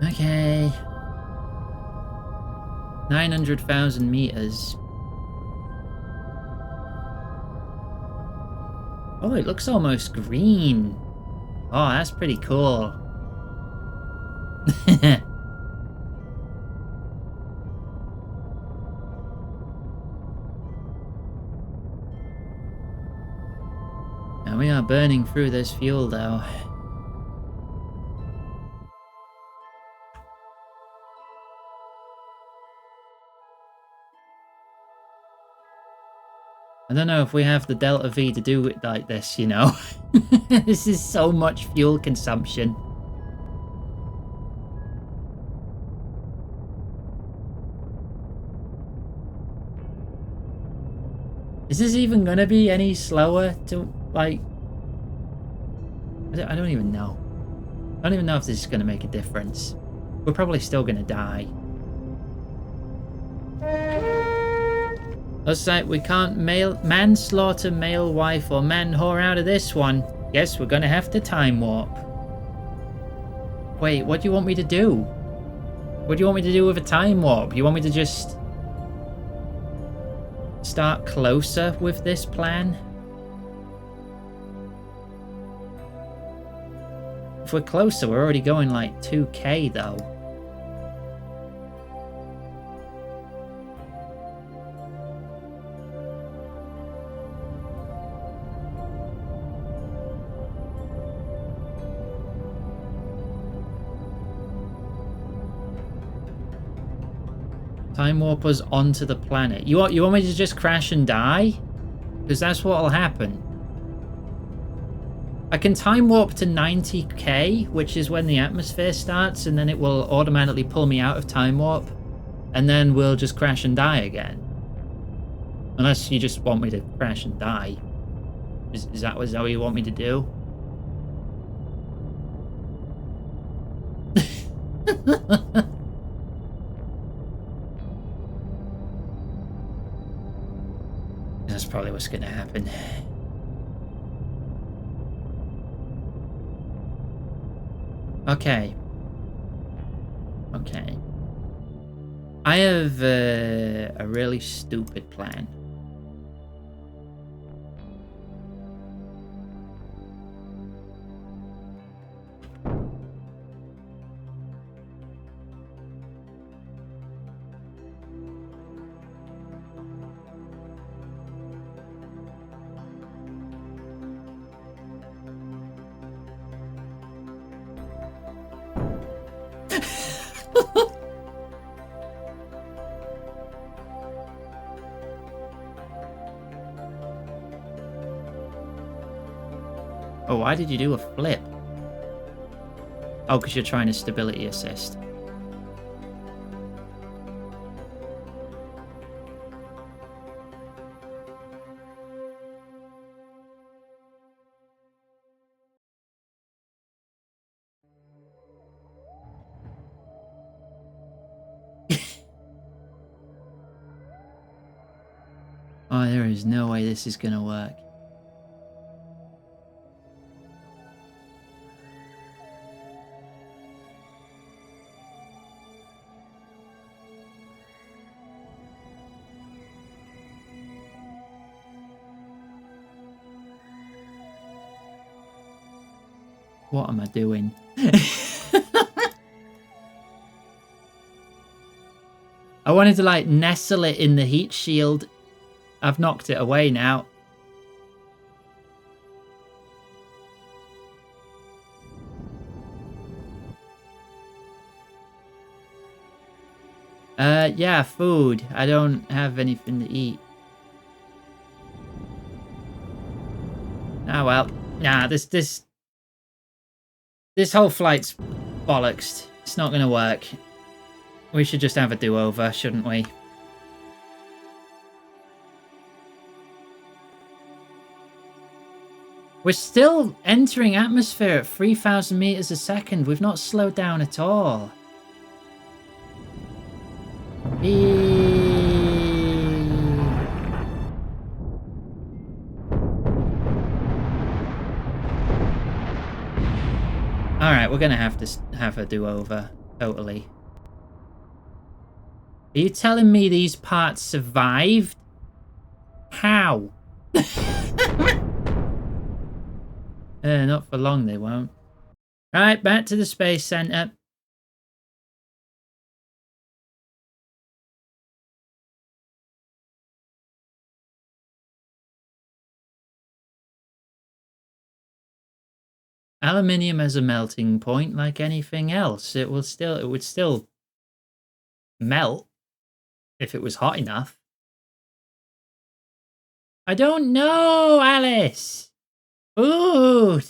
Okay. 900,000 meters. Oh, it looks almost green. Oh, that's pretty cool. And we are burning through this fuel though. I don't know if we have the Delta V to do it like this, you know. This is so much fuel consumption. Is this even gonna be any slower to, like... I don't even know. I don't even know if this is gonna make a difference. We're probably still gonna die. Looks like we can't manslaughter male wife or man whore out of this one. Guess we're gonna have to time warp. Wait, what do you want me to do? What do you want me to do with a time warp? You want me to just start closer with this plan? If we're closer, we're already going like 2k though. Time warp us onto the planet. You want me to just crash and die? Because that's what'll happen. I can time warp to 90k, which is when the atmosphere starts, and then it will automatically pull me out of time warp, and then we'll just crash and die again. Unless you just want me to crash and die. Is that what you want me to do? That's probably what's gonna happen. Okay. Okay. I have a really stupid plan. Oh, why did you do a flip? Oh, because you're trying to stability assist. Oh, there is no way this is gonna work. What am I doing? I wanted to like nestle it in the heat shield. I've knocked it away now. Yeah, food. I don't have anything to eat. Ah, well. Nah, this whole flight's bollocks. It's not gonna work. We should just have a do-over, shouldn't we? We're still entering atmosphere at 3,000 meters a second. We've not slowed down at all. Alright, we're gonna have to have a do-over. Totally. Are you telling me these parts survived? How? Not for long they won't. Right, back to the space center. Aluminium has a melting point like anything else. It would still melt if it was hot enough. I don't know, Alice. Food.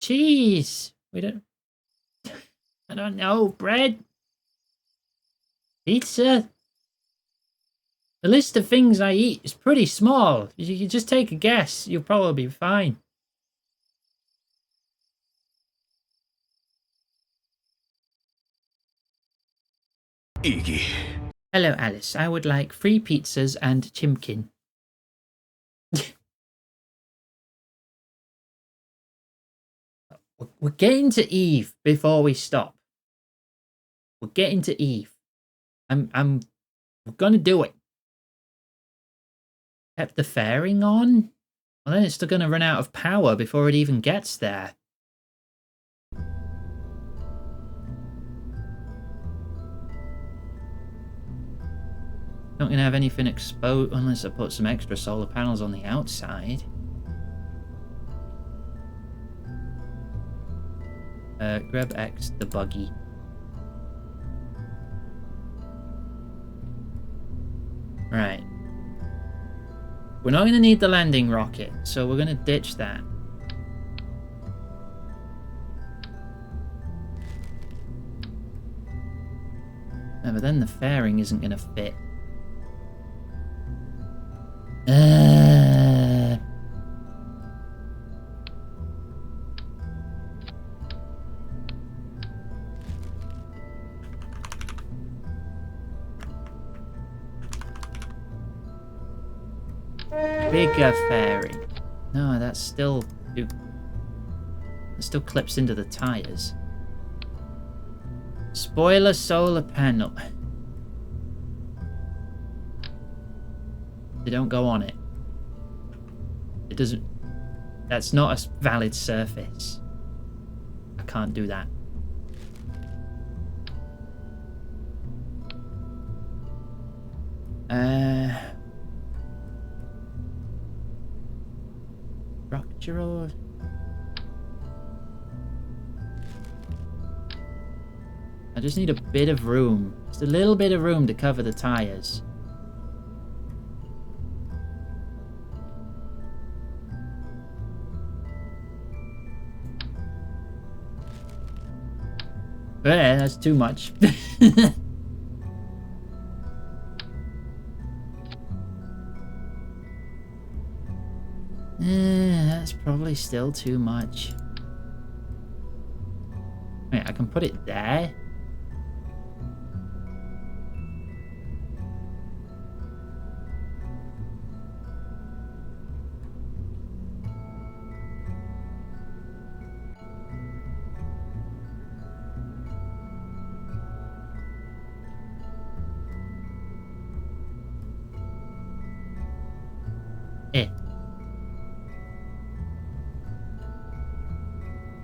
Cheese. We don't... I don't know. Bread. Pizza. The list of things I eat is pretty small. You can just take a guess. You'll probably be fine. Iggy. Hello, Alice. I would like 3 pizzas and chimkin. We're getting to Eve before we stop. We're getting to Eve. We're gonna do it. Kept the fairing on? Well, then it's still gonna run out of power before it even gets there. Not gonna have anything exposed unless I put some extra solar panels on the outside. Grab X, the buggy. Right. We're not gonna need the landing rocket, so we're gonna ditch that. No, but then the fairing isn't gonna fit. Bigger fairing. No, that's still... It still clips into the tires. Spoiler solar panel. They don't go on it. It doesn't... That's not a valid surface. I can't do that. Structural... I just need a bit of room. Just a little bit of room to cover the tires. That's too much. That's probably still too much. Wait, I can put it there?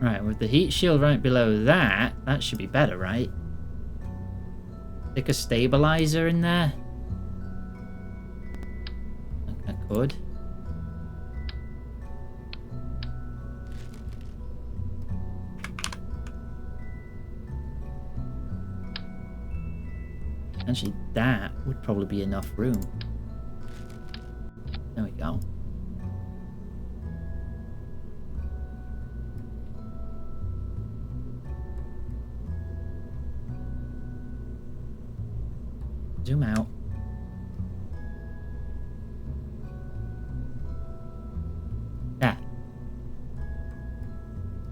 Right, with the heat shield right below that, that should be better, right? Stick a stabilizer in there. I could. Actually, that would probably be enough room. There we go. Zoom out. That.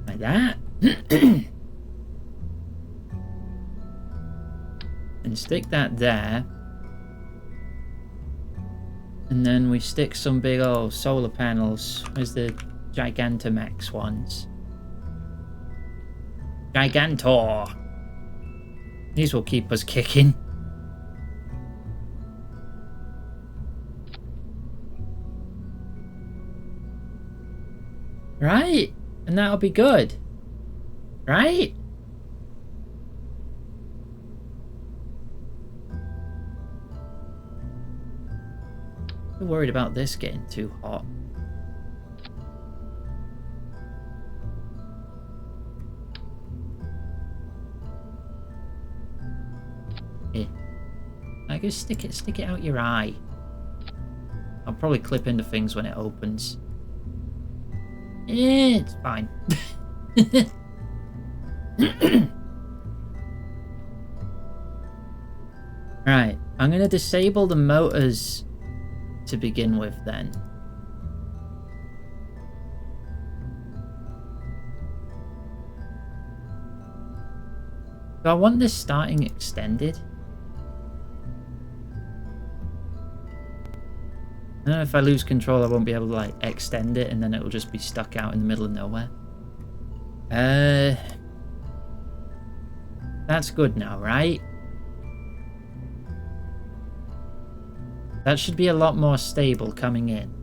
Like that. And stick that there. And then we stick some big old solar panels. Where's the Gigantamax ones? Gigantor! These will keep us kicking. Right? And that'll be good. Right? I'm worried about this getting too hot. Here. I guess stick it out your eye. I'll probably clip into things when it opens. It's fine. Right, I'm going to disable the motors to begin with then. Do I want this starting extended? I don't know, if I lose control I won't be able to like extend it and then it will just be stuck out in the middle of nowhere. That's good now, right? That should be a lot more stable coming in.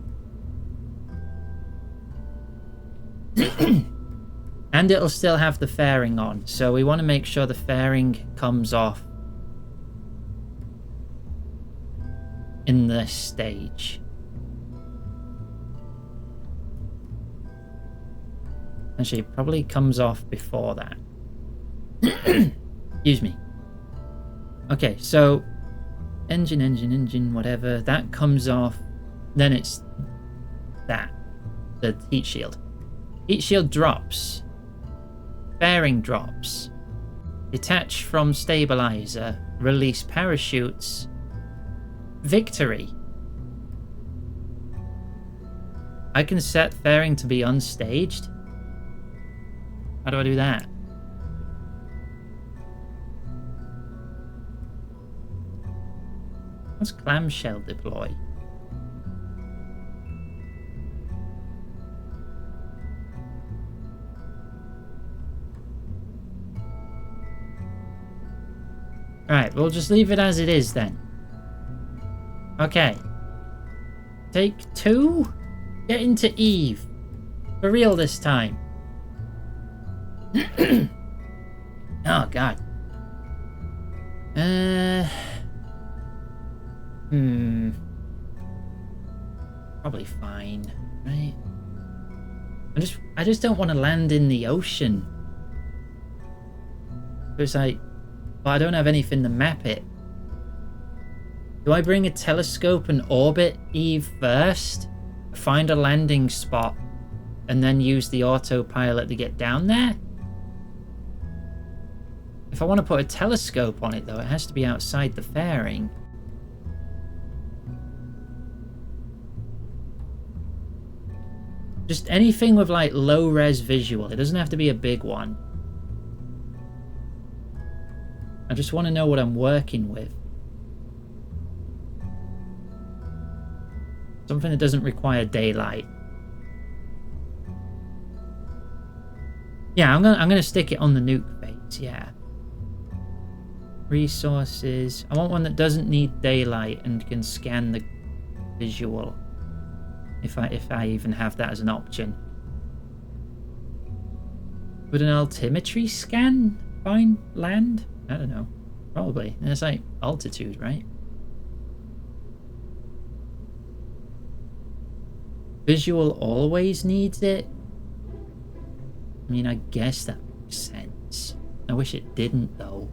And it'll still have the fairing on, so we want to make sure the fairing comes off in this stage. Actually, it probably comes off before that. Excuse me. Okay, so engine, whatever. That comes off. Then it's that. The heat shield. Heat shield drops. Fairing drops. Detach from stabilizer. Release parachutes. Victory. I can set fairing to be unstaged. How do I do that? What's clamshell deploy? Right, we'll just leave it as it is then. Okay. Take 2. Get into Eve. For real this time. Oh, God. Probably fine, right? I just don't want to land in the ocean. It's like, well, I don't have anything to map it. Do I bring a telescope and orbit Eve first? Find a landing spot and then use the autopilot to get down there? If I want to put a telescope on it though, it has to be outside the fairing. Just anything with like low res visual. It doesn't have to be a big one. I just want to know what I'm working with. Something that doesn't require daylight. Yeah, I'm gonna stick it on the nuke base, yeah. Resources. I want one that doesn't need daylight and can scan the visual. If I even have that as an option. Would an altimetry scan find land? I don't know. Probably. It's like altitude, right? Visual always needs it? I mean, I guess that makes sense. I wish it didn't, though.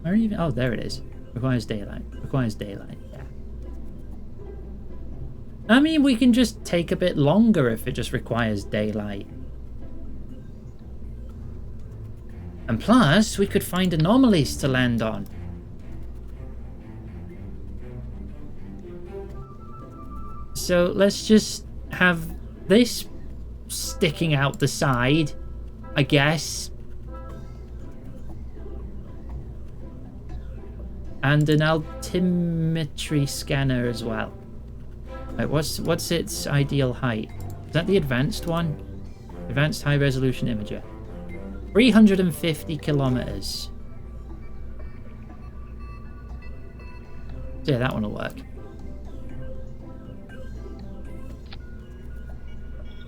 Where even? Oh, there it is. Requires daylight. Requires daylight. Yeah. I mean, we can just take a bit longer if it just requires daylight. And plus, we could find anomalies to land on. So let's just have this sticking out the side, I guess. And an altimetry scanner as well. Right, what's its ideal height? Is that the advanced one? Advanced high resolution imager. 350 kilometers. Yeah, that one will work.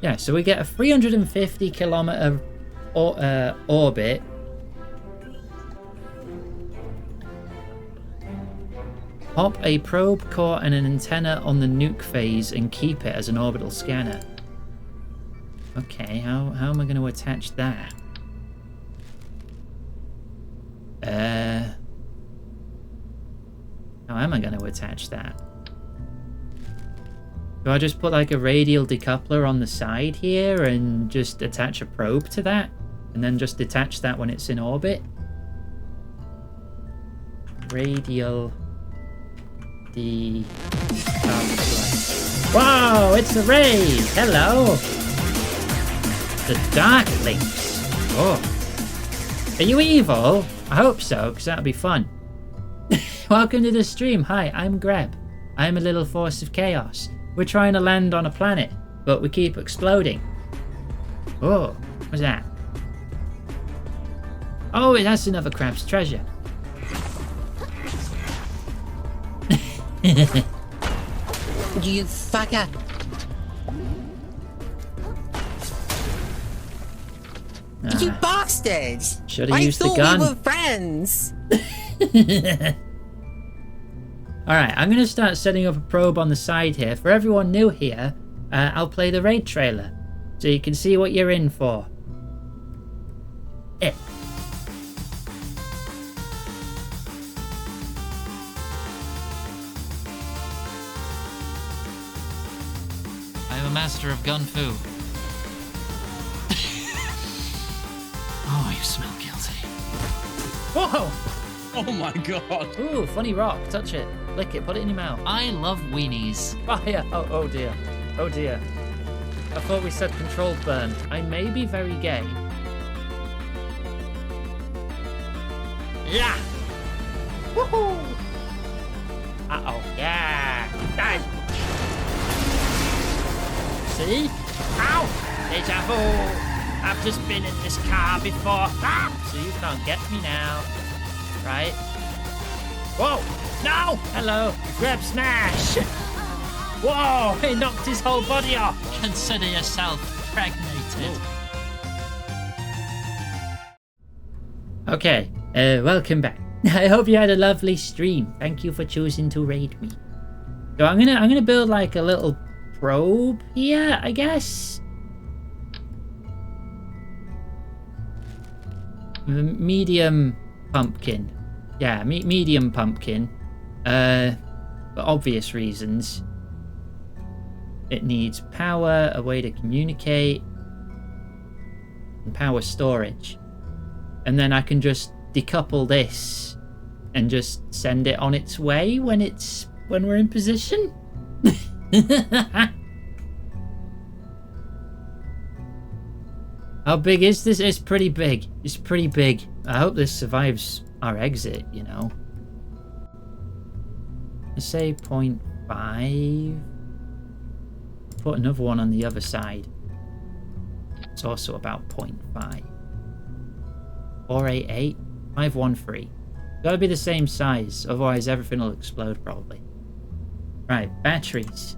Yeah, so we get a 350 kilometer orbit. Pop a probe core and an antenna on the nuke phase and keep it as an orbital scanner. Okay, how am I going to attach that? How am I going to attach that? Do I just put like a radial decoupler on the side here and just attach a probe to that? And then just detach that when it's in orbit? Radial decoupler. Whoa, it's a raid! Hello! The Dark Links. Oh. Are you evil? I hope so, because that'll be fun. Welcome to the stream. Hi, I'm Greb. I'm a little force of chaos. We're trying to land on a planet, but we keep exploding. Oh, what's that? Oh, that's another crab's treasure. You fucker. You bastards! Should have I used the thought gun. we were friends. Alright, I'm going to start setting up a probe on the side here. For everyone new here, I'll play the raid trailer, so you can see what you're in for. I'm a master of gun fu. Oh, you smell guilty. Whoa! Oh my god. Ooh, funny rock. Touch it. Lick it. Put it in your mouth. I love weenies. Fire! Oh dear. Oh dear. I thought we said controlled burn. I may be very gay. Yeah! Woohoo! Uh-oh. Yeah! Die! See? Ow! Deja vu! I've just been in this car before. Ah! So you can't get me now. Right? Whoa! No! Hello! Grab smash! Whoa! He knocked his whole body off! Consider yourself pregnated. Okay, welcome back. I hope you had a lovely stream. Thank you for choosing to raid me. So I'm gonna build like a little probe here, I guess. Medium pumpkin. Yeah, medium pumpkin. For obvious reasons. It needs power, a way to communicate, and power storage. And then I can just decouple this and just send it on its way when we're in position. How big is this? It's pretty big. It's pretty big. I hope this survives our exit, you know. Let's say 0.5. Put another one on the other side. It's also about 0.5. 488. 513. Gotta be the same size, otherwise everything will explode probably. Right, batteries.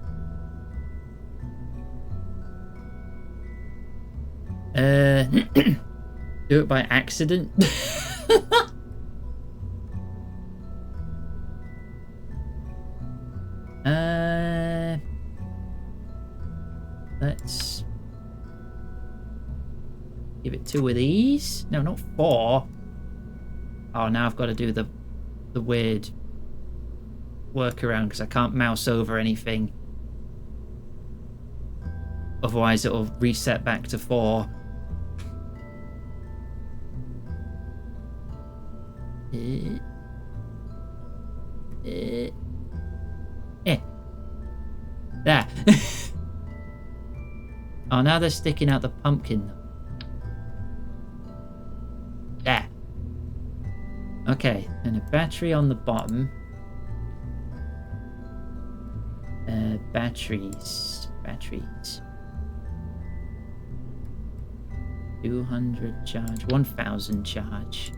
Do it by accident. Let's give it 2 of these. No, not 4. Oh, now I've got to do the weird workaround because I can't mouse over anything. Otherwise, it'll reset back to 4. There. Oh, now they're sticking out the pumpkin. There. Okay, and a battery on the bottom. Batteries. 200 charge, 1000 charge.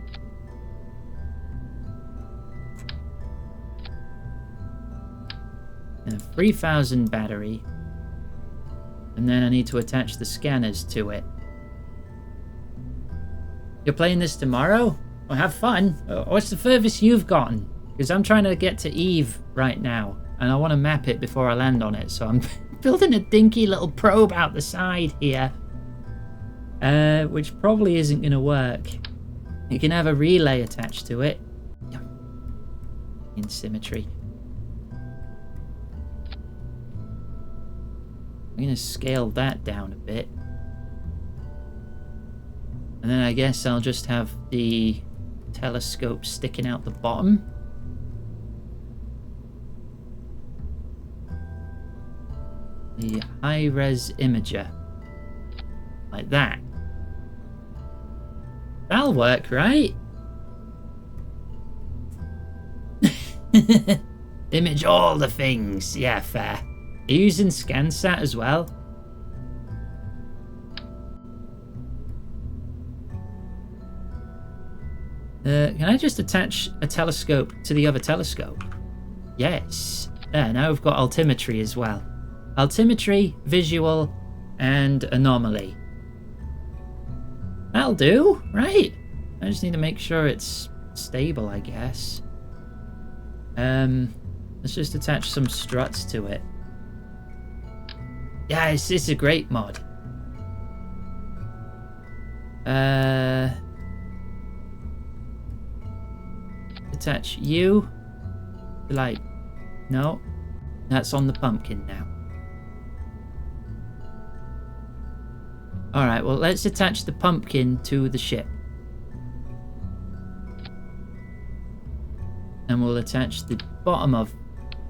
And a 3000 battery. And then I need to attach the scanners to it. You're playing this tomorrow? Well, have fun. What's the furthest you've gotten? Because I'm trying to get to Eve right now. And I want to map it before I land on it. So I'm building a dinky little probe out the side here. Which probably isn't going to work. You can have a relay attached to it. In symmetry. I'm gonna scale that down a bit. And then I guess I'll just have the telescope sticking out the bottom. The high-res imager. Like that. That'll work, right? Image all the things. Yeah, fair. Are you using ScanSat as well? Can I just attach a telescope to the other telescope? Yes. There, now we've got altimetry as well. Altimetry, visual, and anomaly. That'll do, right? I just need to make sure it's stable, I guess. Let's just attach some struts to it. Yeah, it's a great mod. Attach you. Like, no. That's on the pumpkin now. Alright, well, let's attach the pumpkin to the ship. And we'll attach the bottom of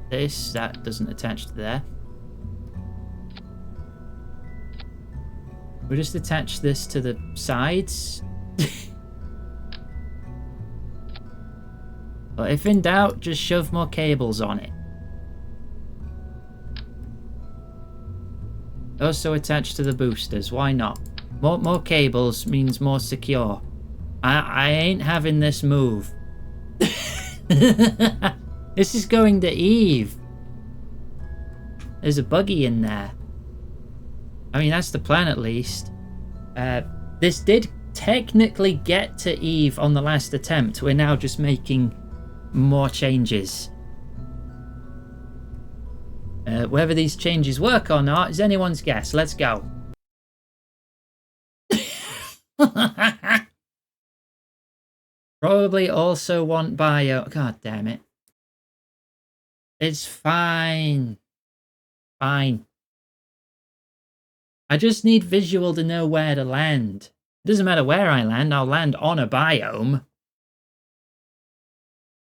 this. That doesn't attach to there. We'll just attach this to the sides. But if in doubt, just shove more cables on it. Also attached to the boosters, why not? More cables means more secure. I ain't having this move. This is going to Eve. There's a buggy in there. I mean, that's the plan at least. This did technically get to Eve on the last attempt. We're now just making more changes. Whether these changes work or not is anyone's guess. Let's go. Probably also want bio. God damn it. It's fine. Fine. I just need visual to know where to land. It doesn't matter where I land, I'll land on a biome.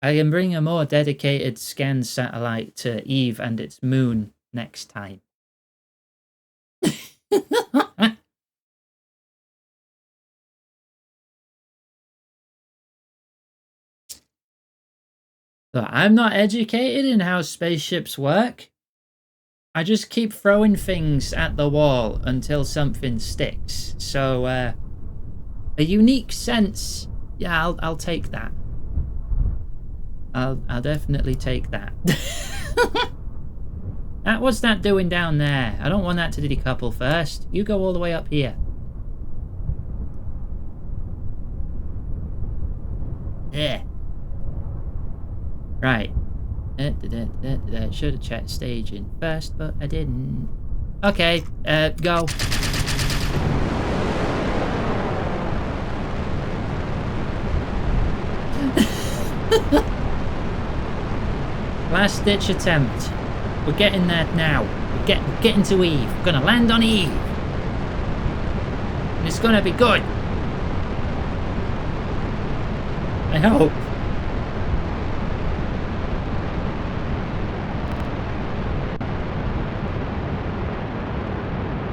I can bring a more dedicated scan satellite to Eve and its moon next time. So I'm not educated in how spaceships work. I just keep throwing things at the wall until something sticks. So, a unique sense. Yeah, I'll take that. I'll definitely take that. What's that doing down there? I don't want that to decouple first. You go all the way up here. Yeah. Right. Should have checked staging first, but I didn't. Okay, go. Last ditch attempt. We're getting there now. We're getting to Eve. We're gonna land on Eve. And it's gonna be good. I hope.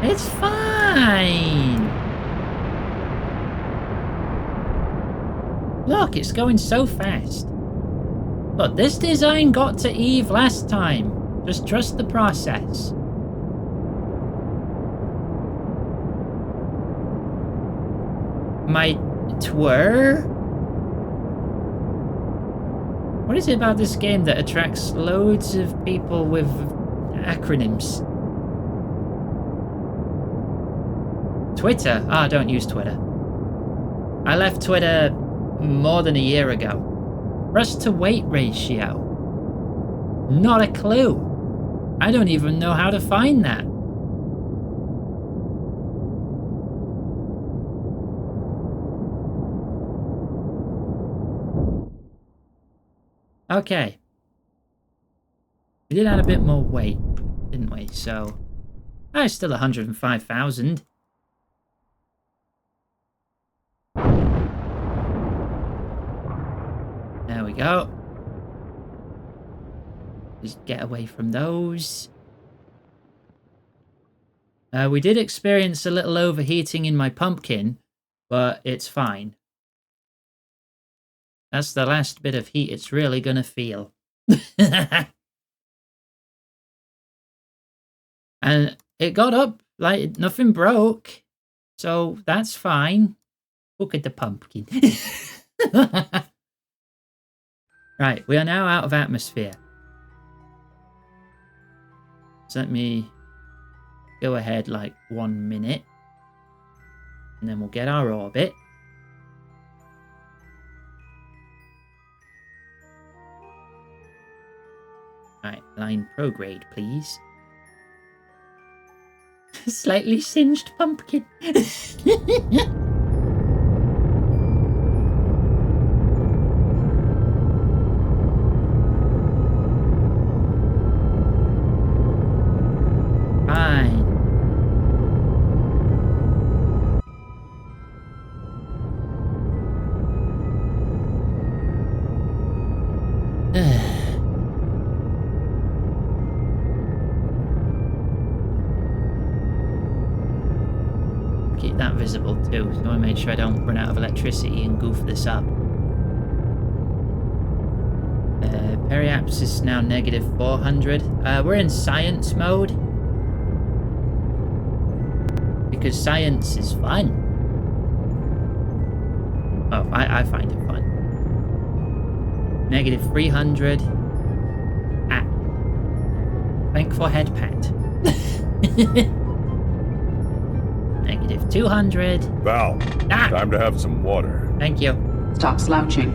It's fine. Look, it's going so fast. But this design got to Eve last time. Just trust the process. My twir? What is it about this game that attracts loads of people with acronyms? Twitter? Ah, I don't use Twitter. I left Twitter more than a year ago. Thrust to weight ratio. Not a clue. I don't even know how to find that. Okay. We did add a bit more weight, didn't we? So Oh, it's still 105,000. There we go. Just get away from those. We did experience a little overheating in my pumpkin, but it's fine. That's the last bit of heat it's really gonna feel. And it got up, like nothing broke, so that's fine. Look at the pumpkin. Right, we are now out of atmosphere. So let me go ahead like 1 minute. And then we'll get our orbit. Right, line prograde, please. Slightly singed pumpkin. Fine. Keep that visible too, so I want to make sure I don't run out of electricity and goof this up. Periaps is now negative 400. We're in science mode. Because science is fun. Oh, I find it fun. Negative 300. Ah. Thank for head pat. Negative 200. Val, Ah! time to have some water. Thank you. Stop slouching.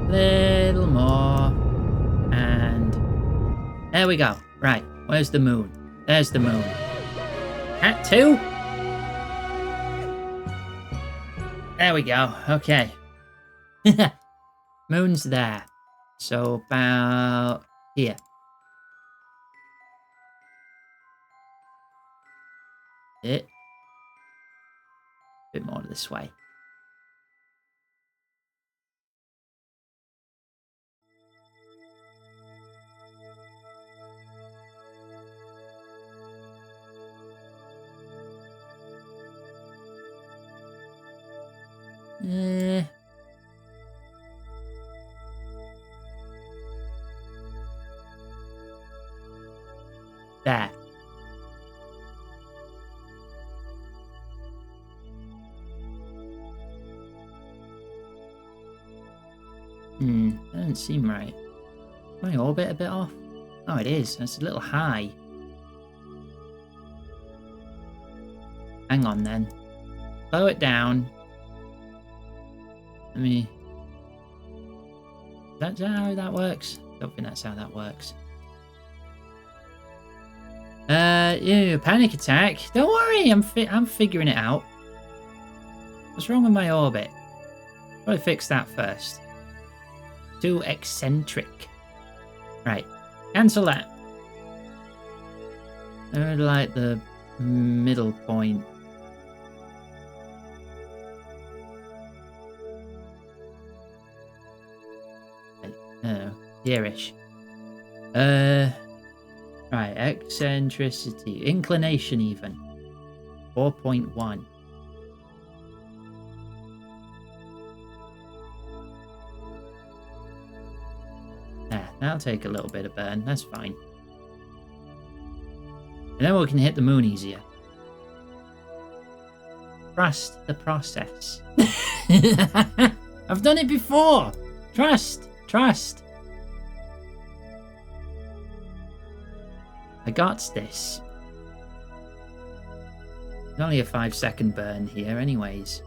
Little more. And there we go. Right, where's the moon? There's the moon. At 2. There we go. Okay. Moon's there. So about here. A bit more this way. There. That doesn't seem right. My orbit a bit off? Oh, it is. It's a little high. Hang on then. Slow it down. Let me... Is that how that works? Don't think that's how that works. Yeah, panic attack. Don't worry, I'm figuring it out. What's wrong with my orbit? Probably fix that first. Too eccentric. Right, cancel that. I would like the middle point. Oh, here-ish. Right, eccentricity, inclination even. 4.1. There, that'll take a little bit of burn, that's fine. And then we can hit the moon easier. Trust the process. I've done it before! Trust! Trust! I got this. It's only a 5-second burn here anyways.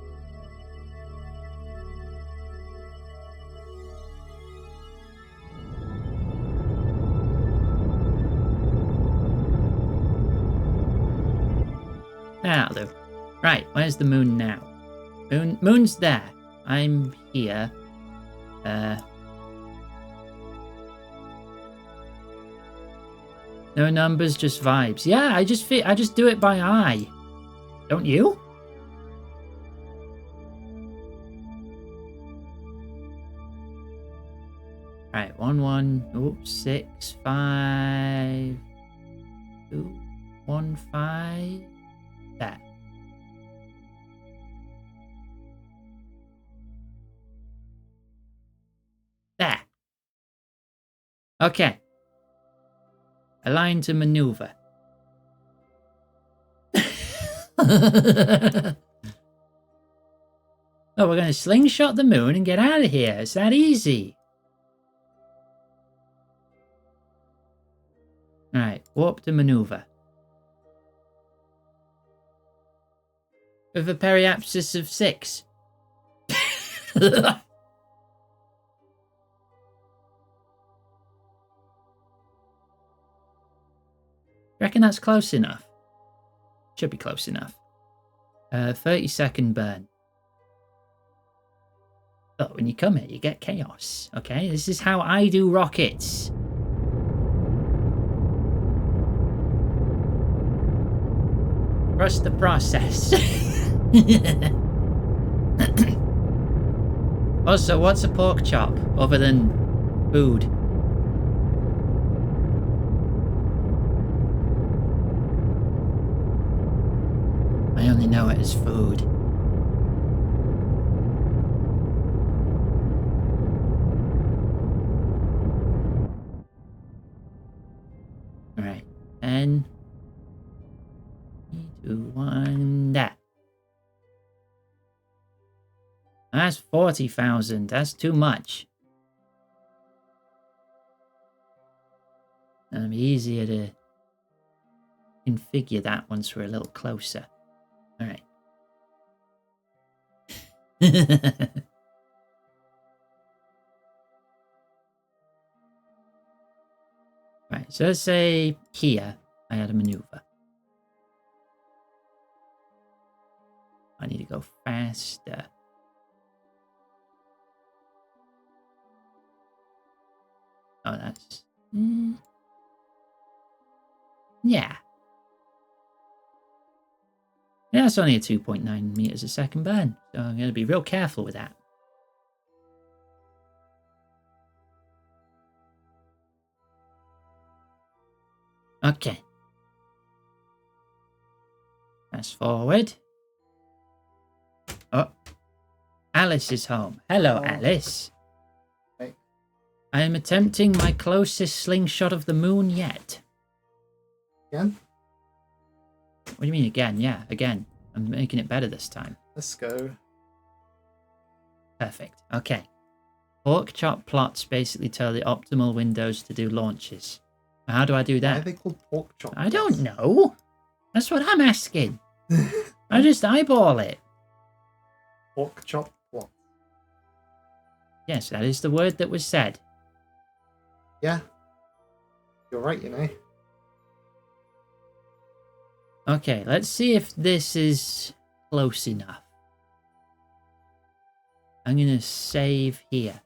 That'll do. Right, where's the moon now? Moon's there. I'm here. No numbers, just vibes. Yeah, I just do it by eye. Don't you? Right, 1 1. Oops, 6 5 2 1 5. There. There. Okay. Align to maneuver. Oh, we're going to slingshot the moon and get out of here. It's that easy. Alright, warp to maneuver. With a periapsis of 6. Reckon that's close enough? Should be close enough. 30-second burn. Oh, when you come here, you get chaos. Okay, this is how I do rockets. Trust the process. Also, what's a pork chop other than food? I only know it as food. Alright, 10, 3, 2, 1, there. That's 40,000. That's too much. It'll be easier to configure that once we're a little closer. Alright. Right, so let's say here I had a maneuver. I need to go faster. Oh, that's... Yeah. Yeah, that's only a 2.9 meters a second burn, so I'm going to be real careful with that. Okay. Fast forward. Oh. Alice is home. Hello, Alice. Hey. I am attempting my closest slingshot of the moon yet. Again? What do you mean again? Yeah, again. I'm making it better this time. Let's go. Perfect. Okay. Pork chop plots basically tell the optimal windows to do launches. How do I do Why are that? they called pork chops? I don't know. That's what I'm asking. I just eyeball it. Pork chop what? Yes, that is the word that was said. Yeah. You're right, you know. Okay, let's see if this is close enough. I'm going to save here.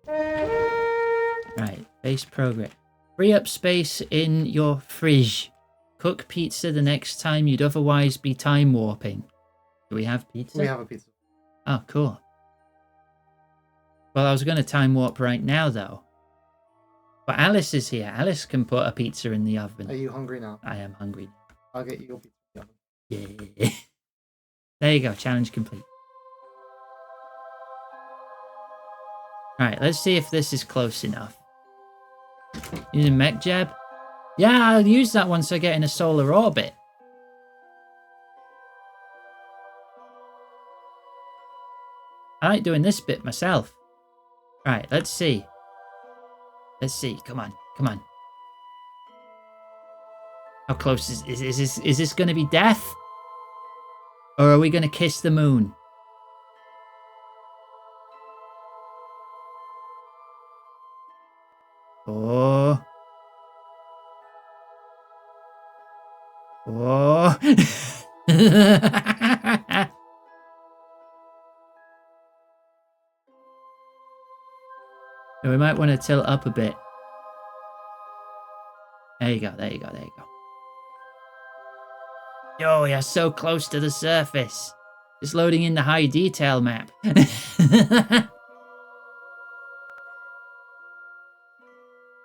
Right, base program. Free up space in your fridge. Cook pizza the next time you'd otherwise be time warping. Do we have pizza? We have a pizza. Oh, cool. Well, I was going to time warp right now, though. But Alice is here. Alice can put a pizza in the oven. Are you hungry now? I am hungry. I'll get you your pizza in the oven. Yeah. There you go. Challenge complete. Alright, let's see if this is close enough. Using mech jab? Yeah, I'll use that once I get in a solar orbit. I like doing this bit myself. Right, let's see. Let's see. Come on. Come on. How close is this going to be death? Or are we going to kiss the moon? Oh. Oh. We might want to tilt up a bit. There you go, there you go, there you go. Yo, you're so close to the surface. Just loading in the high detail map.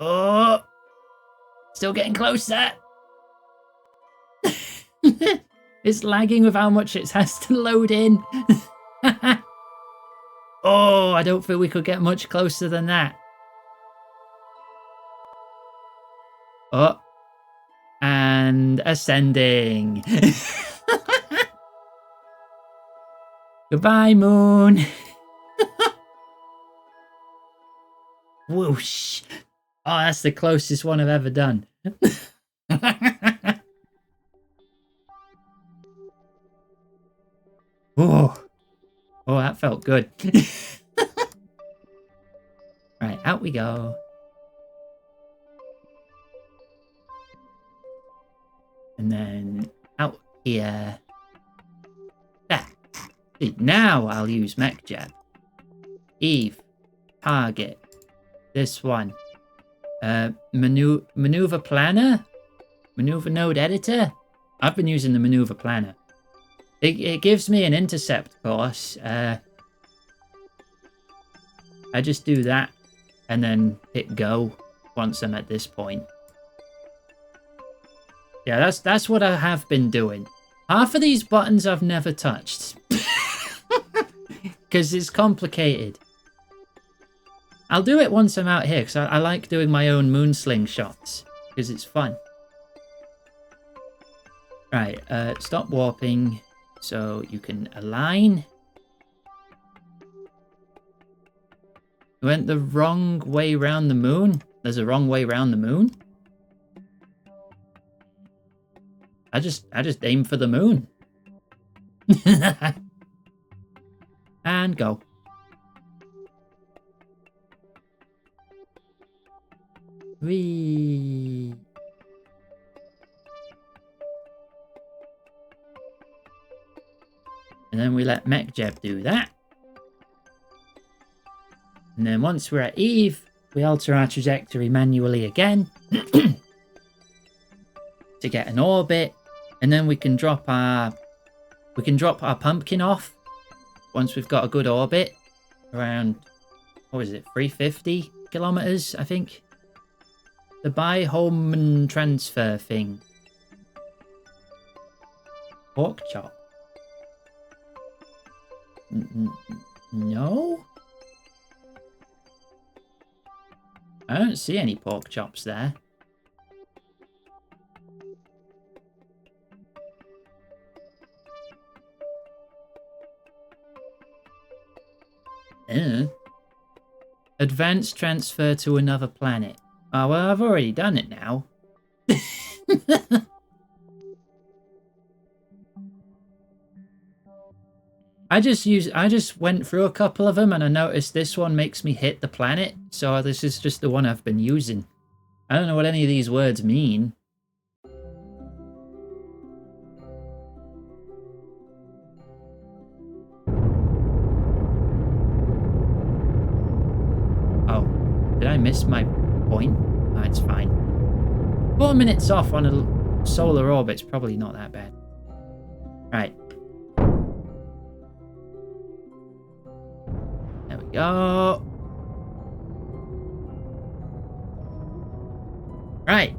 Oh, still getting closer. It's lagging with how much it has to load in. Oh, I don't think we could get much closer than that. Oh, and ascending. Goodbye, moon. Whoosh. Oh, that's the closest one I've ever done. Oh, oh, that felt good. Right, out we go. And then out here. There. See, now I'll use mech jab. Eve. Target. This one. Maneuver planner? Maneuver node editor? I've been using the maneuver planner. It gives me an intercept course. I just do that and then hit go once I'm at this point. Yeah, that's what I have been doing. Half of these buttons I've never touched. Because it's complicated. I'll do it once I'm out here, because I like doing my own moonsling shots. Because it's fun. Right, stop warping. So you can align. You went the wrong way around the moon? There's a wrong way around the moon? I just aim for the moon. And go. Whee. And then we let MechJeb do that. And then once we're at Eve, we alter our trajectory manually again to get an orbit, and then we can drop our pumpkin off once we've got a good orbit around, what is it, 350 kilometers, I think. The buy home and transfer thing. Pork chop. No? I don't see any pork chops there. Advanced transfer to another planet. Oh, well, I've already done it now. I just went through a couple of them and I noticed this one makes me hit the planet. So this is just the one I've been using. I don't know what any of these words mean. Oh, did I miss my point? Oh, it's fine. 4 minutes off on a solar orbit's probably not that bad. Right. There we go. Right.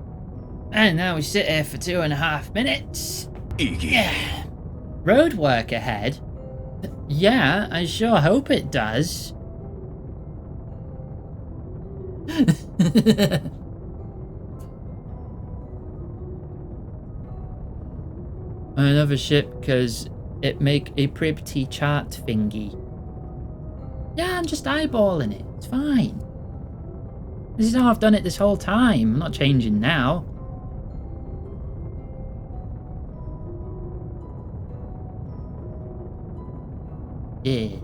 And now we sit here for 2.5 minutes. Yeah. Road work ahead? Yeah, I sure hope it does. Another ship because it make a pretty chart thingy. Yeah, I'm just eyeballing it. It's fine. This is how I've done it this whole time. I'm not changing now. Yeah.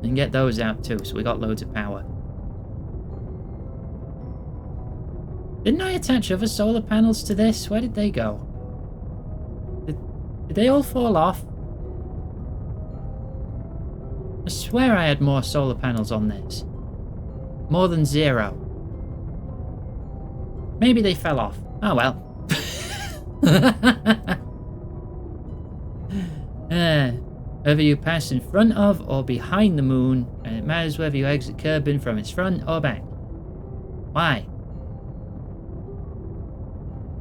And get those out too, so we got loads of power. Didn't I attach other solar panels to this? Where did they go? Did they all fall off? I swear I had more solar panels on this. More than 0. Maybe they fell off. Oh well. Whether you pass in front of or behind the moon, and it matters whether you exit Kerbin from its front or back. Why?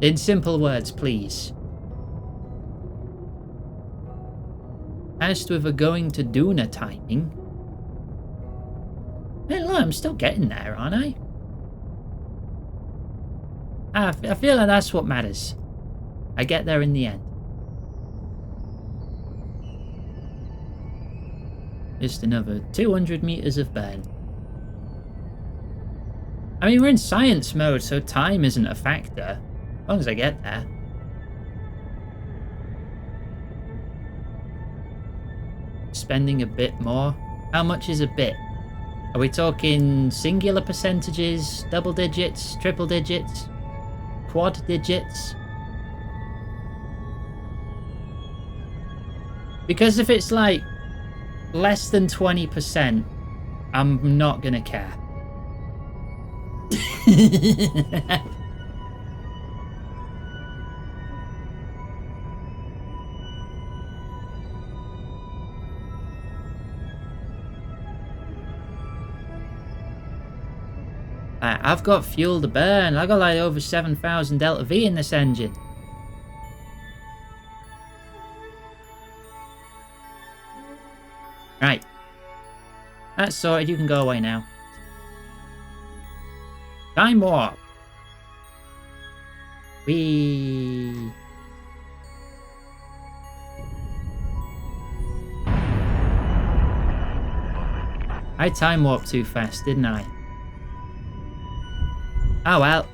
In simple words, please. As to the going to Duna timing. Hey, look, I'm still getting there, aren't I? I feel like that's what matters. I get there in the end. Just another 200 meters of burn. I mean, we're in science mode, so time isn't a factor. As long as I get there. Spending a bit more. How much is a bit? Are we talking singular percentages, double digits, triple digits, quad digits? Because if it's like less than 20%, I'm not gonna care. I've got fuel to burn. I got like over 7,000 Delta V in this engine. Right. That's sorted. You can go away now. Time warp. I time warped too fast, didn't I? Oh well.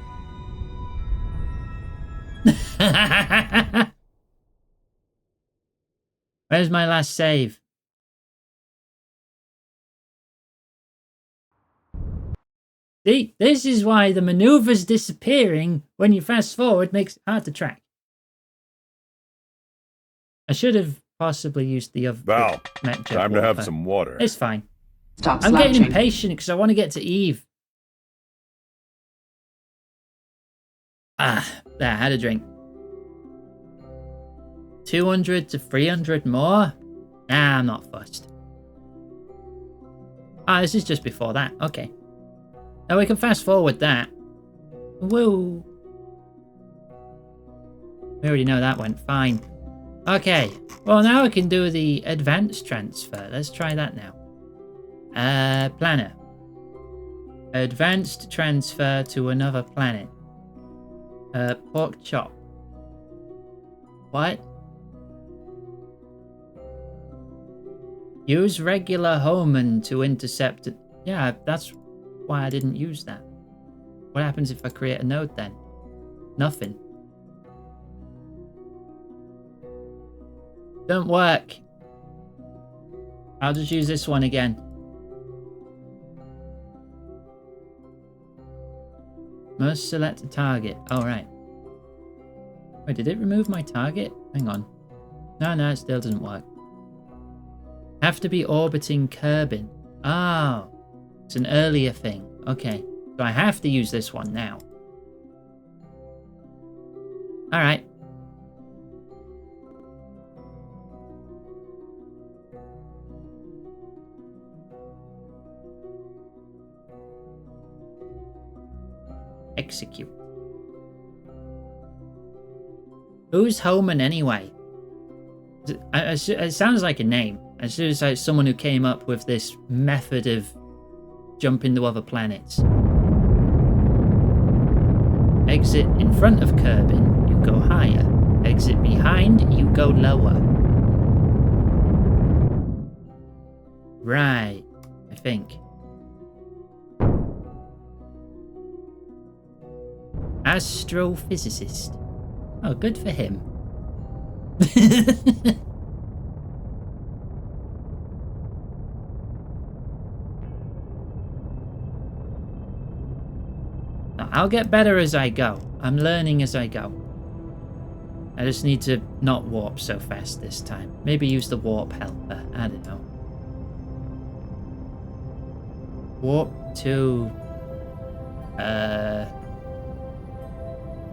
Where's my last save? See, this is why the maneuvers disappearing when you fast forward makes it hard to track. I should have possibly used the other Val, Met jet time to have warper. some water. It's fine. Stop I'm slouching. getting impatient because I want to get to Eve. Ah, there, I had a drink. 200 to 300 more? Nah, I'm not fussed. Ah, this is just before that. Okay. Now we can fast forward that. Woo. We already know that went fine. Okay. Well, now we can do the advanced transfer. Let's try that now. Planner. Advanced transfer to another planet. Pork chop. What? Use regular Homan to intercept it. Yeah, that's why I didn't use that. What happens if I create a node then? Nothing. Don't work. I'll just use this one again. Must select a target. Oh, right. Wait, did it remove my target? Hang on. No, it still doesn't work. Have to be orbiting Kerbin. Oh. It's an earlier thing. Okay. So I have to use this one now. Alright. Execute. Who's Homan anyway? It sounds like a name. It sounds like someone who came up with this method of jumping to other planets. Exit in front of Kerbin, you go higher. Exit behind, you go lower. Right, I think. Astrophysicist. Oh, good for him. I'll get better as I go. I'm learning as I go. I just need to not warp so fast this time. Maybe use the warp helper. I don't know. Warp to...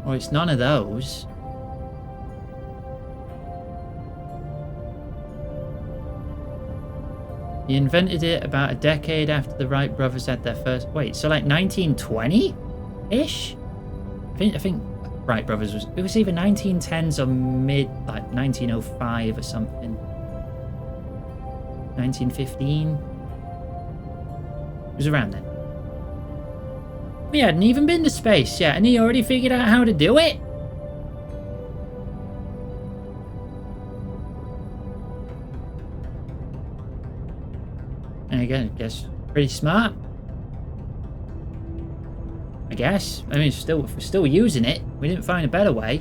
Well, it's none of those. He invented it about a decade after the Wright brothers had their first... Wait, so like 1920-ish? I think Wright brothers was... It was either 1910s or mid, like 1905 or something. 1915? It was around then. We hadn't even been to space yet, and he already figured out how to do it? And again, I guess pretty smart. I guess. I mean, we're still using it. We didn't find a better way.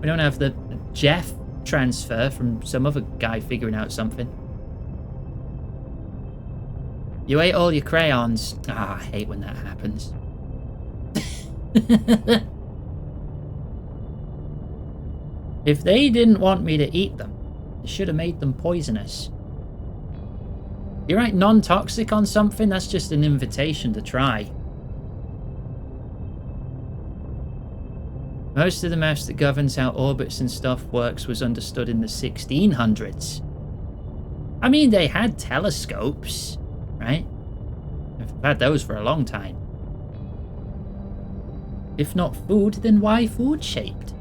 We don't have the Jeff transfer from some other guy figuring out something. You ate all your crayons. Ah, I hate when that happens. If they didn't want me to eat them, they should have made them poisonous. You write non-toxic on something, that's just an invitation to try. Most of the maths that governs how orbits and stuff works was understood in the 1600s. I mean, they had telescopes, right? I've had those for a long time. If not food, then why food-shaped?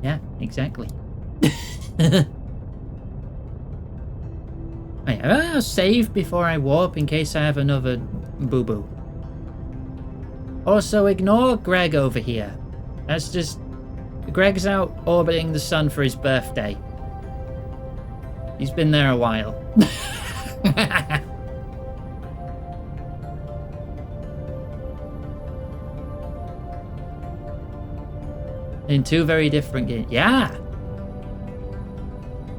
Yeah, exactly. Wait, I'll save before I warp in case I have another boo-boo. Also, ignore Greg over here. That's just... Greg's out orbiting the sun for his birthday. He's been there a while. In two very different games. Yeah!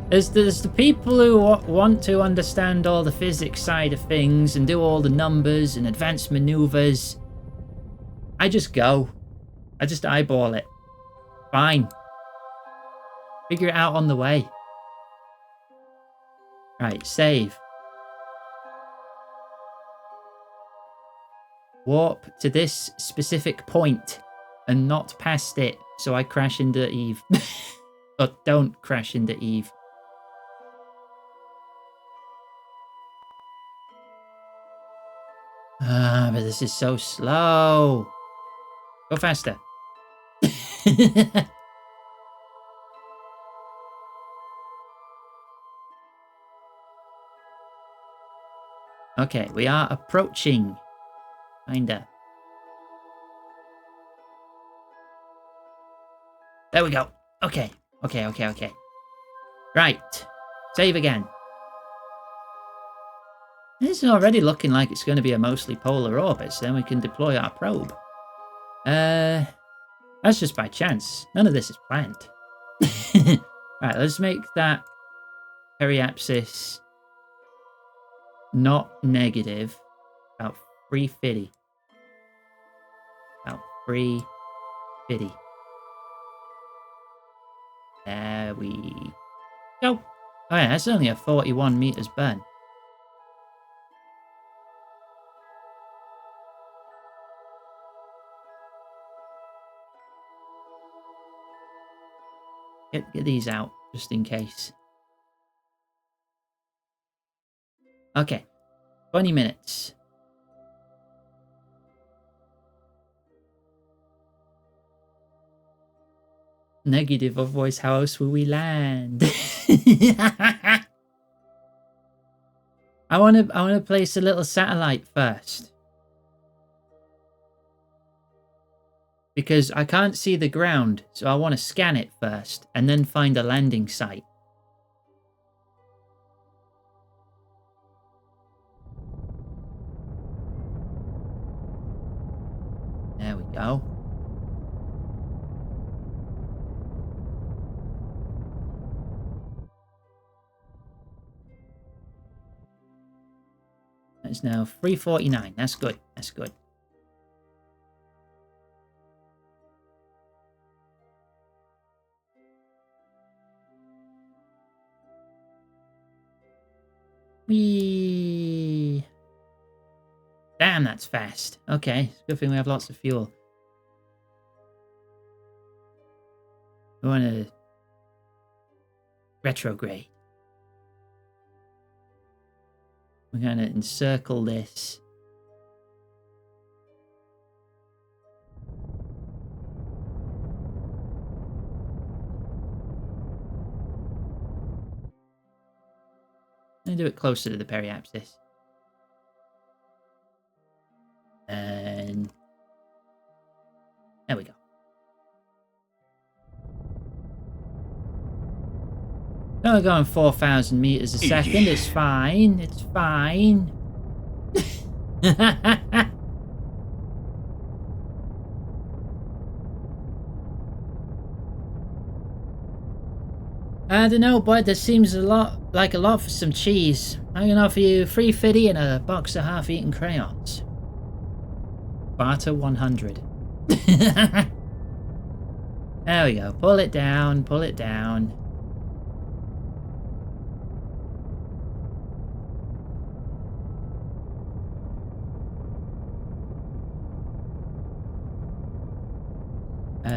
There's the people who want to understand all the physics side of things and do all the numbers and advanced maneuvers. I just go. I just eyeball it. Fine. Figure it out on the way. Right, save. Warp to this specific point and not past it, so I crash into Eve. Or don't crash into Eve. Ah, but this is so slow. Go faster. Okay, we are approaching. Kinda. There we go. Okay. Okay. Right. Save again. This is already looking like it's going to be a mostly polar orbit, so then we can deploy our probe. That's just by chance. None of this is planned. Right, let's make that periapsis not negative. About 350. About 350. There we go. Oh yeah, that's only a 41 meters burn. Get these out, just in case. Okay. 20 minutes. Negative, otherwise how else will we land? I wanna place a little satellite first. Because I can't see the ground, so I want to scan it first, and then find a landing site. There we go. That's now 349. That's good. That's good. Whee! Damn, that's fast. Okay, it's a good thing we have lots of fuel. We want to retrograde. We're going to encircle this. I'm going to do it closer to the periapsis. And there we go. Now we're going 4,000 meters a second. It's fine. It's fine. I don't know, bud. This seems a lot for some cheese. I'm gonna offer you 3 fiddy and a box of half-eaten crayons. Barter 100. There we go. Pull it down. Pull it down.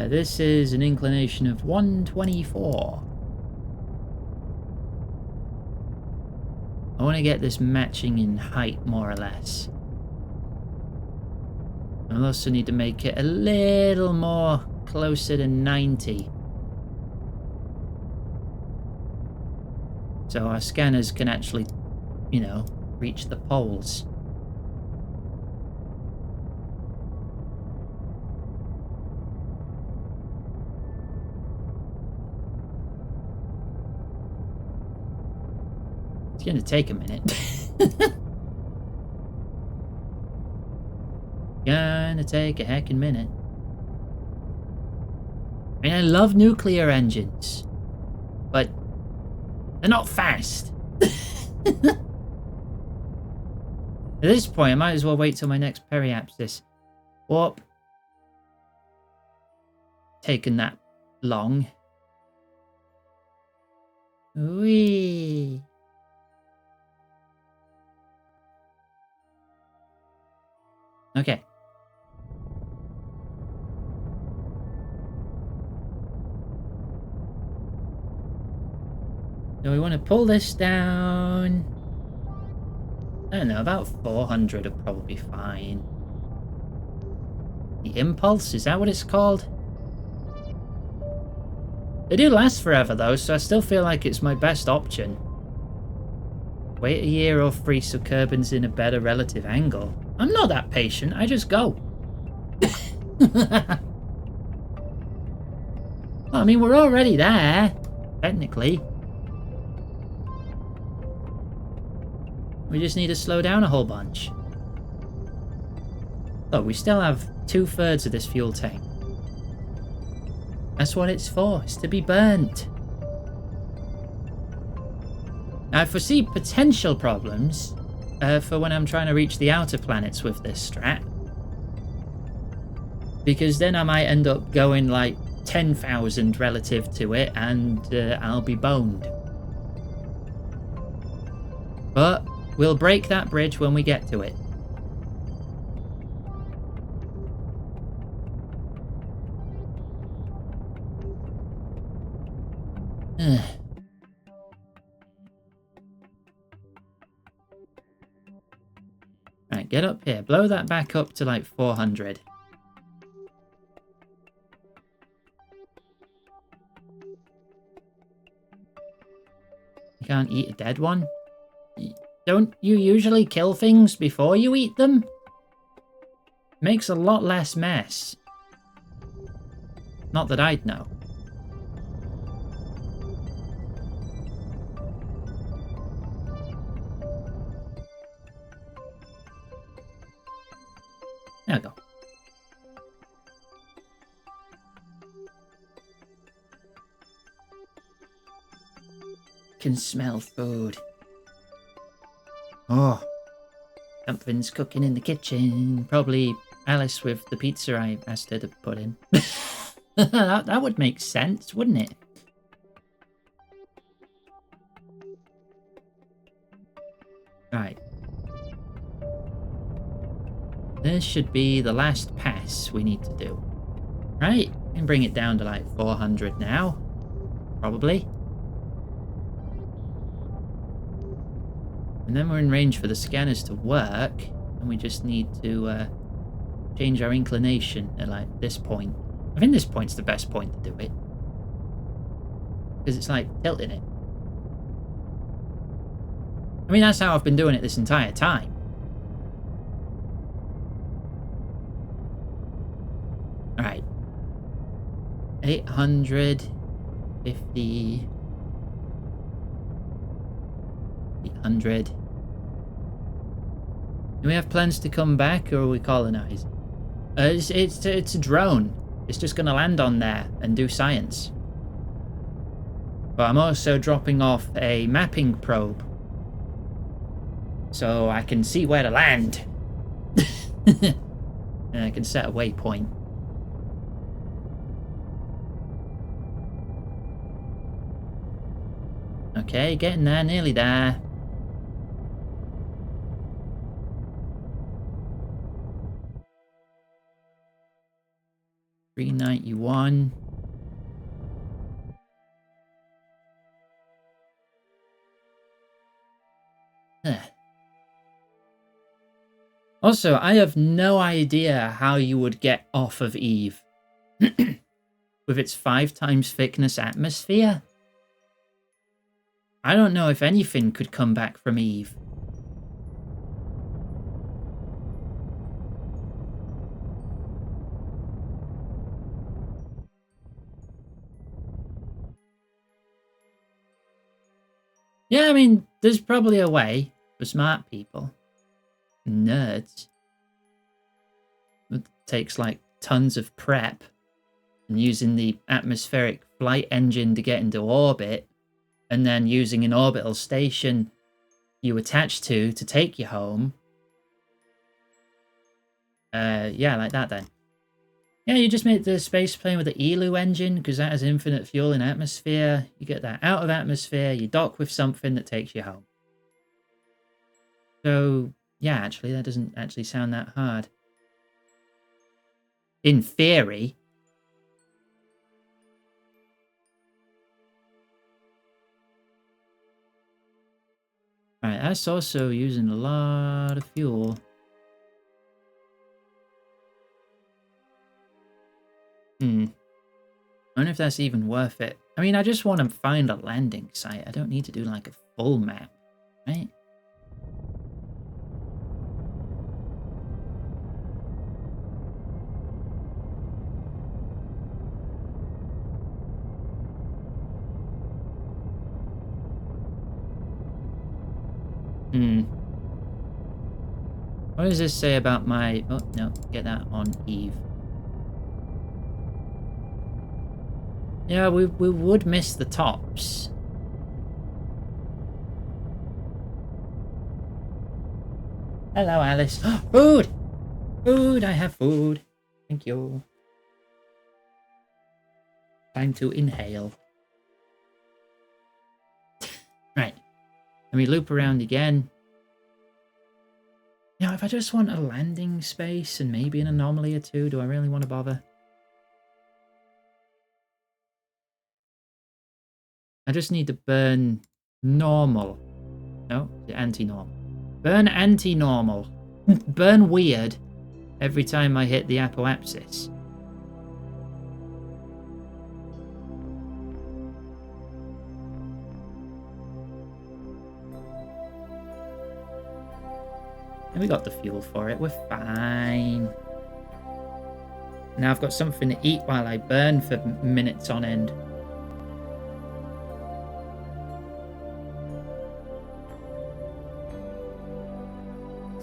This is an inclination of 124. I want to get this matching in height, more or less. I'll also need to make it a little more closer to 90. So our scanners can actually, you know, reach the poles. It's going to take a minute. Gonna take a heckin' minute. I mean, I love nuclear engines, but they're not fast. At this point, I might as well wait till my next periapsis. Whoop. Taking that long. Whee. Okay. So we want to pull this down. I don't know, about 400 would probably be fine. The Impulse, is that what it's called? They do last forever though, so I still feel like it's my best option. Wait a year or 3 so Kerbin's in a better relative angle. I'm not that patient, I just go. Well, I mean, we're already there, technically. We just need to slow down a whole bunch. Look, we still have 2/3 of this fuel tank. That's what it's for, it's to be burnt. Now, I foresee potential problems for when I'm trying to reach the outer planets with this strat. Because then I might end up going like 10,000 relative to it and I'll be boned. But we'll break that bridge when we get to it. Right, get up here. Blow that back up to like 400. You can't eat a dead one? Don't you usually kill things before you eat them? Makes a lot less mess. Not that I'd know. There we go. Can smell food. Oh, something's cooking in the kitchen. Probably Alice with the pizza I asked her to put in. that would make sense, wouldn't it? Right. This should be the last pass we need to do. Right? And bring it down to like 400 now. Probably. And then we're in range for the scanners to work. And we just need to change our inclination at like this point. I think this point's the best point to do it. Because it's like tilting it. I mean, that's how I've been doing it this entire time. Alright. 850. 800. Do we have plans to come back, or are we colonizing? It's a drone. It's just going to land on there and do science. But I'm also dropping off a mapping probe, so I can see where to land. And I can set a waypoint. Okay, getting there, nearly there. $391. Also, I have no idea how you would get off of Eve. With its 5 times thickness atmosphere? I don't know if anything could come back from Eve. Yeah, I mean, there's probably a way for smart people. Nerds. It takes like tons of prep and using the atmospheric flight engine to get into orbit, and then using an orbital station you attach to take you home. Yeah, like that then. Yeah, you just make the space plane with the ELU engine, because that has infinite fuel in atmosphere. You get that out of atmosphere, you dock with something that takes you home. So, yeah, actually, that doesn't actually sound that hard. In theory. Alright, that's also using a lot of fuel. I wonder if that's even worth it. I mean, I just want to find a landing site. I don't need to do like a full map, right? What does this say about my... Oh, no, get that on Eve. Yeah, we would miss the tops. Hello, Alice. Food! Food! I have food. Thank you. Time to inhale. Right. Let me loop around again. Now, if I just want a landing space and maybe an anomaly or two, do I really want to bother? I just need to burn normal. No, anti-normal. Burn anti-normal. Burn weird every time I hit the apoapsis. And we got the fuel for it. We're fine. Now I've got something to eat while I burn for minutes on end.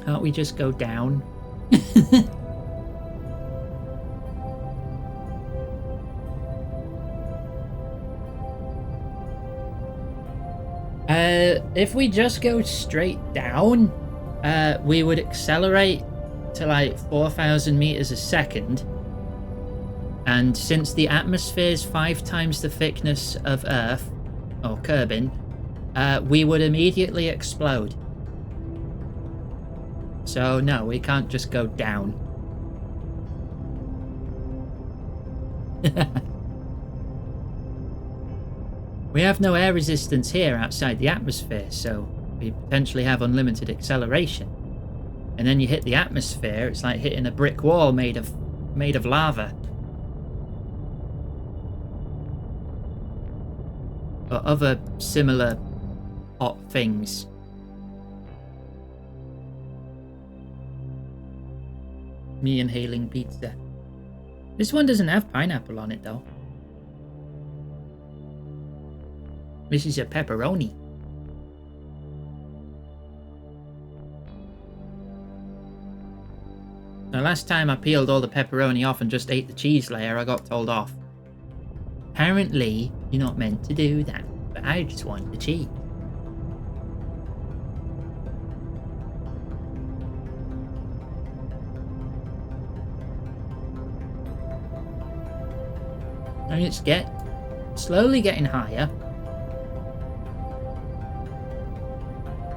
Can't we just go down? If we just go straight down, we would accelerate to like 4,000 meters a second. And since the atmosphere is 5 times the thickness of Earth, or Kerbin, we would immediately explode. So no, we can't just go down. We have no air resistance here outside the atmosphere, so we potentially have unlimited acceleration. And then you hit the atmosphere, it's like hitting a brick wall made of lava. Or other similar hot things. Me inhaling pizza. This one doesn't have pineapple on it though. This is a pepperoni. The last time I peeled all the pepperoni off and just ate the cheese layer, I got told off. Apparently, you're not meant to do that, but I just want the cheese. And it's slowly getting higher.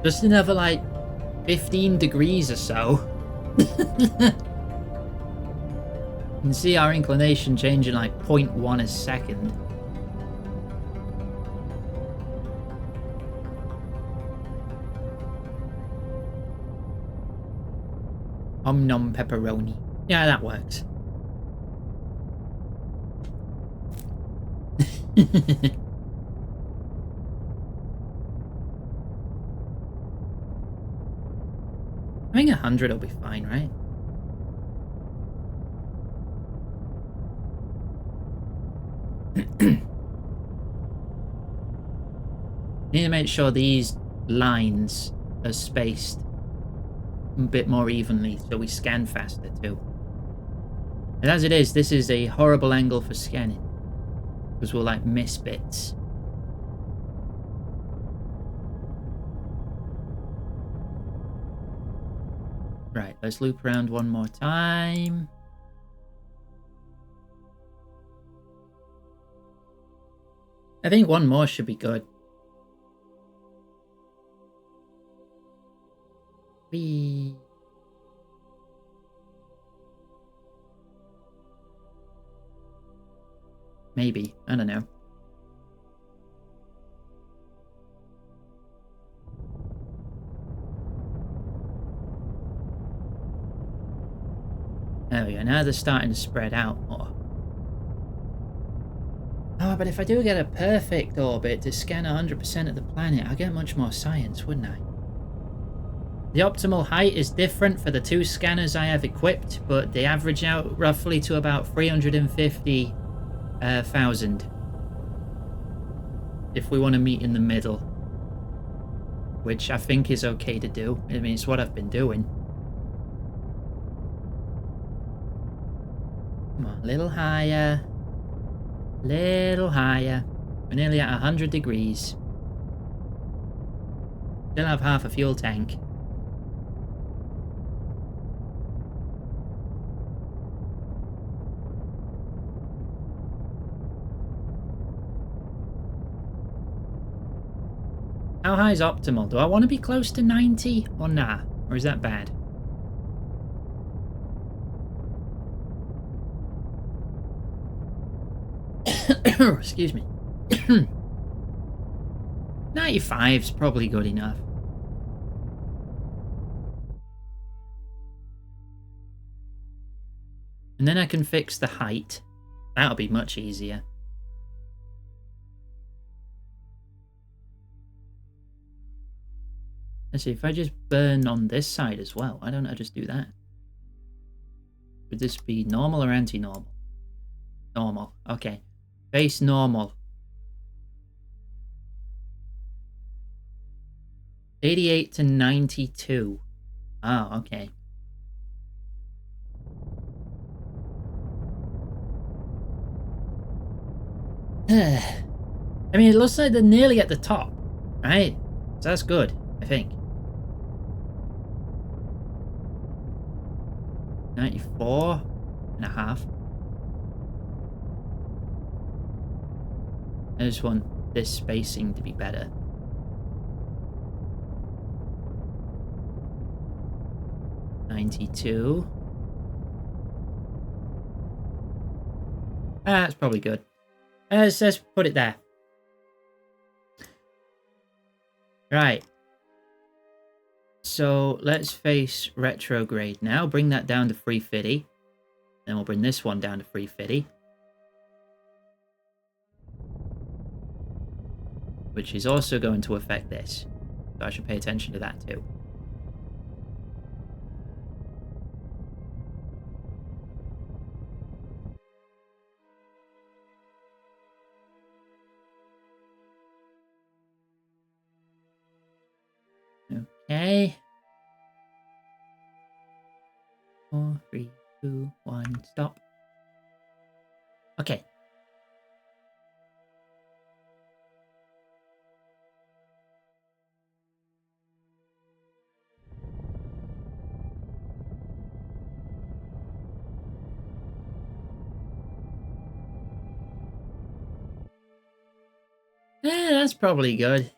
Just another like 15 degrees or so. You can see our inclination changing like 0.1 a second. Om nom pepperoni. Yeah, that works. I think 100 will be fine, right? Need to make sure these lines are spaced a bit more evenly so we scan faster too. And as it is, this is a horrible angle for scanning because we'll like miss bits. Right, let's loop around one more time. I think one more should be good. Whee. Maybe, I don't know. There we go, now they're starting to spread out more. Oh, but if I do get a perfect orbit to scan 100% of the planet, I'll get much more science, wouldn't I? The optimal height is different for the two scanners I have equipped, but they average out roughly to about 350,000. If we want to meet in the middle. Which I think is okay to do. I mean, it's what I've been doing. Come on, a little higher. Little higher. We're nearly at 100 degrees. Still have half a fuel tank. How high is optimal? Do I want to be close to 90 or nah? Or is that bad? Excuse me. 95's probably good enough. And then I can fix the height. That'll be much easier. Let's see, if I just burn on this side as well, why don't I just do that? Would this be normal or anti-normal? Normal, okay. Base normal. 88 to 92. Oh, okay. I mean, it looks like they're nearly at the top, right? So that's good, I think. 94.5. I just want this spacing to be better. . . . . . . . . . . . . . . . . . . . . . . . . . . . . . . . . . . . . . . . . . . . . . . . . . . . . . . . . . . 92. That's probably good. Let's put it there. Right. So let's face retrograde now. Bring that down to 350. Then we'll bring this one down to 350. Which is also going to affect this. So I should pay attention to that too. Okay. 4, 3, 2, 1, stop. Okay. That's probably good.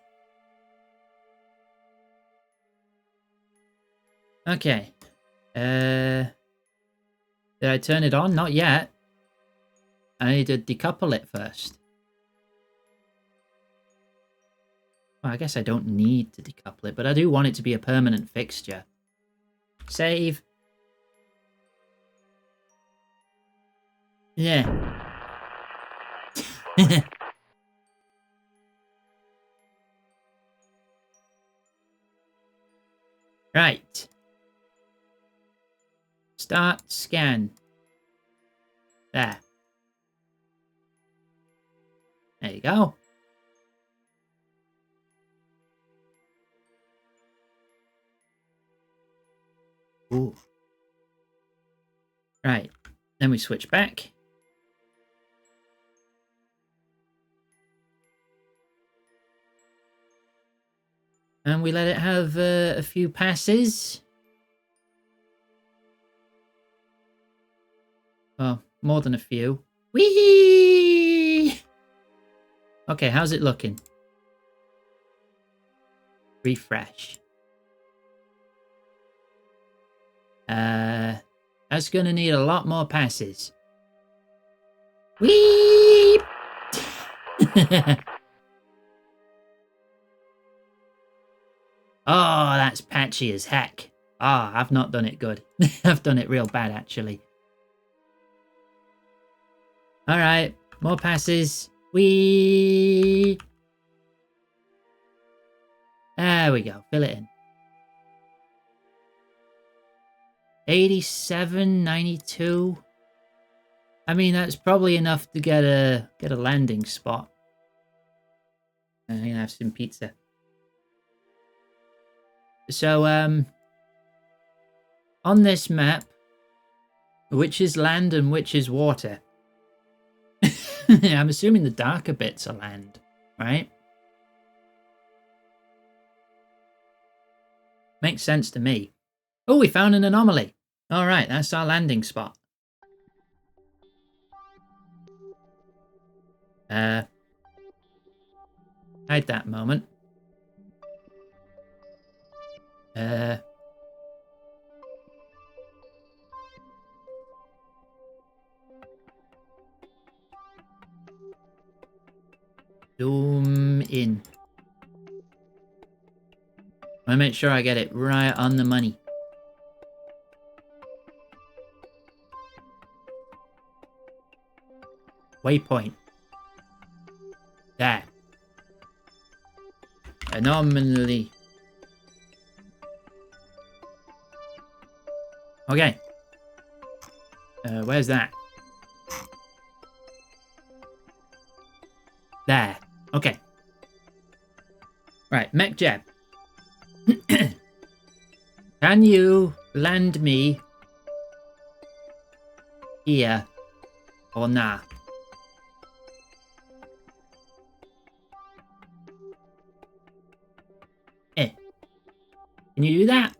Okay. Did I turn it on? Not yet. I need to decouple it first. Well, I guess I don't need to decouple it, but I do want it to be a permanent fixture. Save. Yeah. Right. Start scan. There. There you go. Ooh. Right. Then we switch back. And we let it have a few passes. Well, more than a few. Whee! Okay, how's it looking? Refresh. That's gonna need a lot more passes. Whee! Oh, that's patchy as heck. Ah, I've not done it good. I've done it real bad, actually. Alright, more passes. Whee! There we go, fill it in. 87, 92. I mean, that's probably enough to get a landing spot. I'm gonna have some pizza. So, on this map, which is land and which is water? I'm assuming the darker bits are land, right? Makes sense to me. Oh, we found an anomaly. All right, that's our landing spot. Hide that moment. Zoom in. I make sure I get it right on the money. Waypoint. There. Anomaly. Okay. Where's that? There. Okay. Right, mech jab. Can you land me here or nah? Can you do that?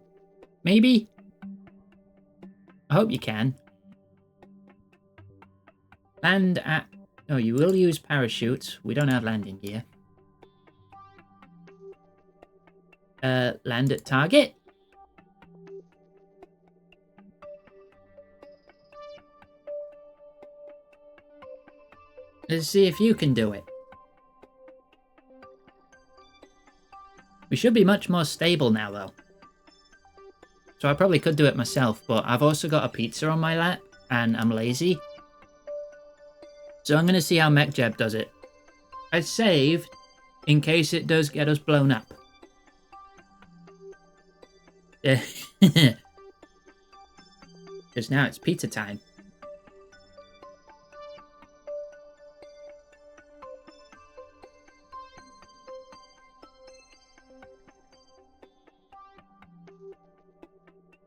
Maybe? I hope you can. Land at... No, you will use parachutes. We don't have landing gear. Land at target. Let's see if you can do it. We should be much more stable now, though. So I probably could do it myself, but I've also got a pizza on my lap, and I'm lazy. So I'm going to see how MechJeb does it. I saved in case it does get us blown up. Yeah. Because now it's pizza time.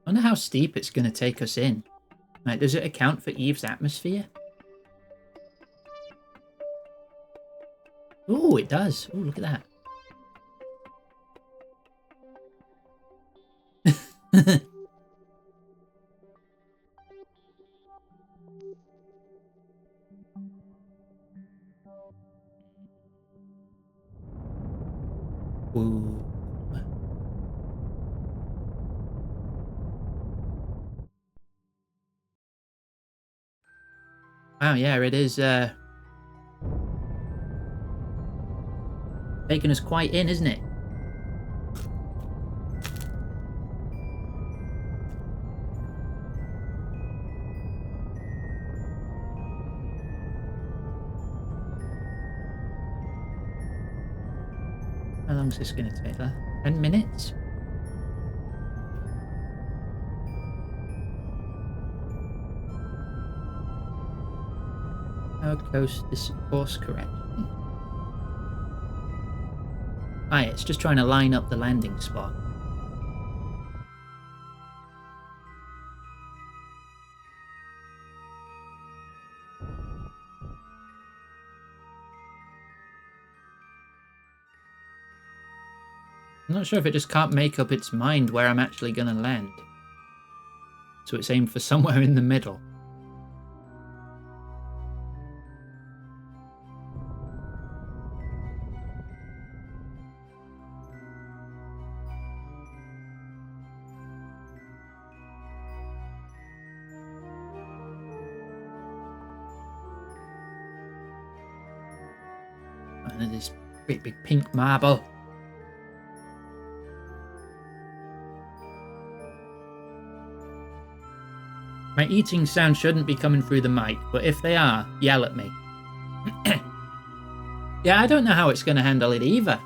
I wonder how steep it's going to take us in. Like, does it account for Eve's atmosphere? Oh, it does. Oh, look at that. Ooh. Wow, yeah, it is taking us quite in, isn't it? How long is this going to take? 10 minutes? Outpost this course correction. Ah, it's just trying to line up the landing spot. I'm not sure if it just can't make up its mind where I'm actually going to land. So it's aimed for somewhere in the middle. And this great big pink marble. My eating sound shouldn't be coming through the mic, but if they are, yell at me. Yeah, I don't know how it's going to handle it either.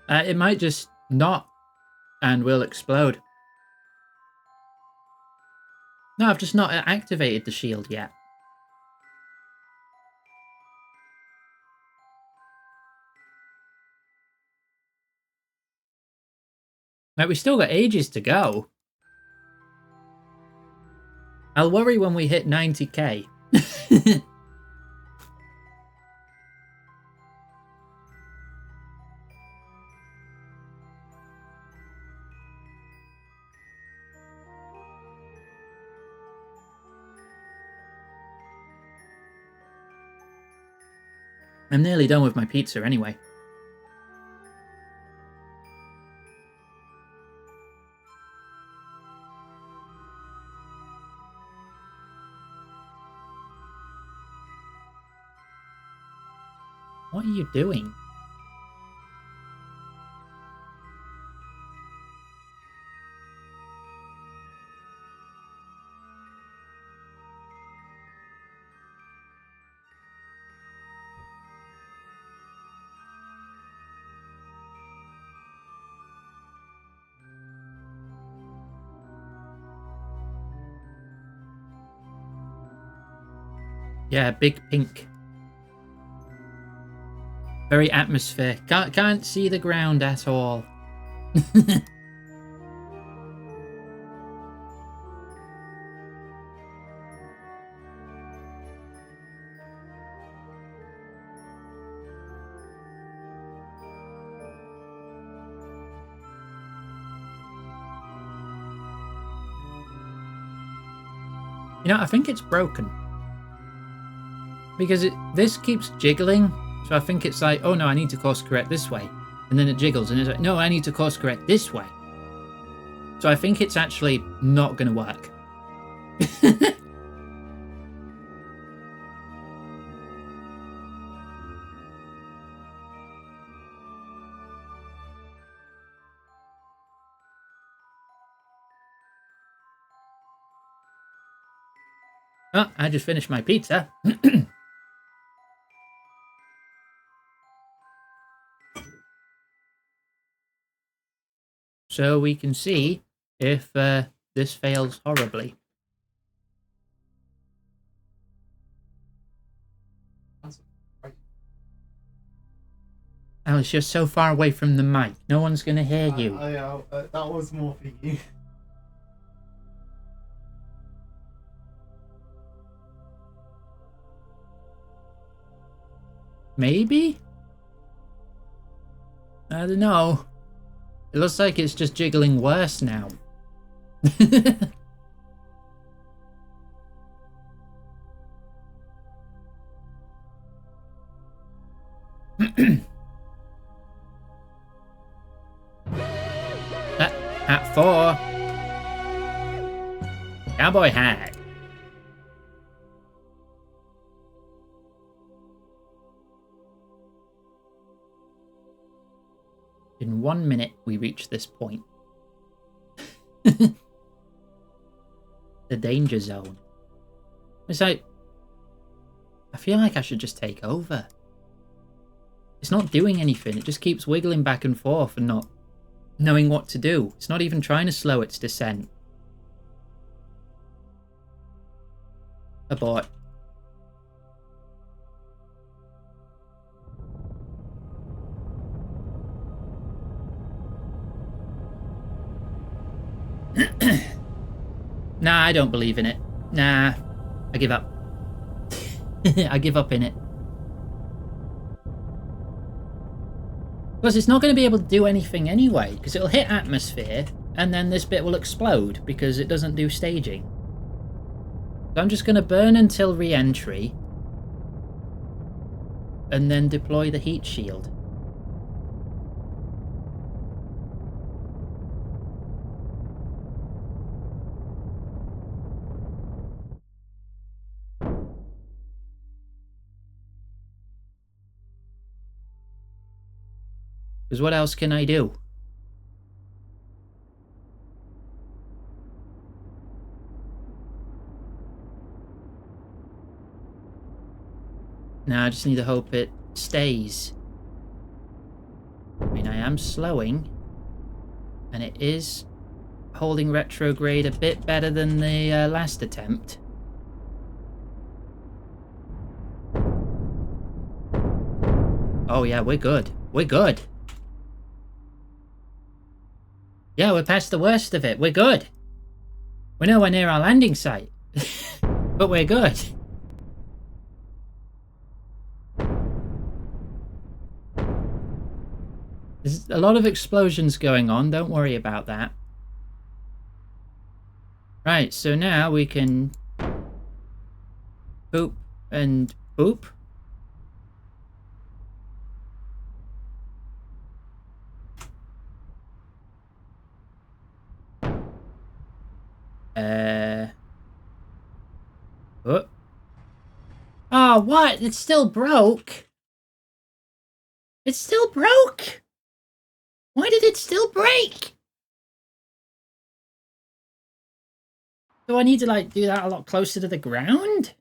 It might just not, and will explode. No, I've just not activated the shield yet. Like, we still got ages to go. I'll worry when we hit 90k. I'm nearly done with my pizza anyway. What are you doing? Yeah, big pink. Very atmospheric. Can't see the ground at all. You know, I think it's broken. Because this keeps jiggling. So I think it's like, oh no, I need to course correct this way. And then it jiggles and it's like, no, I need to course correct this way. So I think it's actually not going to work. Oh, I just finished my pizza. So we can see if this fails horribly. Alice, you're so far away from the mic. No one's going to hear you. That was more for you. Maybe? I don't know. It looks like it's just jiggling worse now. Hat 4. Cowboy hat. In 1 minute, we reach this point. The danger zone. It's like, I feel like I should just take over. It's not doing anything. It just keeps wiggling back and forth and not knowing what to do. It's not even trying to slow its descent. Abort. Nah, I don't believe in it. Nah, I give up. I give up in it. Because it's not going to be able to do anything anyway, because it'll hit atmosphere, and then this bit will explode, because it doesn't do staging. So I'm just going to burn until re-entry, and then deploy the heat shield. Because what else can I do? Now I just need to hope it stays. I mean, I am slowing, and it is holding retrograde a bit better than the last attempt. Oh yeah, we're good. We're good. Yeah, we're past the worst of it. We're good. We're nowhere near our landing site. But we're good. There's a lot of explosions going on. Don't worry about that. Right, so now we can boop and boop. Oh. Oh, what? It's still broke. It's still broke. Why did it still break? Do I need to, like, do that a lot closer to the ground?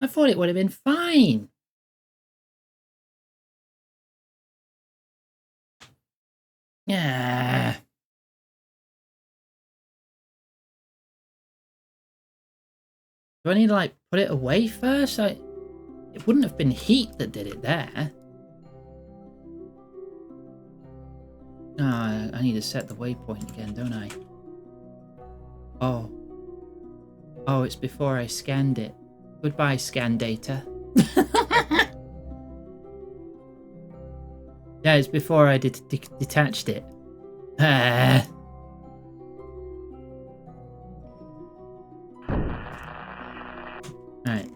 I thought it would have been fine. Yeah. Do I need to, like, put it away first? It wouldn't have been heat that did it there. Ah, I need to set the waypoint again, don't I? Oh. Oh, it's before I scanned it. Goodbye, scan data. Yeah, it's before I detached it.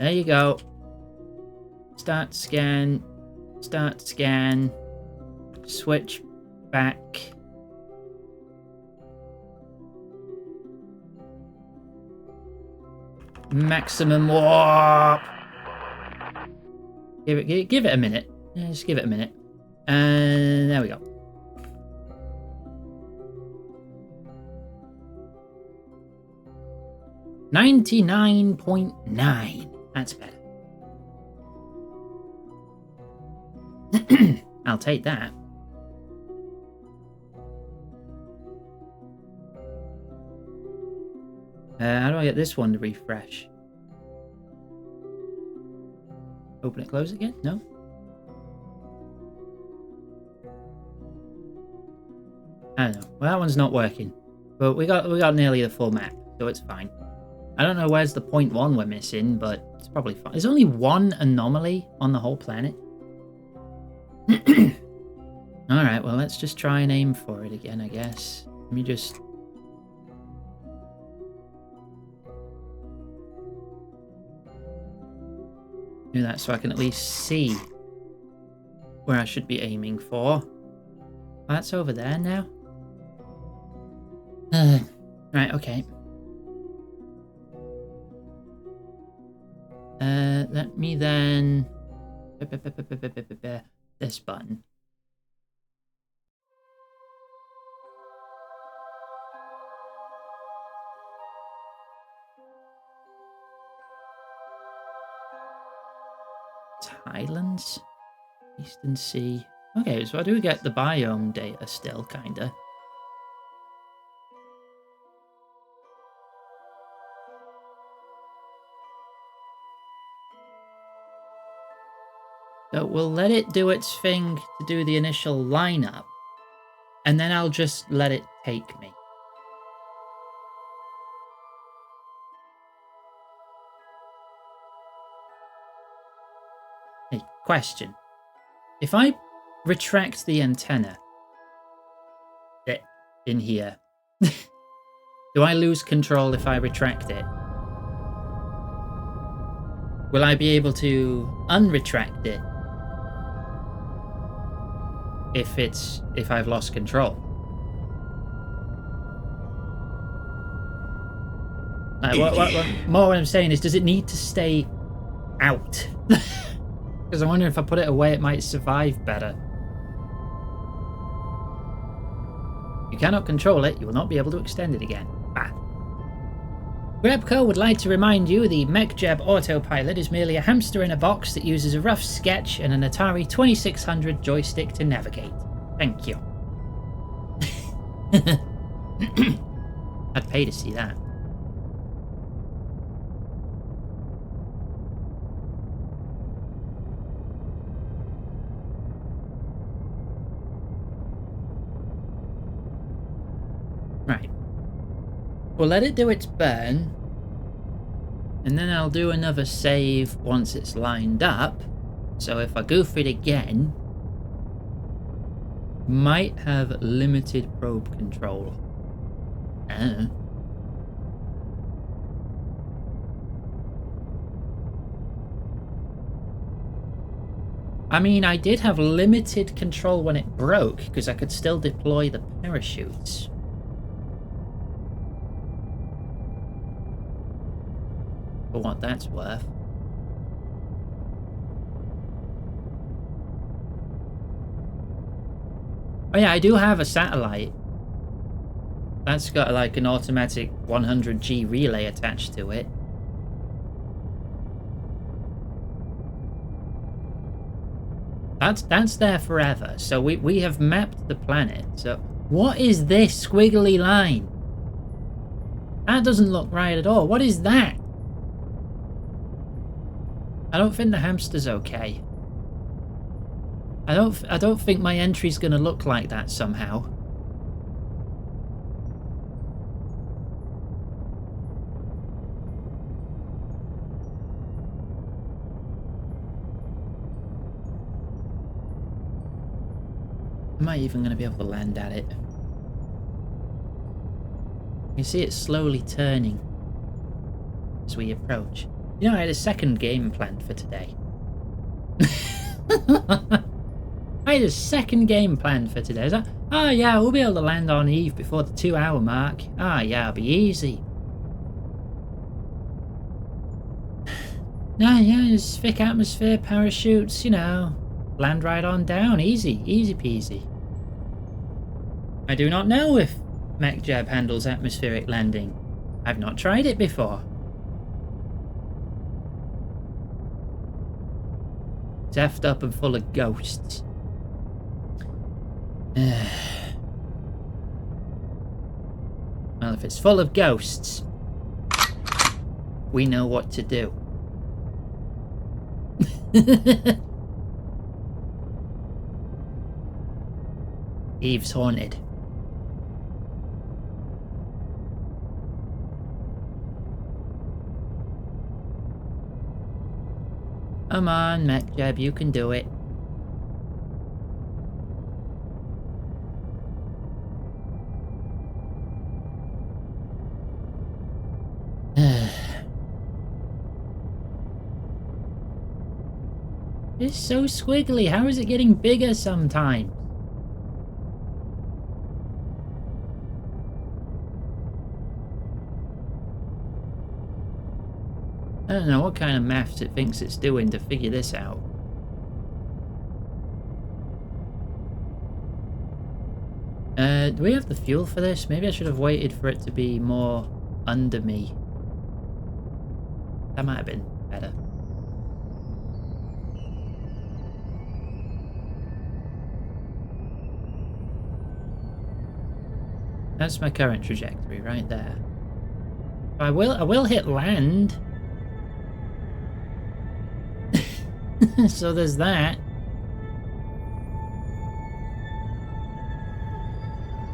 There you go. Start scan. Start scan. Switch back. Maximum warp. Give it a minute. Yeah, just give it a minute. And there we go. $99.9. That's better. I'll take that. How do I get this one to refresh? Open it, close it again? No? I don't know. Well, that one's not working. But we got nearly the full map, so it's fine. I don't know where's the 0.1 we're missing, but it's probably fine. There's only one anomaly on the whole planet. Alright, well, let's just try and aim for it again, I guess. Let me just... do that so I can at least see where I should be aiming for. Oh, that's over there now. Right, okay. Let me then... this button. Highlands, Eastern Sea. Okay, so I do get the biome data still, kinda. So we'll let it do its thing to do the initial lineup, and then I'll just let it take me. Hey, question. If I retract the antenna in here, do I lose control if I retract it? Will I be able to unretract it if I've lost control? Like, what I'm saying is, does it need to stay out? Because I wonder if I put it away, it might survive better. You cannot control it, you will not be able to extend it again. Ah. Grebco would like to remind you the MechJeb autopilot is merely a hamster in a box that uses a rough sketch and an Atari 2600 joystick to navigate. Thank you. I'd pay to see that. Right. We'll let it do its burn, and then I'll do another save once it's lined up. So if I goof it again, might have limited probe control. I mean, I did have limited control when it broke, because I could still deploy the parachutes. For what that's worth. Oh yeah, I do have a satellite. That's got like an automatic 100G relay attached to it. That's there forever. So we have mapped the planet. So what is this squiggly line? That doesn't look right at all. What is that? I don't think the hamster's okay. I don't think my entry's gonna look like that somehow. Am I even gonna be able to land at it? You see it slowly turning as we approach. You know, I had a second game planned for today. I had a second game planned for today. I was like, oh yeah, we'll be able to land on Eve before the 2-hour mark. Ah yeah, it'll be easy. No, yeah, it's thick atmosphere, parachutes, you know. Land right on down, easy, easy peasy. I do not know if MechJeb handles atmospheric landing. I've not tried it before. It's effed up and full of ghosts. Well, if it's full of ghosts, we know what to do. Eve's haunted. Come on, MechJeb, you can do it. It's so squiggly. How is it getting bigger sometimes? I don't know what kind of maths it thinks it's doing to figure this out. Do we have the fuel for this? Maybe I should have waited for it to be more under me. That might have been better. That's my current trajectory right there. I will hit land. So there's that.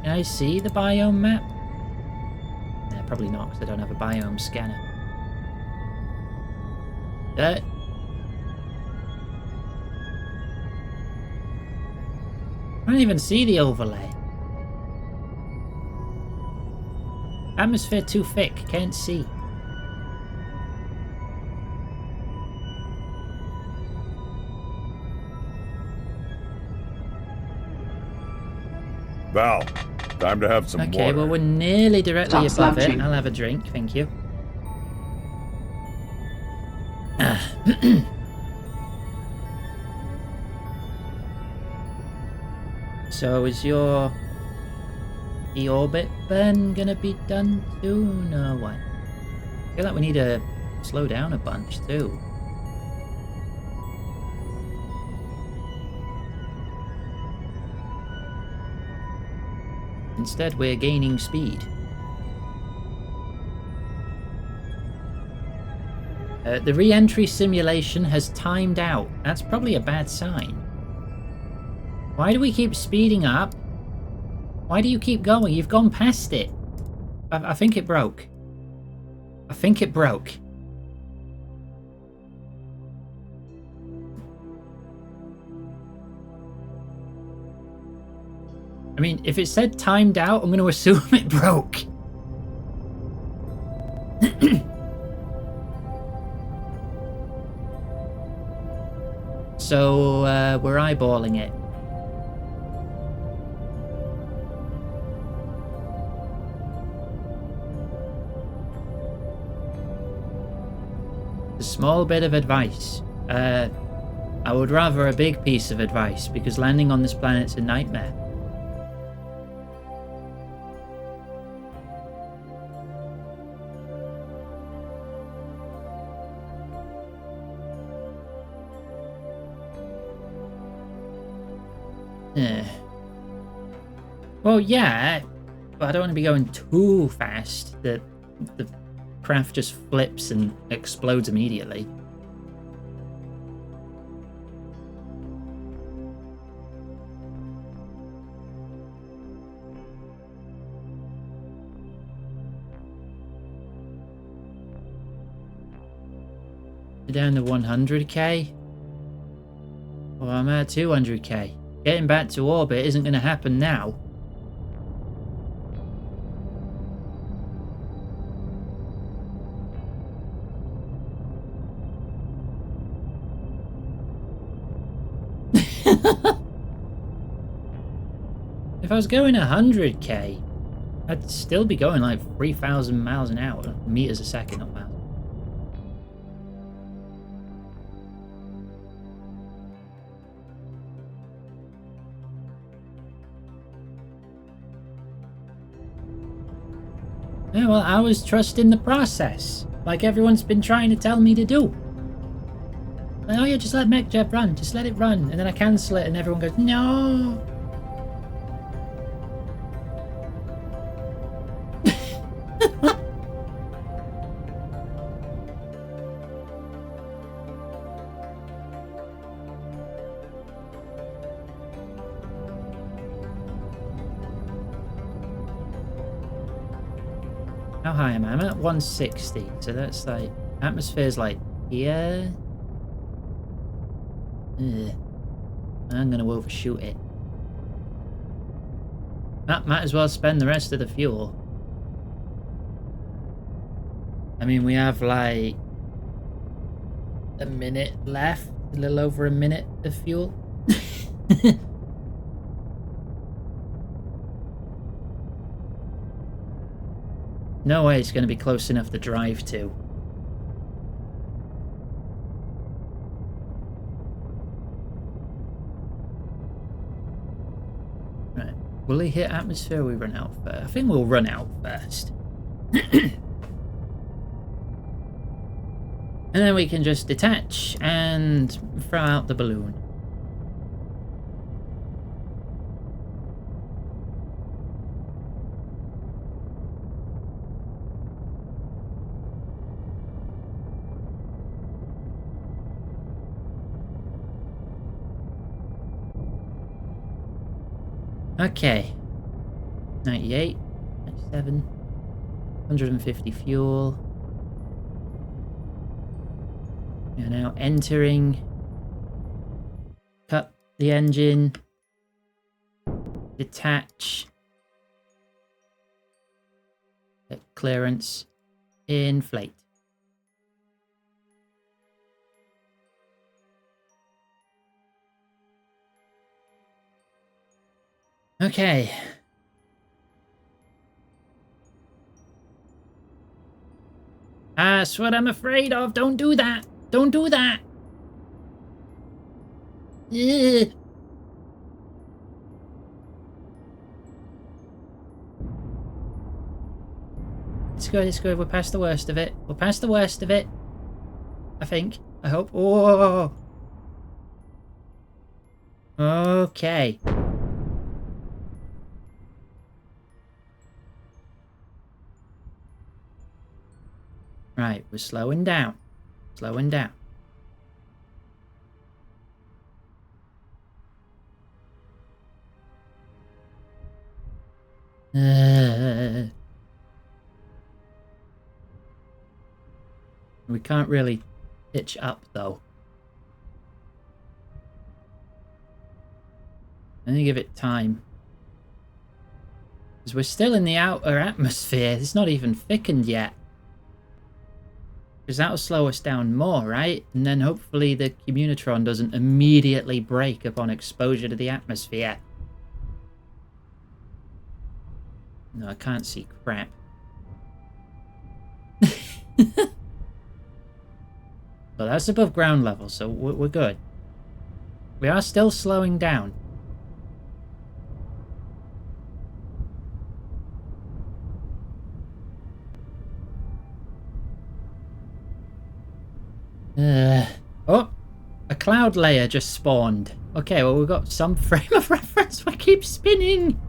Can I see the biome map? Yeah, probably not, because I don't have a biome scanner. I don't even see the overlay. Atmosphere too thick, can't see. Val, time to have some Okay, water. well we're nearly directly Stop above it. slouching. I'll have a drink, thank you. So is your orbit burn gonna be done soon or what? I feel like we need to slow down a bunch too. Instead, we're gaining speed. The re-entry simulation has timed out. That's probably a bad sign. Why do we keep speeding up? Why do you keep going? You've gone past it. I think it broke. I think it broke. I mean, if it said timed out, I'm going to assume it broke. So, we're eyeballing it. A small bit of advice. I would rather a big piece of advice, because landing on this planet's a nightmare. Well, yeah, but I don't want to be going too fast that the craft just flips and explodes immediately. Down to 100k? Well, I'm at 200k. Getting back to orbit isn't going to happen now. If I was going 100k, I'd still be going like 3,000 miles an hour. Meters a second, not miles. Yeah, well, I was trusting the process, like everyone's been trying to tell me to do. Like, oh yeah, just let MechJeb run, just let it run, and then I cancel it, and everyone goes, no. How high am I? I'm at 160, so that's like, atmosphere's like here. Ugh. I'm gonna overshoot it. Might as well spend the rest of the fuel. I mean, we have like a minute left, a little over a minute of fuel. No way it's going to be close enough to drive to. Right. Will he hit atmosphere or we run out first? I think we'll run out first. And then we can just detach and throw out the balloon. Okay, 98, 97, 150 fuel. We are now entering. Cut the engine. Detach. Get clearance. Inflate. Okay. That's what I'm afraid of. Don't do that. Don't do that. Ugh. It's good, it's good. We're past the worst of it. We're past the worst of it. I think. I hope. Oh. Okay. Right, we're slowing down. Slowing down. We can't really pitch up though. I'm gonna give it time. Because we're still in the outer atmosphere. It's not even thickened yet. Because that'll slow us down more, right? And then hopefully the Communitron doesn't immediately break upon exposure to the atmosphere. No, I can't see crap. But that's above ground level, so we're good. We are still slowing down. Oh, a cloud layer just spawned. Okay, well, we've got some frame of reference. We keep spinning.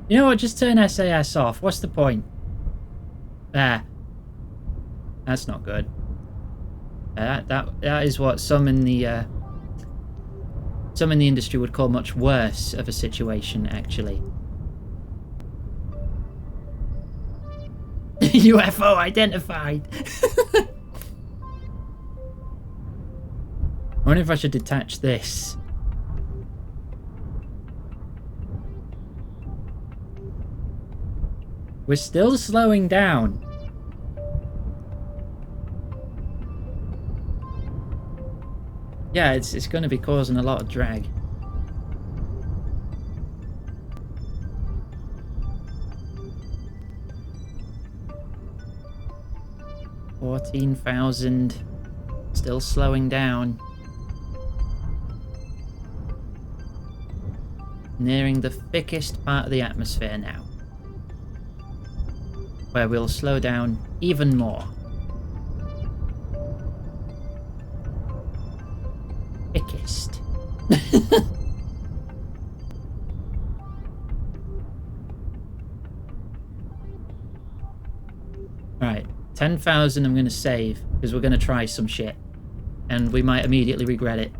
You know what? Just turn SAS off. What's the point? There. That's not good. That is what some in the industry would call much worse of a situation, actually. UFO identified. I wonder if I should detach this. We're still slowing down. Yeah, it's going to be causing a lot of drag. $14,000. Still slowing down. Nearing the thickest part of the atmosphere now, where we'll slow down even more. Thickest. Right, 10,000 I'm going to save, because we're going to try some shit. And we might immediately regret it.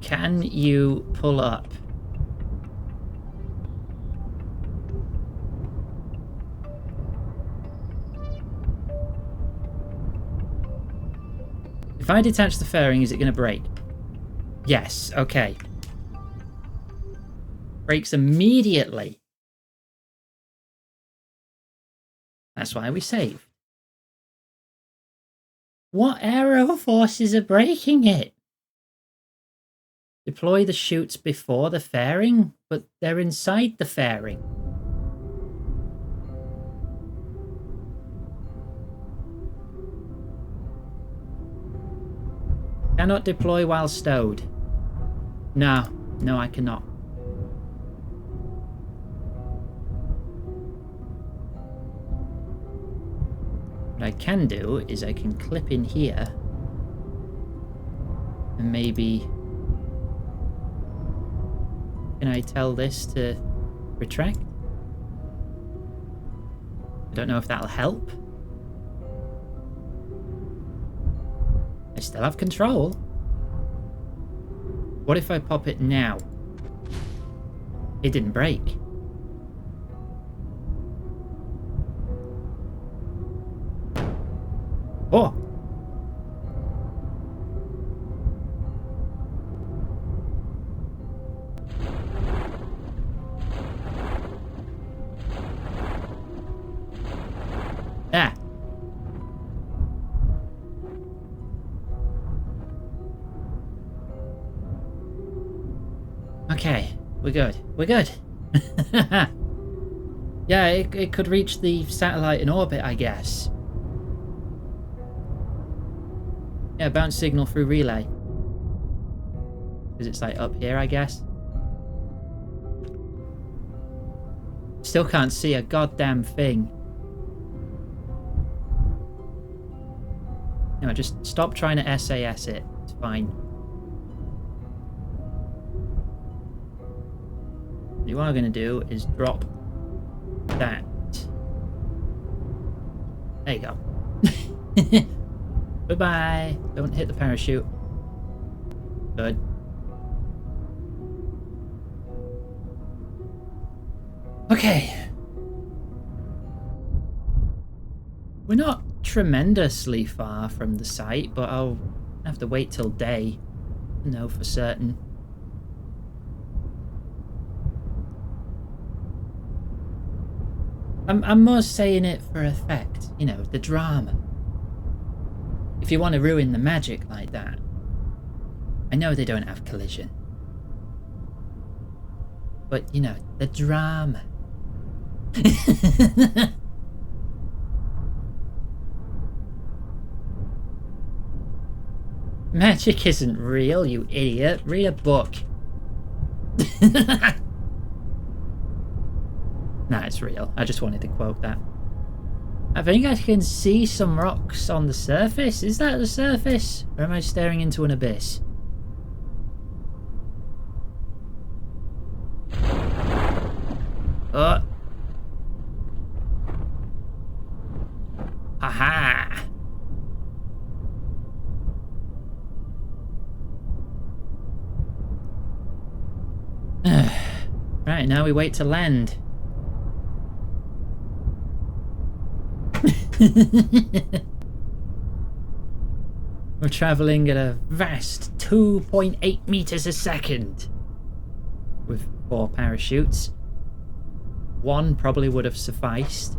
Can you pull up? If I detach the fairing, is it going to break? Yes, okay. Breaks immediately. That's why we saved. What aero forces are breaking it? Deploy the chutes before the fairing, but they're inside the fairing. Cannot deploy while stowed. No, I cannot. What I can do is I can clip in here and maybe... Can I tell this to retract? I don't know if that'll help. I still have control. What if I pop it now? It didn't break. Oh! Ah! Okay, we're good. We're good. Yeah, it could reach the satellite in orbit, I guess. Yeah, bounce signal through relay. Because it's like up here, I guess. Still can't see a goddamn thing. No, just stop trying to SAS it. It's fine. What you are going to do is drop that. There you go. Goodbye. Don't hit the parachute. Good. Okay. We're not tremendously far from the site, but I'll have to wait till day to know for certain. I'm more saying it for effect, you know, the drama. If you want to ruin the magic like that. I know they don't have collision. But, you know, the drama. Magic isn't real, you idiot. Read a book. Nah, it's real. I just wanted to quote that. I think I can see some rocks on the surface. Is that the surface? Or am I staring into an abyss? Oh. Aha! Right, now we wait to land. We're traveling at a vast 2.8 meters a second with 4 parachutes. 1 probably would have sufficed.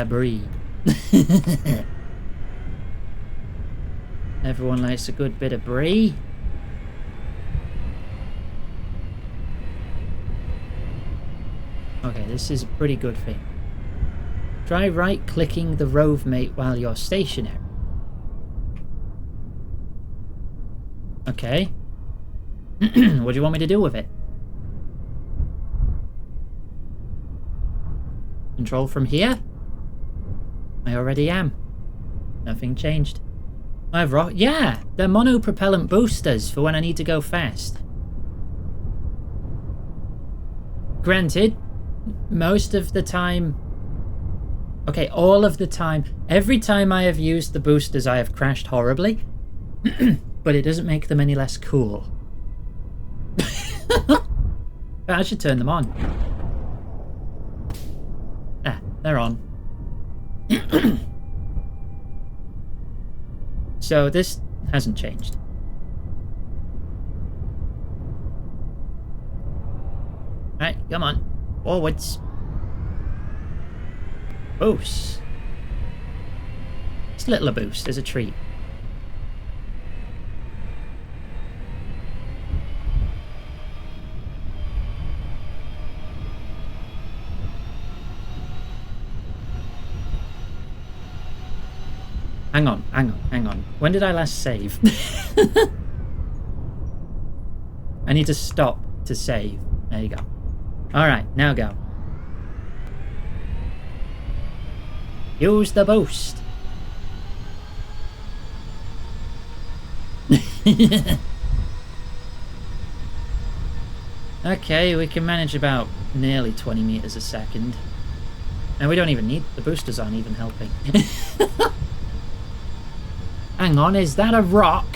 a brie. Everyone likes a good bit of brie. Okay, this is a pretty good thing. Try right-clicking the rove mate while you're stationary. Okay. What do you want me to do with it? Control from here? I already am. Nothing changed. I have rock. Yeah, they're monopropellant boosters for when I need to go fast. Granted, most of the time... Okay, all of the time. Every time I have used the boosters, I have crashed horribly. But it doesn't make them any less cool. I should turn them on. Ah, they're on. So this hasn't changed. Right, come on. Forwards. Boost. Just a little boost as a treat. Hang on. When did I last save? I need to stop to save. There you go. Alright, now go. Use the boost. Okay, we can manage about nearly 20 meters a second. And we don't even need... The boosters aren't even helping. Hang on, is that a rock?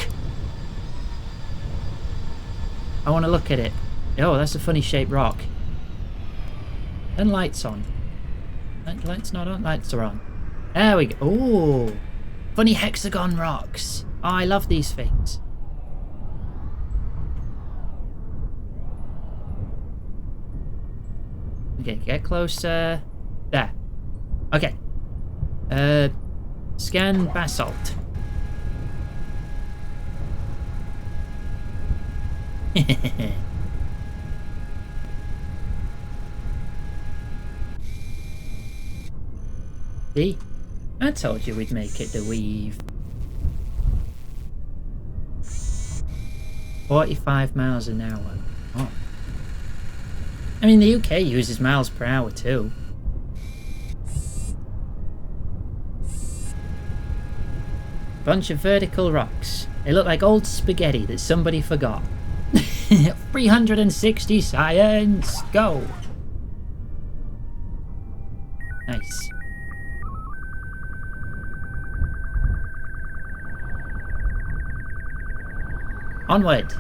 I want to look at it. Oh, that's a funny shaped rock. Then lights on. Lights not on? Lights are on. There we go. Ooh. Funny hexagon rocks. Oh, I love these things. Okay, get closer. There. Okay. Scan basalt. See? I told you we'd make it to weave. 45 miles an hour. Oh. I mean, the UK uses miles per hour too. Bunch of vertical rocks. They look like old spaghetti that somebody forgot. 360 science! Go! Nice. Onward!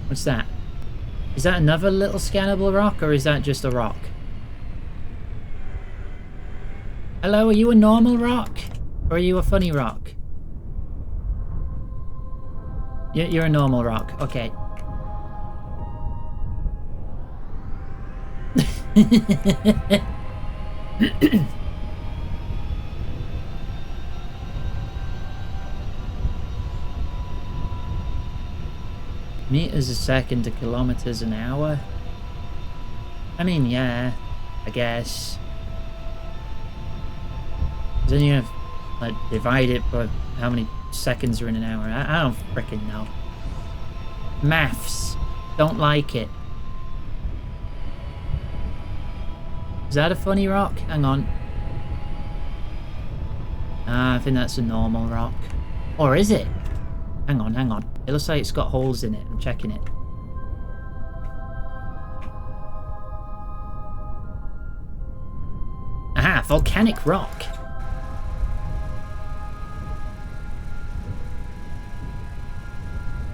What's that? Is that another little scannable rock, or is that just a rock? Hello, are you a normal rock? Or are you a funny rock? You're a normal rock, okay. Meters a second to kilometers an hour. I mean, yeah, I guess. Then you have, like, divide it by how many seconds are in an hour. I don't frickin' know. Maths. Don't like it. Is that a funny rock? Hang on. I think that's a normal rock. Or is it? Hang on. It looks like it's got holes in it. I'm checking it. Aha! Volcanic rock!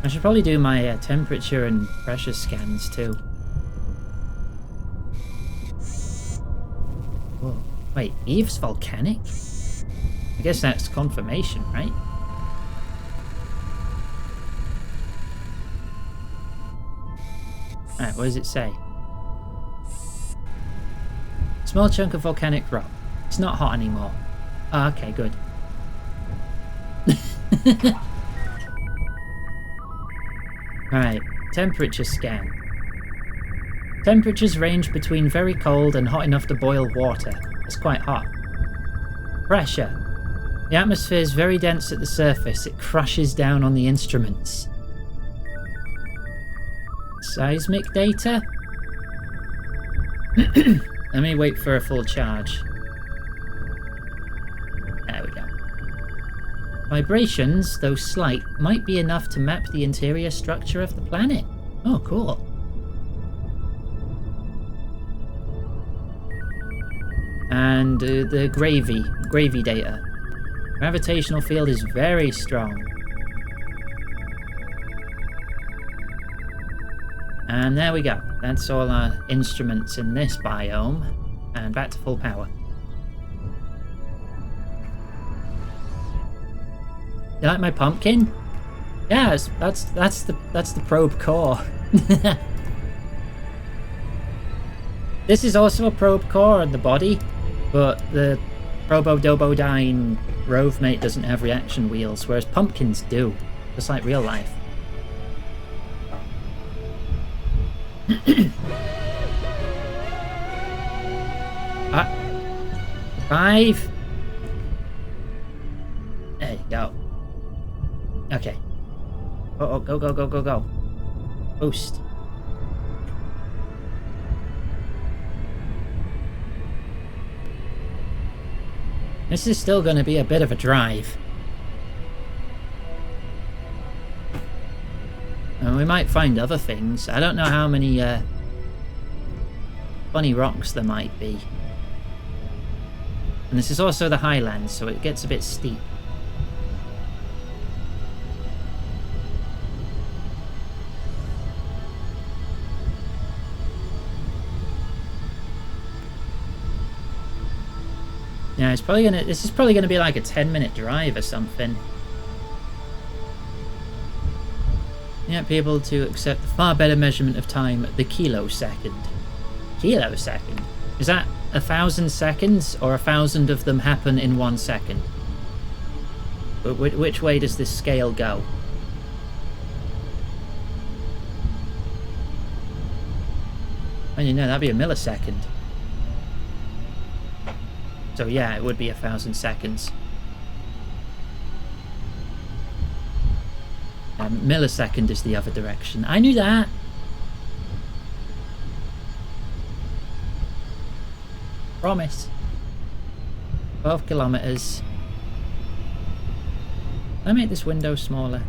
I should probably do my temperature and pressure scans too. Whoa. Wait, Eve's volcanic? I guess that's confirmation, right? Alright, what does it say? Small chunk of volcanic rock. It's not hot anymore. Oh, okay, good. Right, temperature scan. Temperatures range between very cold and hot enough to boil water. That's quite hot. Pressure. The atmosphere is very dense at the surface. It crashes down on the instruments. Seismic data? Let me wait for a full charge. There we go. Vibrations, though slight, might be enough to map the interior structure of the planet. Oh, cool. And the gravy data. Gravitational field is very strong. And there we go. That's all our instruments in this biome. And back to full power. You like my pumpkin? Yes, that's the probe core. This is also a probe core on the body, but the Probodobodyne Rove Mate doesn't have reaction wheels, whereas pumpkins do, just like real life. Ah, 5. There you go. Okay. Oh, go, go, go, go, go. Boost. This is still going to be a bit of a drive. And we might find other things. I don't know how many funny rocks there might be. And this is also the highlands, so it gets a bit steep. Yeah, it's probably gonna. This is probably gonna be like a 10-minute drive or something. Yeah, be able to accept the far better measurement of time at the kilosecond. Kilosecond? Is that 1,000 seconds, or 1,000 of them happen in 1 second? Which way does this scale go? I mean, you know, that'd be a millisecond. So yeah, it would be 1,000 seconds. Millisecond is the other direction. I knew that! Promise. 12 kilometers. Can I make this window smaller?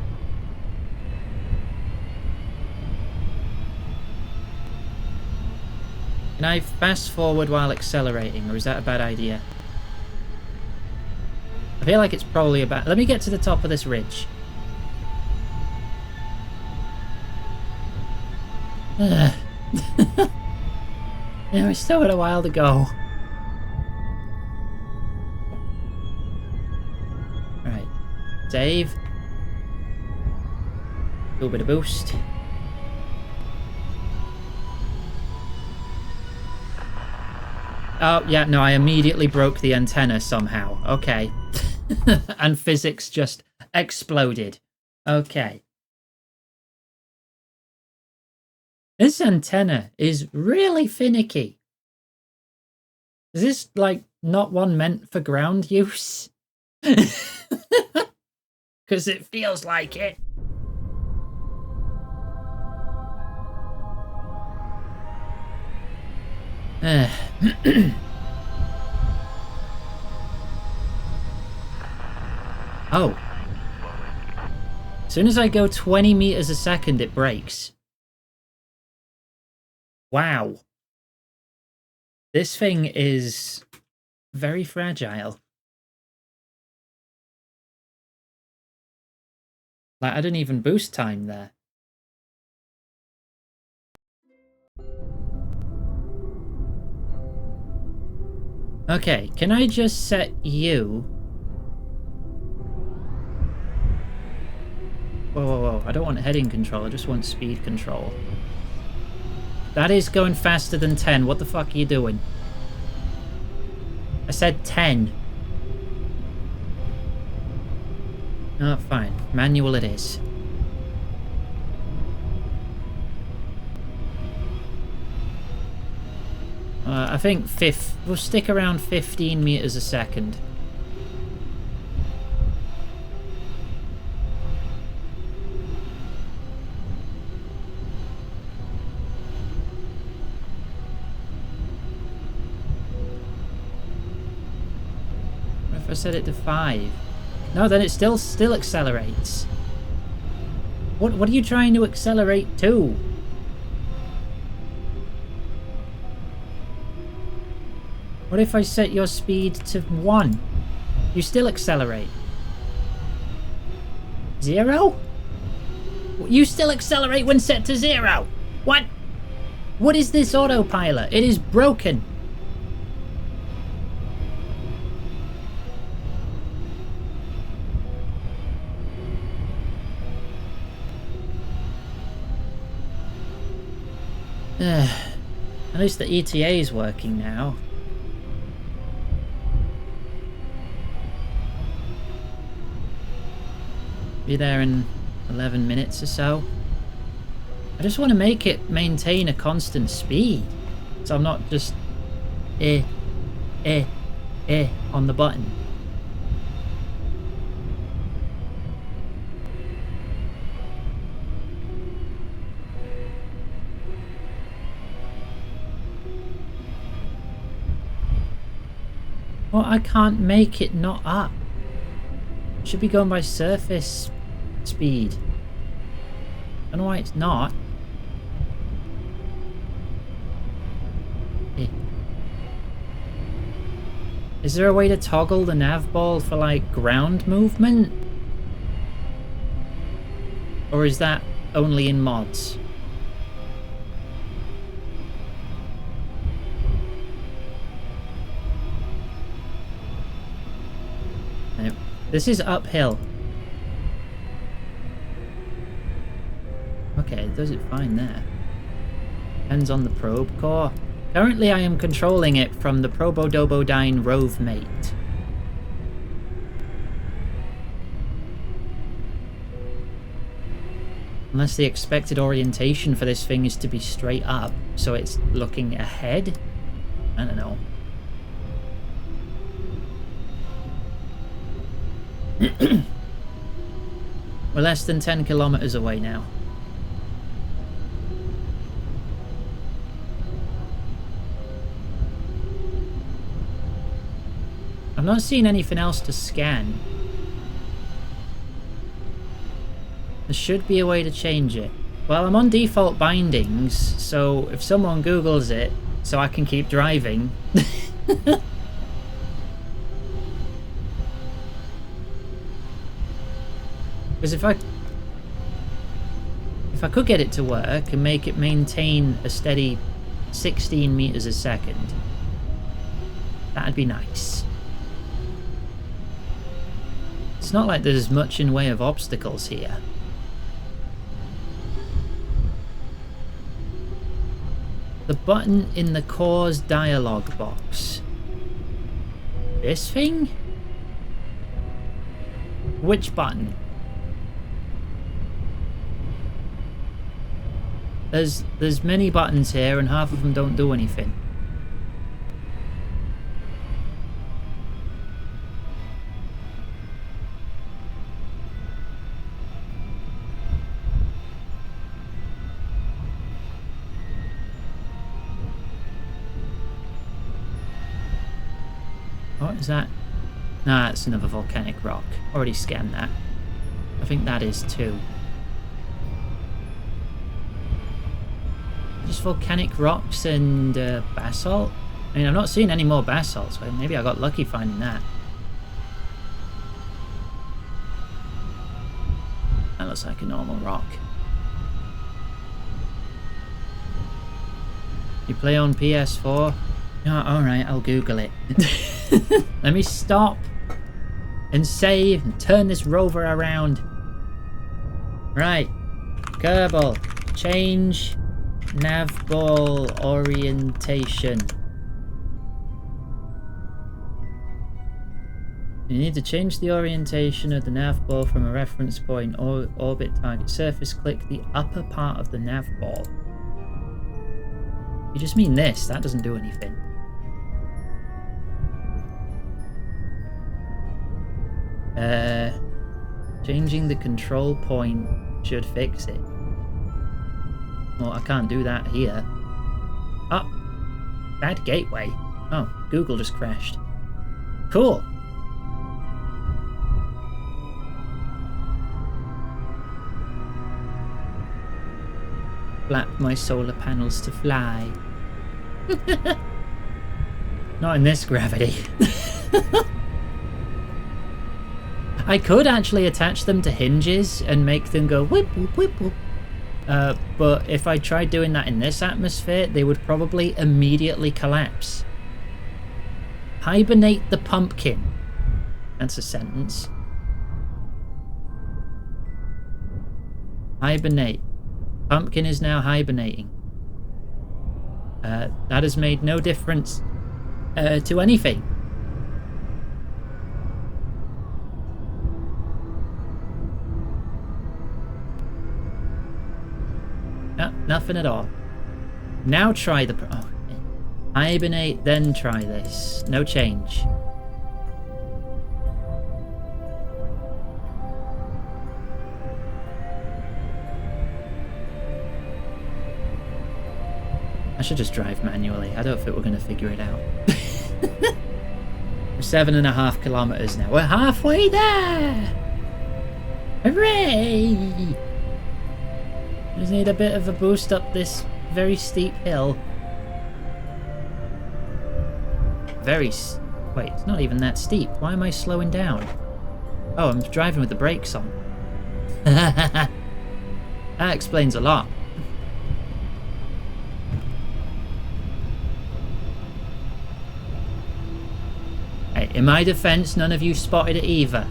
Can I fast forward while accelerating, or is that a bad idea? I feel like it's probably about... Let me get to the top of this ridge. Yeah, we still got a while to go. Right. Save. A little bit of boost. Oh, yeah, no, I immediately broke the antenna somehow. Okay. And physics just exploded. Okay. This antenna is really finicky. Is this, like, not one meant for ground use? Because it feels like it. Oh. As soon as I go 20 meters a second, it breaks. Wow. This thing is very fragile. Like, I didn't even boost time there. Okay, can I just set you though. I don't want heading control, I just want speed control. That is going faster than 10. What the fuck are you doing? I said 10. Oh, fine. Manual it is. I think we'll stick around 15 meters a second. What if I set it to 5? No, then it still accelerates. What are you trying to accelerate to? What if I set your speed to 1? You still accelerate. 0? You still accelerate when set to 0. What? What is this autopilot? It is broken. At least the ETA is working now. Be there in 11 minutes or so. I just want to make it maintain a constant speed, so I'm not just on the button. Well, I can't make it not up. It should be going by surface speed. I don't know why it's not. Is there a way to toggle the nav ball for like ground movement? Or is that only in mods? Nope. This is uphill. Okay, it does it fine there. Depends on the probe core. Currently I am controlling it from the Probodobodyne Rove Mate. Unless the expected orientation for this thing is to be straight up, so it's looking ahead? I don't know. We're less than 10 kilometers away now. I'm not seeing anything else to scan. There should be a way to change it. Well, I'm on default bindings, so if someone Googles it, so I can keep driving. Because if I could get it to work and make it maintain a steady 16 meters a second, that'd be nice. It's not like there's much in way of obstacles here. The button in the core's dialogue box. This thing? Which button? There's many buttons here and half of them don't do anything. What is that? Nah, it's another volcanic rock. Already scanned that. I think that is too. Just volcanic rocks and basalt? I mean, I'm not seeing any more basalt, so maybe I got lucky finding that. That looks like a normal rock. You play on PS4? Oh, alright, I'll Google it. Let me stop and save and turn this rover around. Right. Kerbal. Change nav ball orientation. You need to change the orientation of the nav ball from a reference point or orbit target surface. Click the upper part of the nav ball. You just mean this. That doesn't do anything. Changing the control point should fix it. Well, I can't do that here. Oh, bad gateway. Oh, Google just crashed. Cool. Flap my solar panels to fly. Not in this gravity. I could actually attach them to hinges and make them go whip whoop whip whoop. But if I tried doing that in this atmosphere, they would probably immediately collapse. Hibernate the pumpkin. That's a sentence. Hibernate. Pumpkin is now hibernating. That has made no difference to anything. No, nothing at all. Now try the... Oh, hibernate, then try this. No change. I should just drive manually. I don't think we're going to figure it out. We're 7.5 kilometers now. We're halfway there! Hooray! Just need a bit of a boost up this very steep hill. Wait, it's not even that steep. Why am I slowing down? Oh, I'm driving with the brakes on. That explains a lot. Hey, in my defense, none of you spotted it either.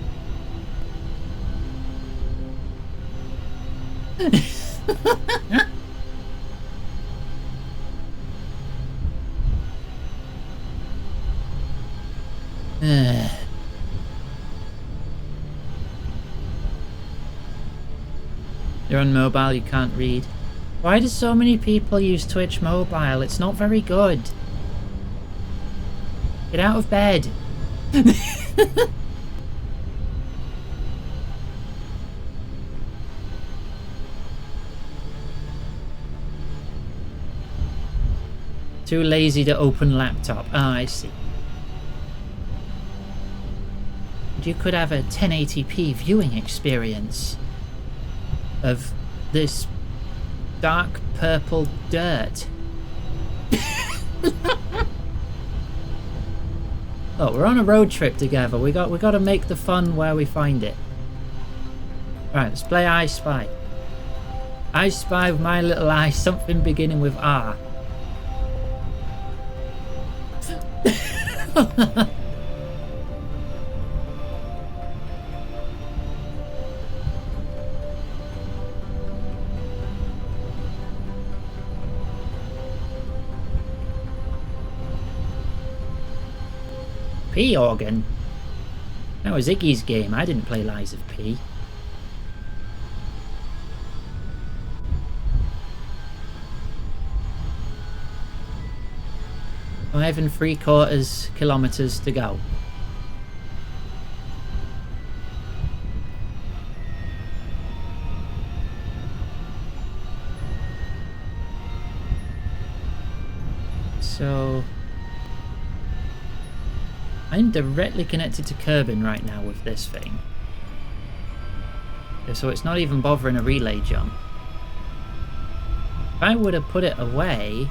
You're on mobile, you can't read. Why do so many people use Twitch mobile? It's not very good. Get out of bed. Too lazy to open laptop. Ah, I see. You could have a 1080p viewing experience of this dark purple dirt. Oh, we're on a road trip together. We got to make the fun where we find it. Right, let's play I Spy. I spy with my little eye something beginning with R. P organ? That was Iggy's game. I didn't play Lies of P. Five and 3/4 kilometers to go. So I'm directly connected to Kerbal right now with this thing. So it's not even bothering a relay jump. If I would have put it away,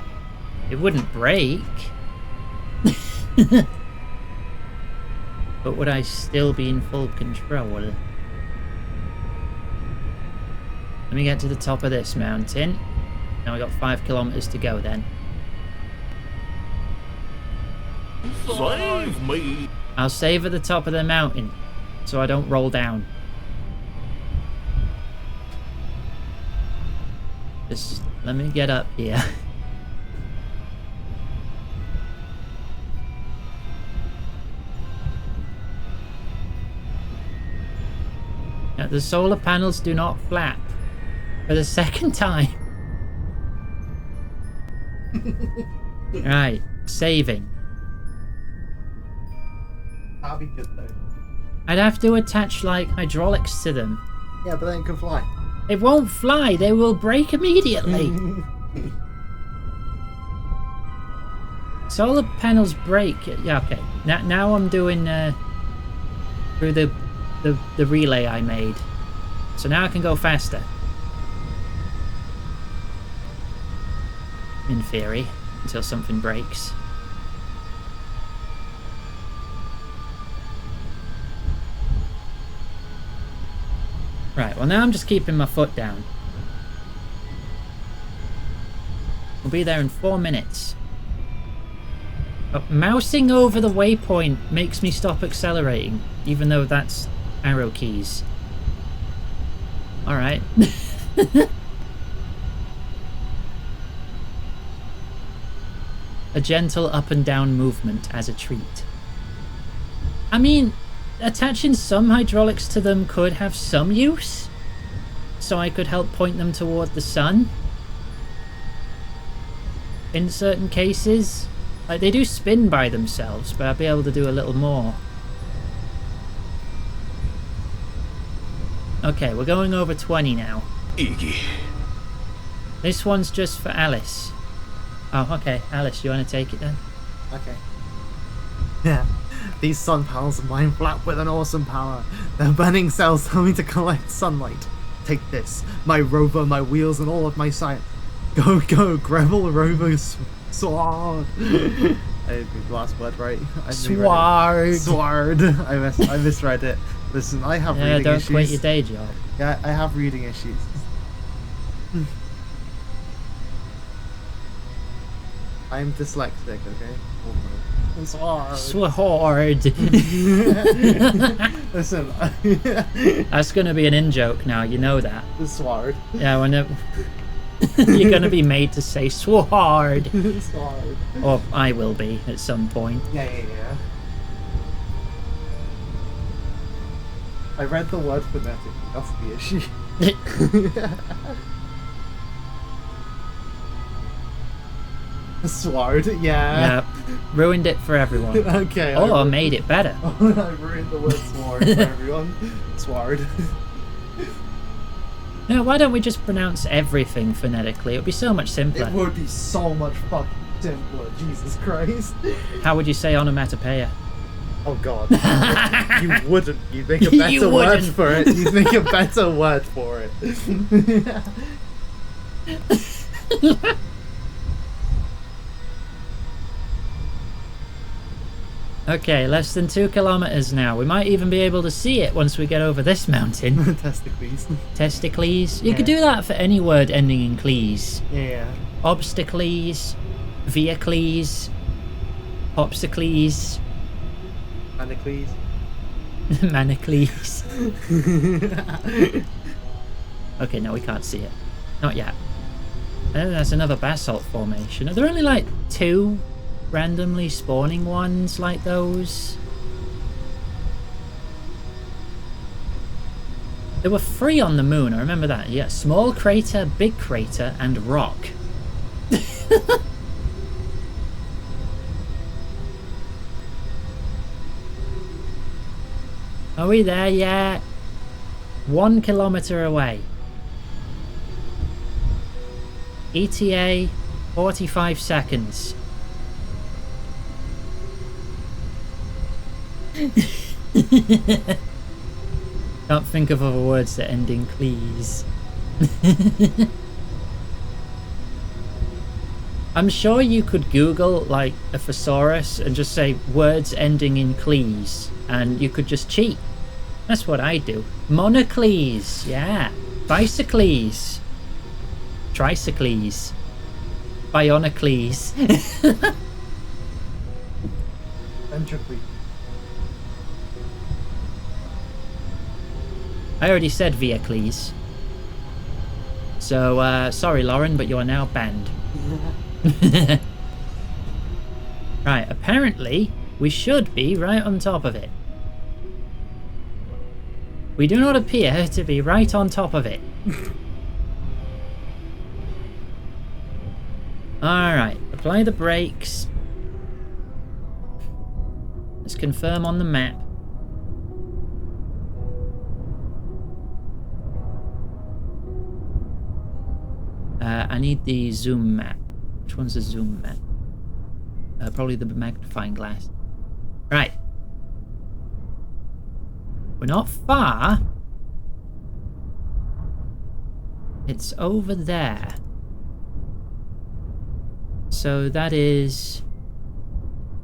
it wouldn't break. But would I still be in full control? Let me get to the top of this mountain. Now we got 5 kilometers to go then. Save me! I'll save at the top of the mountain so I don't roll down. Just let me get up here. Now, the solar panels do not flap for the second time. Right, saving. That'd be good though. I'd have to attach like hydraulics to them. Yeah, but then it can fly. It won't fly, they will break immediately. Solar panels break. Yeah, okay. Now I'm doing through the relay I made. So now I can go faster. In theory, until something breaks. Right, well now I'm just keeping my foot down. We'll be there in 4 minutes. Oh, mousing over the waypoint makes me stop accelerating, even though that's arrow keys. Alright. A gentle up and down movement as a treat. I mean, attaching some hydraulics to them could have some use, so I could help point them toward the sun. In certain cases, like they do spin by themselves, but I'll be able to do a little more. Okay, we're going over 20 now. Iggy. This one's just for Alice. Oh, okay. Alice, you want to take it then? Okay. Yeah. These sun panels of mine flap with an awesome power. Their burning cells tell me to collect sunlight. Take this, my rover, my wheels, and all of my science. Go, go, Kerbal rover sword. I didn't read the last word right. Sword. Sword. I misread it. Listen, I have reading don't issues. quit your day job. Yeah, I have reading issues. I'm dyslexic, okay? Sword. Sword. Listen, That's going to be an in-joke now, you know that. the sword. Yeah, when you're going to be made to say sword. Sword. Or I will be at some point. Yeah. I read the word phonetically, that's the issue. Sword, yeah. Yep. Ruined it for everyone. Okay. Or made it better. I ruined the word sword for everyone. Sword. No, why don't we just pronounce everything phonetically? It would be so much simpler. It would be so much fucking simpler, Jesus Christ. How would you say onomatopoeia? Oh god. You wouldn't. You'd make a better word wouldn't. for it. You'd make a better word for it. Okay, less than 2 kilometers now. We might even be able to see it once we get over this mountain. Testicles. Testicles. You could Yeah. do that for any word ending in clees. Yeah. Obstacles, vehicles, popsicles, Manacles. manacles. Okay, no, we can't see it. Not yet. And there's another basalt formation. Are there only like 2 randomly spawning ones like those? There were 3 on the moon, I remember that. Yeah, small crater, big crater, and rock. Are we there yet? 1 kilometer away. ETA 45 seconds. Can't think of other words that end in clees. I'm sure you could Google like a thesaurus and just say words ending in clees and you could just cheat. That's what I do. Monocles, yeah. Bicycles. Tricycles. Bionicles. Ventricles. I already said Viacles. So, sorry, Lauren, but you are now banned. Right, apparently, we should be right on top of it. We do not appear to be right on top of it. Alright, apply the brakes. Let's confirm on the map. I need the zoom map. Which one's the zoom map? Probably the magnifying glass. Right. We're not far. It's over there. So that is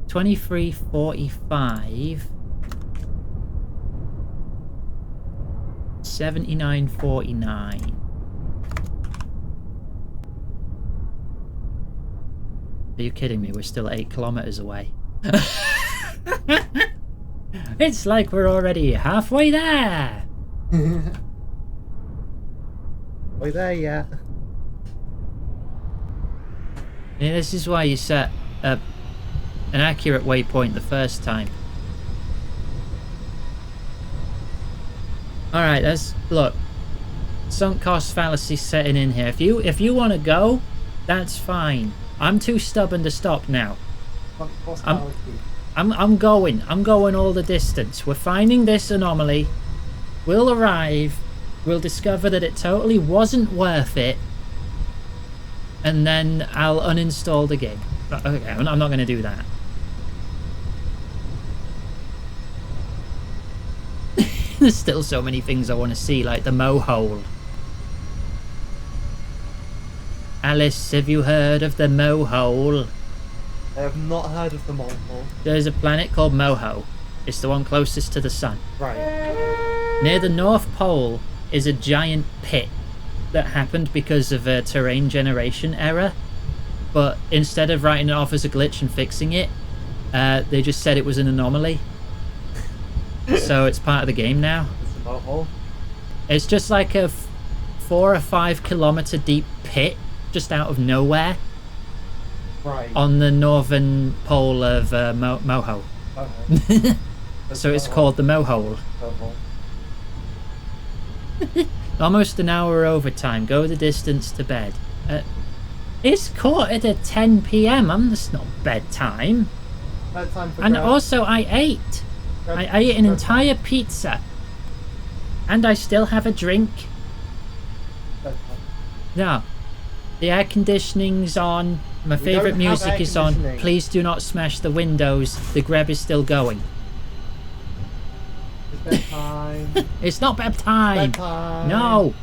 23:45. 79:49. Are you kidding me? We're still 8 kilometers away. It's like we're already halfway there. Are we there yet? Yeah, this is why you set an accurate waypoint the first time. Alright, look. Sunk cost fallacy setting in here. If you want to go, that's fine. I'm too stubborn to stop now. I'm going all the distance. We're finding this anomaly. We'll arrive. We'll discover that it totally wasn't worth it. And then I'll uninstall the game. Okay, I'm not going to do that. There's still so many things I want to see, like the Mohole. Alice, have you heard of the Mohole? I have not heard of the Mohole. There's a planet called Moho. It's the one closest to the sun. Right. Near the North Pole is a giant pit that happened because of a terrain generation error. But instead of writing it off as a glitch and fixing it, they just said it was an anomaly. So it's part of the game now. It's the Mohole. It's just like a 4 or 5 kilometer deep pit just out of nowhere. Right. On the northern pole of Moho. Okay. So it's called the Mohole. Almost an hour overtime. Go the distance to bed. It's quarter to 10 p.m. That's not bedtime. Bedtime for And Greg. also I ate. I ate an entire pizza. And I still have a drink. Bedtime. No. The air conditioning's on. My favourite don't have music air is on. conditioning. Please do not smash the windows. The greb is still going. It's bedtime. It's not bedtime. Bedtime. No.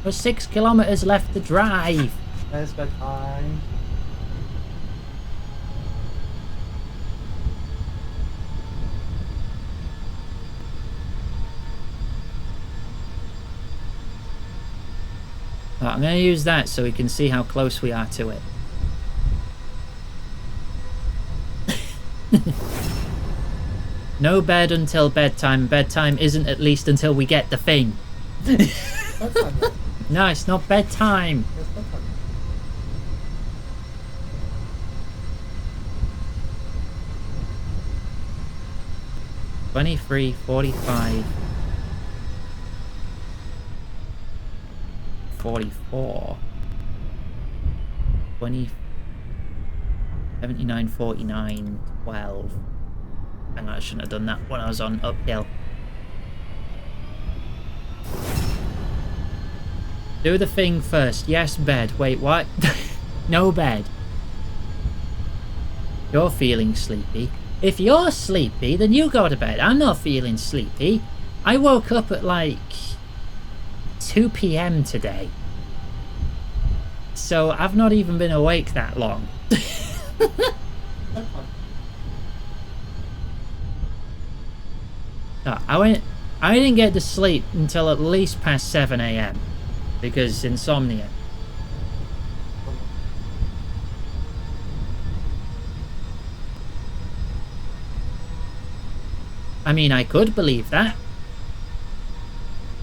There's 6 kilometers left to drive. It's bedtime. Right, I'm going to use that so we can see how close we are to it. No bed until bedtime. Bedtime isn't at least until we get the thing. Bedtime. Then. No, it's not bedtime. It's bedtime. $23.45. 44. 20. 79.49. 12. Hang on, I shouldn't have done that when I was on uphill. Do the thing first. Yes, bed. Wait, what? No bed. You're feeling sleepy. If you're sleepy, then you go to bed. I'm not feeling sleepy. I woke up at like 2 p.m. today. So I've not even been awake that long. No, I didn't get to sleep until at least past 7 a.m. because insomnia. I mean, I could believe that.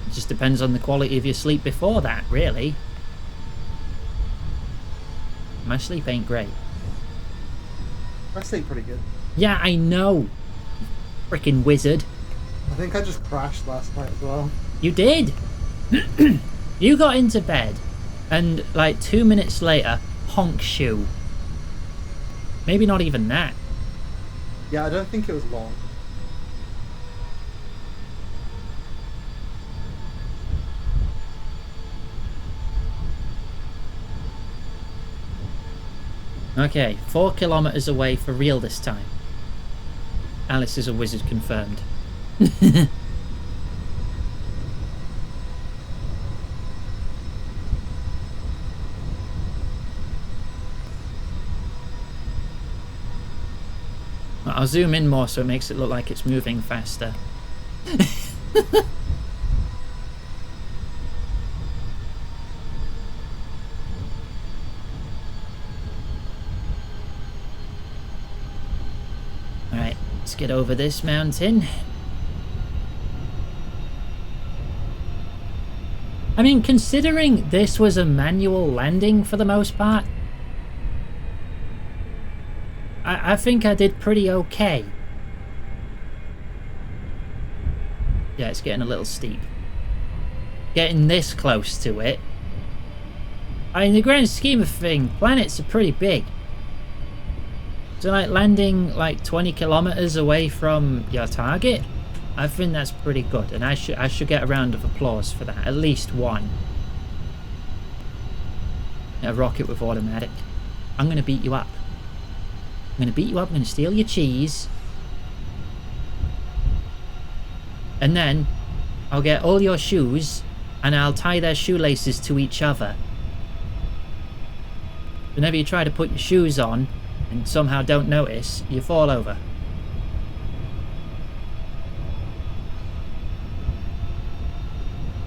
It just depends on the quality of your sleep before that, really. My sleep ain't great. I sleep pretty good. Yeah, I know. Freaking wizard. I think I just crashed last night as well. You did. You got into bed, and like 2 minutes later, honk shoe. Maybe not even that. Yeah, I don't think it was long. Okay, 4 kilometers away for real this time. Alice is a wizard confirmed. I'll zoom in more so it makes it look like it's moving faster. Alright, let's get over this mountain. I mean, considering this was a manual landing for the most part, I think I did pretty okay. Yeah, it's getting a little steep. Getting this close to it. In the grand scheme of things, planets are pretty big. So like landing like 20 kilometers away from your target, I think that's pretty good, and I should get a round of applause for that. At least one. A rocket with automatic. I'm gonna beat you up. I'm gonna beat you up, I'm gonna steal your cheese. And then I'll get all your shoes and I'll tie their shoelaces to each other. Whenever you try to put your shoes on and somehow don't notice, you fall over.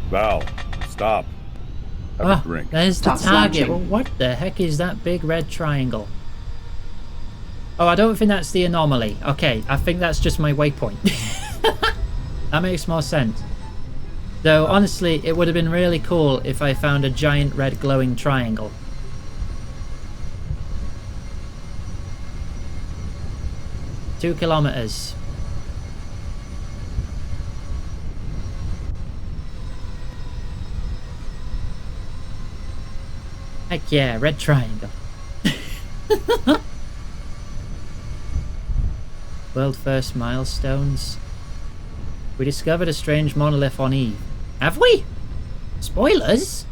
Val, stop. Have a drink. There's the Stop target. slouching. Well, what the heck is that big red triangle? Oh, I don't think that's the anomaly. Okay, I think that's just my waypoint. That makes more sense. Though, honestly, it would have been really cool if I found a giant red glowing triangle. Two kilometers. Heck yeah, red triangle. World first milestones. We discovered a strange monolith on Eve. Have we? Spoilers?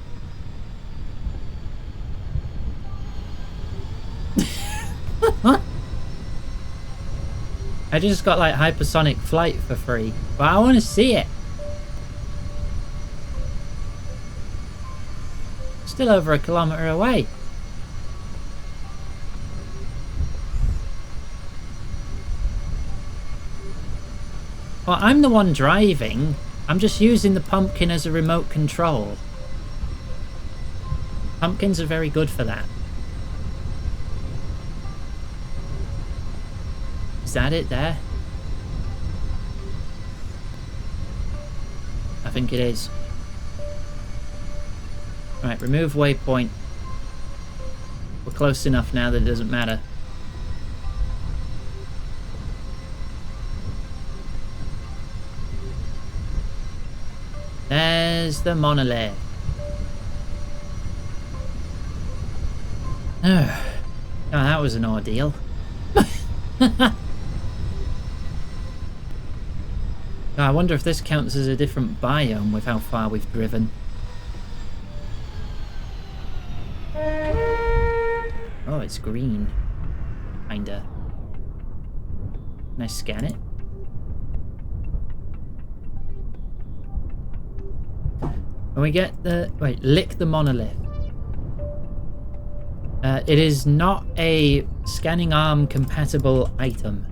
I just got like hypersonic flight for free, but I want to see it. Still over a kilometer away. Well, I'm the one driving. I'm just using the pumpkin as a remote control. Pumpkins are very good for that. Is that it there? I think it is. Right, remove waypoint. We're close enough now that it doesn't matter. There's the monolith. Oh, that was an ordeal. I wonder if this counts as a different biome with how far we've driven. Oh, it's green. Kinda. Can I scan it? When we get the... Wait, lick the monolith. It is not a scanning arm compatible item.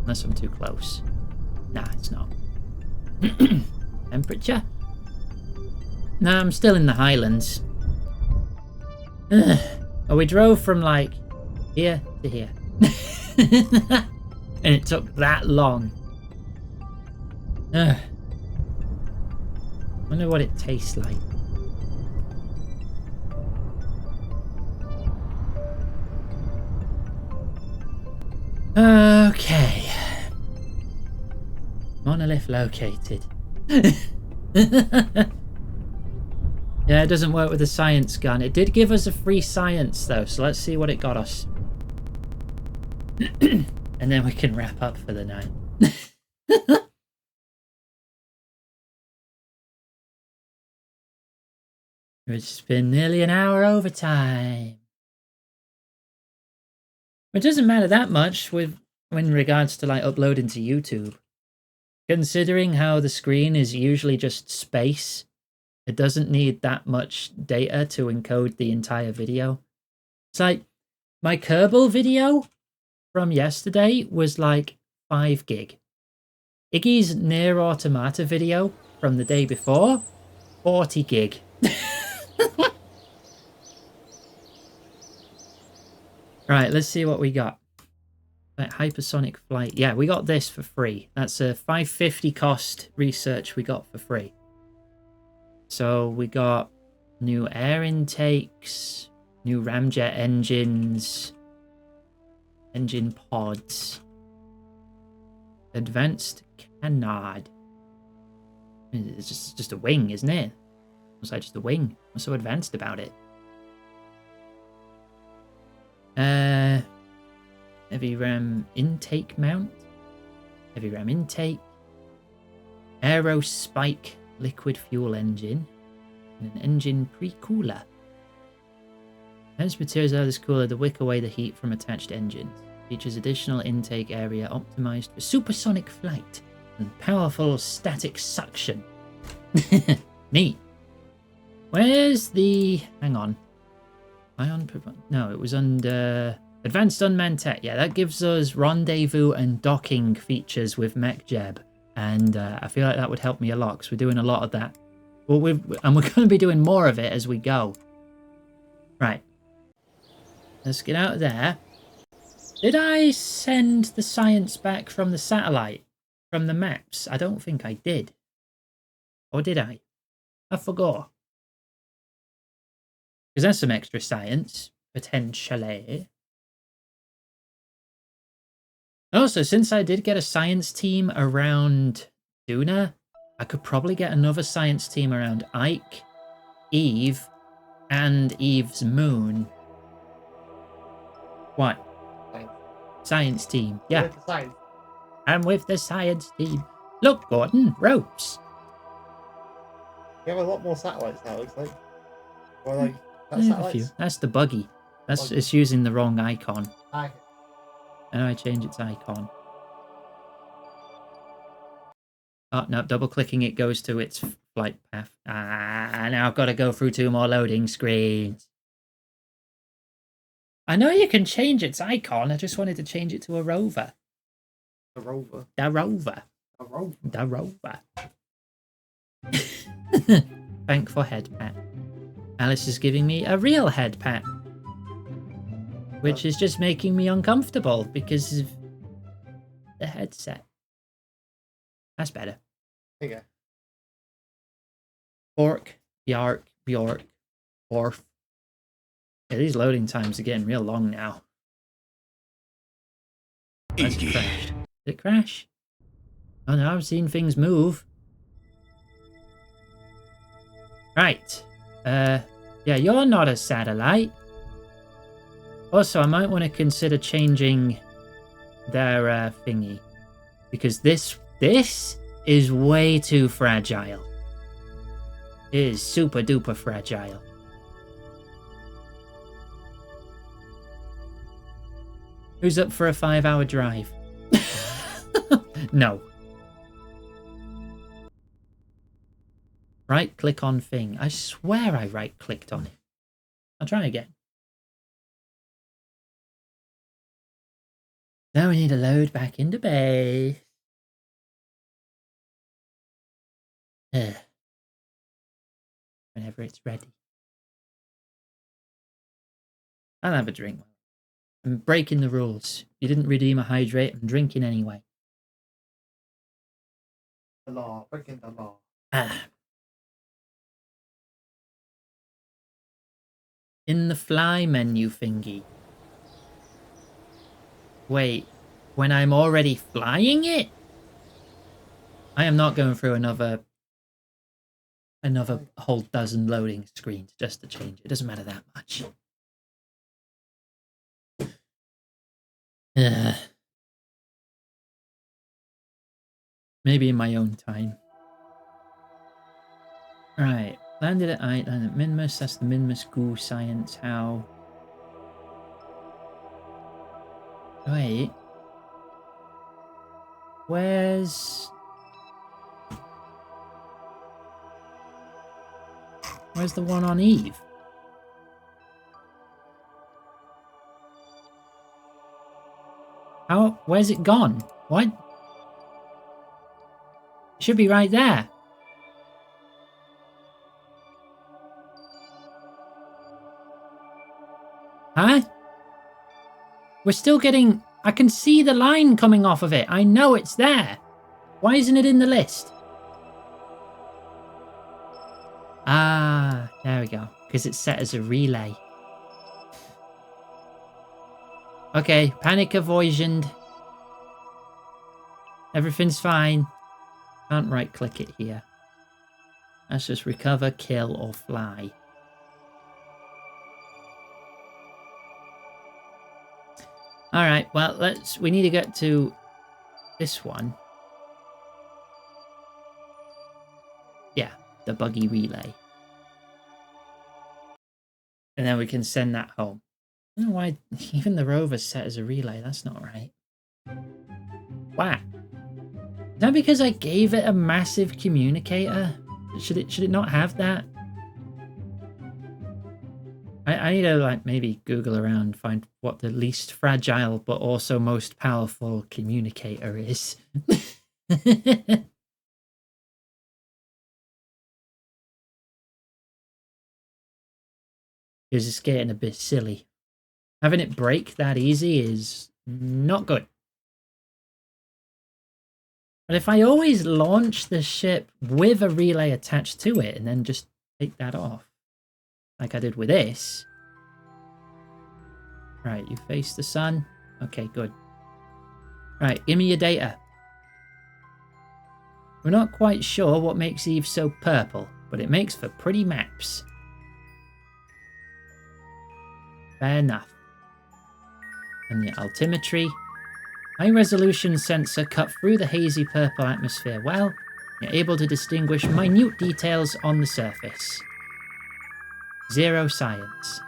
Unless I'm too close. Nah, it's not. Temperature? Nah, I'm still in the Highlands. Oh, we drove from like here to here. And it took that long. Wonder what it tastes like. Okay. Monolith located. Yeah, it doesn't work with the science gun. It did give us a free science, though, so let's see what it got us. And then we can wrap up for the night. It's been nearly an hour overtime. It doesn't matter that much with in regards to like uploading to YouTube. Considering how the screen is usually just space, it doesn't need that much data to encode the entire video. It's like my Kerbal video from yesterday was like 5 gig. Iggy's Near Automata video from the day before, 40 gig. Right, let's see what we got. Like hypersonic flight. Yeah, we got this for free. That's a 550 cost research we got for free. So we got new air intakes, new ramjet engines, engine pods, advanced canard. It's just a wing, isn't it? Looks like just a wing. What's so advanced about it? Heavy ram intake mount, heavy ram intake, aero spike liquid fuel engine, and an engine pre-cooler. As materials out of this cooler to wick away the heat from attached engines. Features additional intake area optimized for supersonic flight and powerful static suction. Neat. Where's the... hang on. No, it was under Advanced Unmanned Tech. Yeah, that gives us rendezvous and docking features with MechJeb. And I feel like that would help me a lot because we're doing a lot of that. Well, we're going to be doing more of it as we go. Right. Let's get out of there. Did I send the science back from the satellite? From the maps? I don't think I did. Or did I? I forgot. Because that's some extra science, potentially. Also, since I did get a science team around Duna, I could probably get another science team around Ike, Eve, and Eve's moon. What? Science team, yeah. I'm with the science team. Look, Gordon, ropes. You have a lot more satellites now, looks like. Or like, I have a few. That's the buggy. It's using the wrong icon. Hi. And I change its icon. Oh, no, double clicking it goes to its flight path. Ah, now I've got to go through 2 more loading screens. I know you can change its icon. I just wanted to change it to a rover. A rover. The rover. A rover. The rover. Thank for head pat. Alice is giving me a real head pat. Which is just making me uncomfortable because of the headset. That's better. There you go. Fork, Bjark, Bjork, Orf. Yeah, these loading times are getting real long now. Let's crash. Did it crash? Oh no, I've seen things move. Right. Yeah, you're not a satellite. Also, I might want to consider changing their thingy. Because this is way too fragile. It is super duper fragile. Who's up for a 5-hour drive? No. Right click on thing. I swear I right clicked on it. I'll try again. Now we need to load back into base. Whenever it's ready. I'll have a drink. I'm breaking the rules. You didn't redeem a hydrate. I'm drinking anyway. The law. Breaking the law. In the fly menu thingy. Wait. when I'm already flying it? I am not going through another whole dozen loading screens just to change it. It doesn't matter that much. Maybe in my own time. Right. Landed at Minmus. That's the Minmus Ghoul Science. How? Wait. Where's the one on Eve? How? Where's it gone? What? It should be right there. Huh? We're still getting... I can see the line coming off of it. I know it's there. Why isn't it in the list? Ah, there we go. Because it's set as a relay. Okay, panic avoided. Everything's fine. Can't right-click it here. Let's just recover, kill, or fly. Alright, well, we need to get to this one. Yeah, the buggy relay. And then we can send that home. I don't know why even the rover's set as a relay. That's not right. Wow. Is that because I gave it a massive communicator? Should it not have that? I need to like maybe Google around and find what the least fragile but also most powerful communicator is. Because it's getting a bit silly. Having it break that easy is not good. But if I always launch the ship with a relay attached to it and then just take that off, like I did with this. Right, you face the sun. Okay, good. Right, give me your data. We're not quite sure what makes Eve so purple, but it makes for pretty maps. Fair enough. And the altimetry. High resolution sensor cut through the hazy purple atmosphere well. You're able to distinguish minute details on the surface. Zero science.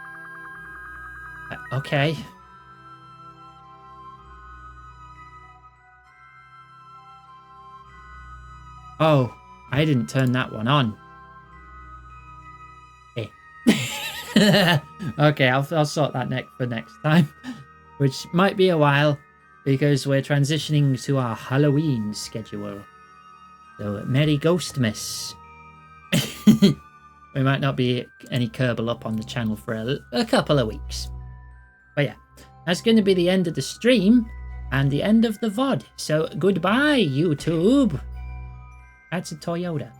Okay. Oh, I didn't turn that one on. Eh. Okay, I'll sort that for next time. Which might be a while, because we're transitioning to our Halloween schedule. So, Merry Ghostmas. We might not be any Kerbal up on the channel for a couple of weeks. But yeah, that's going to be the end of the stream and the end of the VOD. So goodbye, YouTube. That's a Toyota.